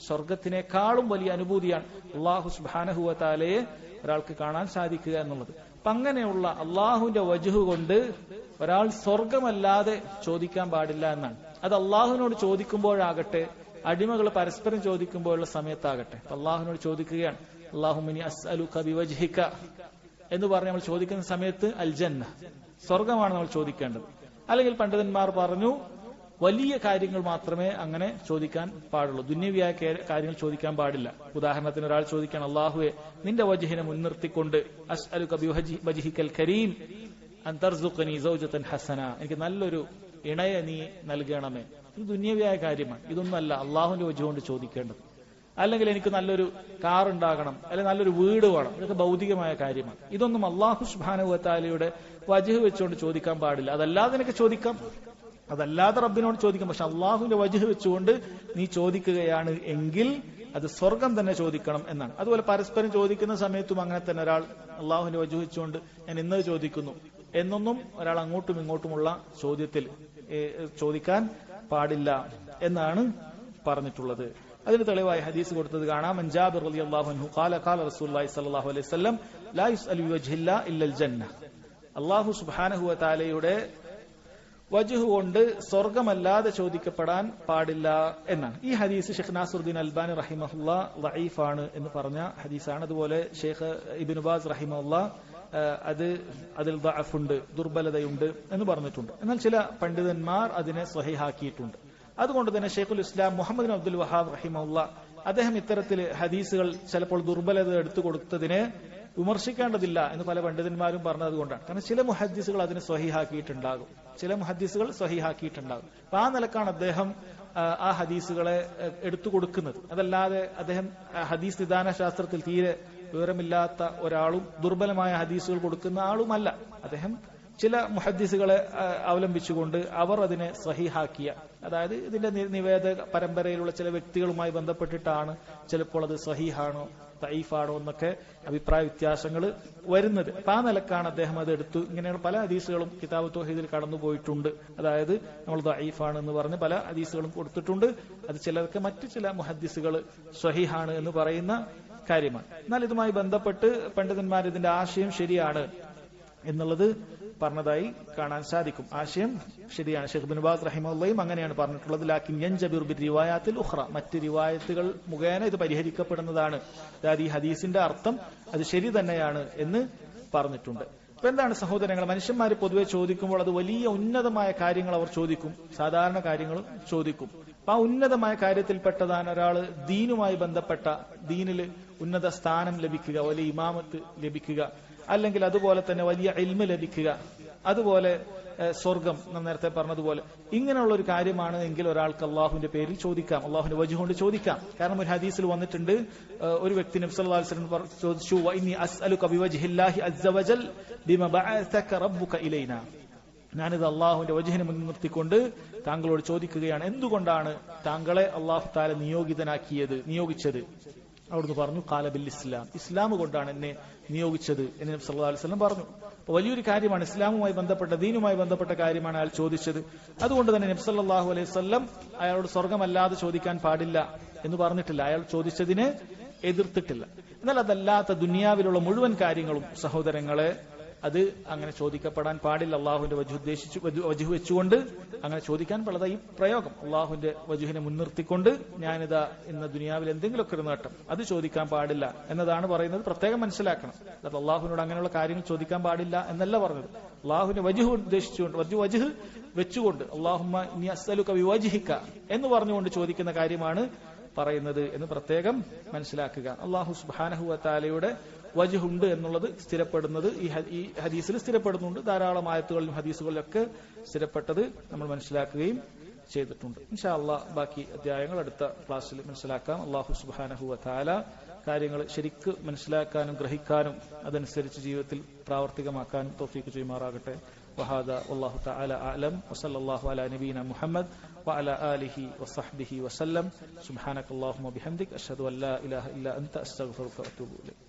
സ്വർഗത്തിനേക്കാളും വലിയ അനുഭൂതിയാണ് അള്ളാഹു സുബ്ഹാനഹു വ തആലയെ ഒരാൾക്ക് കാണാൻ സാധിക്കുക എന്നുള്ളത്. അപ്പൊ അങ്ങനെയുള്ള അള്ളാഹുവിന്റെ വജ്ഹ് കൊണ്ട് ഒരാൾ സ്വർഗമല്ലാതെ ചോദിക്കാൻ പാടില്ല എന്നാണ്. അത് അള്ളാഹുവിനോട് ചോദിക്കുമ്പോഴാകട്ടെ, അടിമകൾ പരസ്പരം ചോദിക്കുമ്പോഴുള്ള സമയത്താകട്ടെ. അള്ളാഹുവിനോട് ചോദിക്കുകയാണ്, അല്ലാഹുമ്മ അസ്അലുക ബിവജ്ഹിക എന്ന് പറഞ്ഞ് നമ്മൾ ചോദിക്കുന്ന സമയത്ത് അൽ ജന്ന, സ്വർഗമാണ് നമ്മൾ ചോദിക്കേണ്ടത്. അല്ലെങ്കിൽ പണ്ഡിതന്മാർ പറഞ്ഞു, വലിയ കാര്യങ്ങൾ മാത്രമേ അങ്ങനെ ചോദിക്കാൻ പാടുള്ളൂ, ദുന്യവിയായ കാര്യങ്ങൾ ചോദിക്കാൻ പാടില്ല. ഉദാഹരണത്തിന് ഒരാൾ ചോദിക്കാൻ, അല്ലാഹുവേ നിന്റെ വജ്ഹിനെ മുൻനിർത്തിക്കൊണ്ട് അസ്അലുക ബിവജ്ഹികൽ കരീം അൻ തർസുഖനി സൗജതൻ ഹസന, എനിക്ക് നല്ലൊരു ഇണയെ നീ നൽകണമേ. ഇത് ദുന്യവിയായ കാര്യമാണ്. ഇതൊന്നല്ല അള്ളാഹുവിന്റെ വജ്ഹ് കൊണ്ട് ചോദിക്കേണ്ടത്. അല്ലെങ്കിൽ എനിക്ക് നല്ലൊരു കാർ ഉണ്ടാകണം, അല്ലെങ്കിൽ നല്ലൊരു വീട് വേണം, ഇതൊക്കെ ഭൗതികമായ കാര്യമാണ്. ഇതൊന്നും അല്ലാഹു സുബ്ഹാനഹു വ തആലയുടെ വജ്ഹ് വെച്ചുകൊണ്ട് ചോദിക്കാൻ പാടില്ല. അതല്ലാതെ നിനക്ക് ചോദിക്കാം, അതല്ലാതെ റബ്ബിനോട് ചോദിക്കാം. പക്ഷെ അള്ളാഹുവിന്റെ വജ്ഹ് വെച്ചുകൊണ്ട് നീ ചോദിക്കുകയാണ് എങ്കിൽ അത് സ്വർഗം തന്നെ ചോദിക്കണം എന്നാണ്. അതുപോലെ പരസ്പരം ചോദിക്കുന്ന സമയത്തും അങ്ങനെ തന്നെ ഒരാൾ അള്ളാഹുവിന്റെ വജ്ഹ് വെച്ചുകൊണ്ട് ഞാൻ ഇന്നത് ചോദിക്കുന്നു എന്നൊന്നും ഒരാൾ അങ്ങോട്ടും ഇങ്ങോട്ടുമുള്ള ചോദ്യത്തിൽ ചോദിക്കാൻ പാടില്ല എന്നാണ് പറഞ്ഞിട്ടുള്ളത്. അതിന് തെളിവായി ഹദീസ് കൊടുത്തത് കാണാം. ജാബിർ റളിയല്ലാഹു അൻഹു ഖാല ഖാല റസൂലുള്ളാഹി സ്വല്ലല്ലാഹു അലൈഹി വസല്ലം ലാ യുസ്അലു ബിവജ്ഹില്ലാ ഇല്ലൽ ജന്ന. അല്ലാഹു സുബ്ഹാനഹു വ തആലയുടെ വജ്ഹ് കൊണ്ട് സ്വർഗമല്ലാതെ ചോദിക്കപ്പെടാൻ പാടില്ല എന്നാണ്. ഈ ഹദീസ് ഷെയ്ഖ് നാസറുദ്ദീൻ അൽബാനി റഹിമഹുല്ലാ ദഈഫാണ് എന്ന് പറഞ്ഞ ഹദീസാണ്. അതുപോലെ ഷെയ്ഖ് ഇബ്നു ബാസ് റഹിമഹുല്ലാ അതിൽ ദഅഫുണ്ട്, ദുർബലതയുണ്ട് എന്ന് പറഞ്ഞിട്ടുണ്ട്. എന്നാൽ ചില പണ്ഡിതന്മാർ അതിനെ സ്വഹീഹാക്കിയിട്ടുണ്ട്. അതുകൊണ്ട് തന്നെ ഷെയ്ഖുൽ ഇസ്ലാം മുഹമ്മദ് ബിൻ അബ്ദുൽ വഹാബ് റഹിമഹുല്ലാ അദ്ദേഹം ഇത്തരത്തിൽ ഹദീസുകൾ ചിലപ്പോൾ ദുർബലത എടുത്തു കൊടുത്തതിനെ വിമർശിക്കേണ്ടതില്ല എന്ന് പല പണ്ഡിതന്മാരും പറഞ്ഞതുകൊണ്ടാണ്. കാരണം ചില മുഹദ്ദിസുകൾ അതിനെ സ്വഹീഹാക്കിയിട്ടുണ്ടാകും, ചില മുഹദ്ദിസുകൾ സ്വഹീഹാക്കിയിട്ടുണ്ടാകും. അപ്പൊ ആ നിലക്കാണ് അദ്ദേഹം ആ ഹദീസുകളെ എടുത്തു കൊടുക്കുന്നത്. അതല്ലാതെ അദ്ദേഹം ഹദീസ് നിദാന ശാസ്ത്രത്തിൽ തീരെ വിവരമില്ലാത്ത ഒരാളും ദുർബലമായ ഹദീസുകൾ കൊടുക്കുന്ന ആളുമല്ല. അദ്ദേഹം ചില മുഹദ്ദിസുകളെ അവലംബിച്ചുകൊണ്ട് അവർ അതിനെ സ്വഹീഹാക്കിയ, അതായത് ഇതിന്റെ നിവേദക പരമ്പരയിലുള്ള ചില വ്യക്തികളുമായി ബന്ധപ്പെട്ടിട്ടാണ് ചിലപ്പോൾ അത് സ്വഹീഹാണോ ദഈഫാണോ എന്നൊക്കെ അഭിപ്രായ വ്യത്യാസങ്ങൾ വരുന്നത്. അപ്പൊ ആ നിലക്കാണ് അദ്ദേഹം അത് എടുത്തു. ഇങ്ങനെയുള്ള പല ഹദീസുകളും കിതാബ് തൗഹീദിൽ കടന്നുപോയിട്ടുണ്ട്. അതായത് നമ്മൾ ദഈഫാണ് എന്ന് പറഞ്ഞ് പല ഹദീസുകളും കൊടുത്തിട്ടുണ്ട്. അത് ചിലർക്ക് മറ്റു ചില മുഹദ്ദിസുകൾ സ്വഹീഹാണ് എന്ന് പറയുന്ന കാര്യമാണ്. എന്നാൽ ഇതുമായി ബന്ധപ്പെട്ട് പണ്ഡിതന്മാർ ഇതിന്റെ ആശയം ശരിയാണ് എന്നുള്ളത് പറഞ്ഞതായി കാണാൻ സാധിക്കും. ആശയം ശരിയാണ്. ഷെയ്ഖ് ഇബ്നു ബാസ് റഹിമഹുള്ളയും അങ്ങനെയാണ് പറഞ്ഞിട്ടുള്ളത്. ലാക്കിൻ യൻജബിറു ബിർരിവായാത്തിൽ ഉഖ്റ, മറ്റ് റിവായത്തുകൾ മുഖേന ഇത് പരിഹരിക്കപ്പെടുന്നതാണ്. അതായത് ഈ ഹദീസിന്റെ അർത്ഥം അത് ശരി തന്നെയാണ് എന്ന് പറഞ്ഞിട്ടുണ്ട്. അപ്പൊ എന്താണ് സഹോദരങ്ങൾ, മനുഷ്യന്മാർ പൊതുവെ ചോദിക്കുമ്പോൾ അത് വലിയ ഉന്നതമായ കാര്യങ്ങൾ അവർ ചോദിക്കും, സാധാരണ കാര്യങ്ങളും ചോദിക്കും. അപ്പൊ ആ ഉന്നതമായ കാര്യത്തിൽപ്പെട്ടതാണ് ഒരാള് ദീനുമായി ബന്ധപ്പെട്ട, ദീനിൽ ഉന്നത സ്ഥാനം ലഭിക്കുക, വലിയ ഇമാമത്ത് ലഭിക്കുക, അല്ലെങ്കിൽ അതുപോലെ തന്നെ വലിയ ഇൽമ ലഭിക്കുക, അതുപോലെ സ്വർഗം നാം നേരത്തെ പറഞ്ഞതുപോലെ ഇങ്ങനെയുള്ള ഒരു കാര്യമാണ് എങ്കിൽ ഒരാൾക്ക് അള്ളാഹുവിന്റെ പേരിൽ ചോദിക്കാം, അള്ളാഹുവിന്റെ വജ്ഹ് കൊണ്ട് ചോദിക്കാം. കാരണം ഒരു ഹദീസിൽ വന്നിട്ടുണ്ട്, ഒരു വ്യക്തി നബി സല്ലല്ലാഹു അലൈഹി വസല്ലം ചോദിച്ചു, വഇന്നി അസ്അലുക ബിവജ്ഹില്ലാഹി അസ്സ വജൽ ബിമാ ബഅസക റബ്ബുക ഇലൈനാ, ഞാനിത് അള്ളാഹുവിന്റെ വജ്ഹിനെ മുൻനിർത്തിക്കൊണ്ട് താങ്കളോട് ചോദിക്കുകയാണ്, എന്തുകൊണ്ടാണ് താങ്കളെ അള്ളാഹു തആല നിയോഗിച്ചത്? അവിടുന്ന് പറഞ്ഞു, ഖാല ബിൽ ഇസ്ലാം, ഇസ്ലാം കൊണ്ടാണ് എന്നെ നിയോഗിച്ചത് എന്ന് നബി സല്ലല്ലാഹു അലൈഹി വസല്ലം പറഞ്ഞു. അപ്പോൾ വലിയൊരു കാര്യമാണ്, ഇസ്ലാമുമായി ബന്ധപ്പെട്ട, ദീനുമായി ബന്ധപ്പെട്ട കാര്യമാണ് അയാൾ ചോദിച്ചത്. അതുകൊണ്ട് തന്നെ നബി സല്ലല്ലാഹു അലൈഹി വസല്ലം അയാളോട് സ്വർഗമല്ലാതെ ചോദിക്കാൻ പാടില്ല എന്ന് പറഞ്ഞിട്ടില്ല, അയാൾ ചോദിച്ചതിനെ എതിർത്തിട്ടില്ല. എന്നാൽ അതല്ലാത്ത ദുനിയാവിലുള്ള മുഴുവൻ കാര്യങ്ങളും സഹോദരങ്ങളെ അത് അങ്ങനെ ചോദിക്കപ്പെടാൻ പാടില്ല. അള്ളാഹുവിന്റെ വജ്ഹ് വെച്ചുകൊണ്ട് അങ്ങനെ ചോദിക്കാൻ പാടില്ല. ഈ പ്രയോഗം അള്ളാഹുവിന്റെ വജ്ഹിനെ മുൻനിർത്തിക്കൊണ്ട് ഞാനിതാ ഇന്ന് ദുനിയാവിൽ എന്തെങ്കിലുമൊക്കെ ഒരു നേട്ടം, അത് ചോദിക്കാൻ പാടില്ല എന്നതാണ് പറയുന്നത്. പ്രത്യേകം മനസ്സിലാക്കണം. അത് അള്ളാഹുവിനോട് അങ്ങനെയുള്ള കാര്യങ്ങൾ ചോദിക്കാൻ പാടില്ല എന്നല്ല പറഞ്ഞത്. അള്ളാഹുവിന്റെ വജ്ഹ് ഉദ്ദേശിച്ചുകൊണ്ട്, വജ്ഹ് വെച്ചുകൊണ്ട് അല്ലാഹുമ്മ ഇന്നി അസ്അലുക ബിവജ്ഹിക എന്ന് പറഞ്ഞുകൊണ്ട് ചോദിക്കുന്ന കാര്യമാണ് പറയുന്നത് എന്ന് പ്രത്യേകം മനസ്സിലാക്കുക. അല്ലാഹു സുബ്ഹാനഹു വ തആലയുടെ വജ്ഹുണ്ട് എന്നുള്ളത് സ്ഥിരപ്പെടുന്നത് ഈ ഹദീസിൽ സ്ഥിരപ്പെടുന്നുണ്ട്. ധാരാളം ആയത്തുകളിലും ഹദീസുകളിലൊക്കെ സ്ഥിരപ്പെട്ടത് നമ്മൾ മനസ്സിലാക്കുകയും ചെയ്തിട്ടുണ്ട്. ഇൻഷാ അല്ലാഹ് ബാക്കി അധ്യായങ്ങൾ അടുത്ത ക്ലാസ്സിൽ മനസ്സിലാക്കാം. അല്ലാഹു സുബ്ഹാനഹു വ തആല കാര്യങ്ങൾ ശരിക്ക് മനസ്സിലാക്കാനും ഗ്രഹിക്കാനും അതനുസരിച്ച് ജീവിതത്തിൽ പ്രാവർത്തികമാക്കാനും തൗഫീഖ് ചെയ്യുമാറാകട്ടെ. വഹാദ വല്ലാഹു തആല അഅലം വസല്ലല്ലാഹു അലാ നബീന മുഹമ്മദ് വഅലാ ആലിഹി വസഹ്ബിഹി വസല്ലം. സുബ്ഹാനകല്ലാഹുമ്മ ബിഹംദിക അഷ്ഹദു അൻ ലാ ഇലാഹ ഇല്ലാ അൻത അസ്തഗ്ഫിറുക വഅതൂബു ഇലൈക്.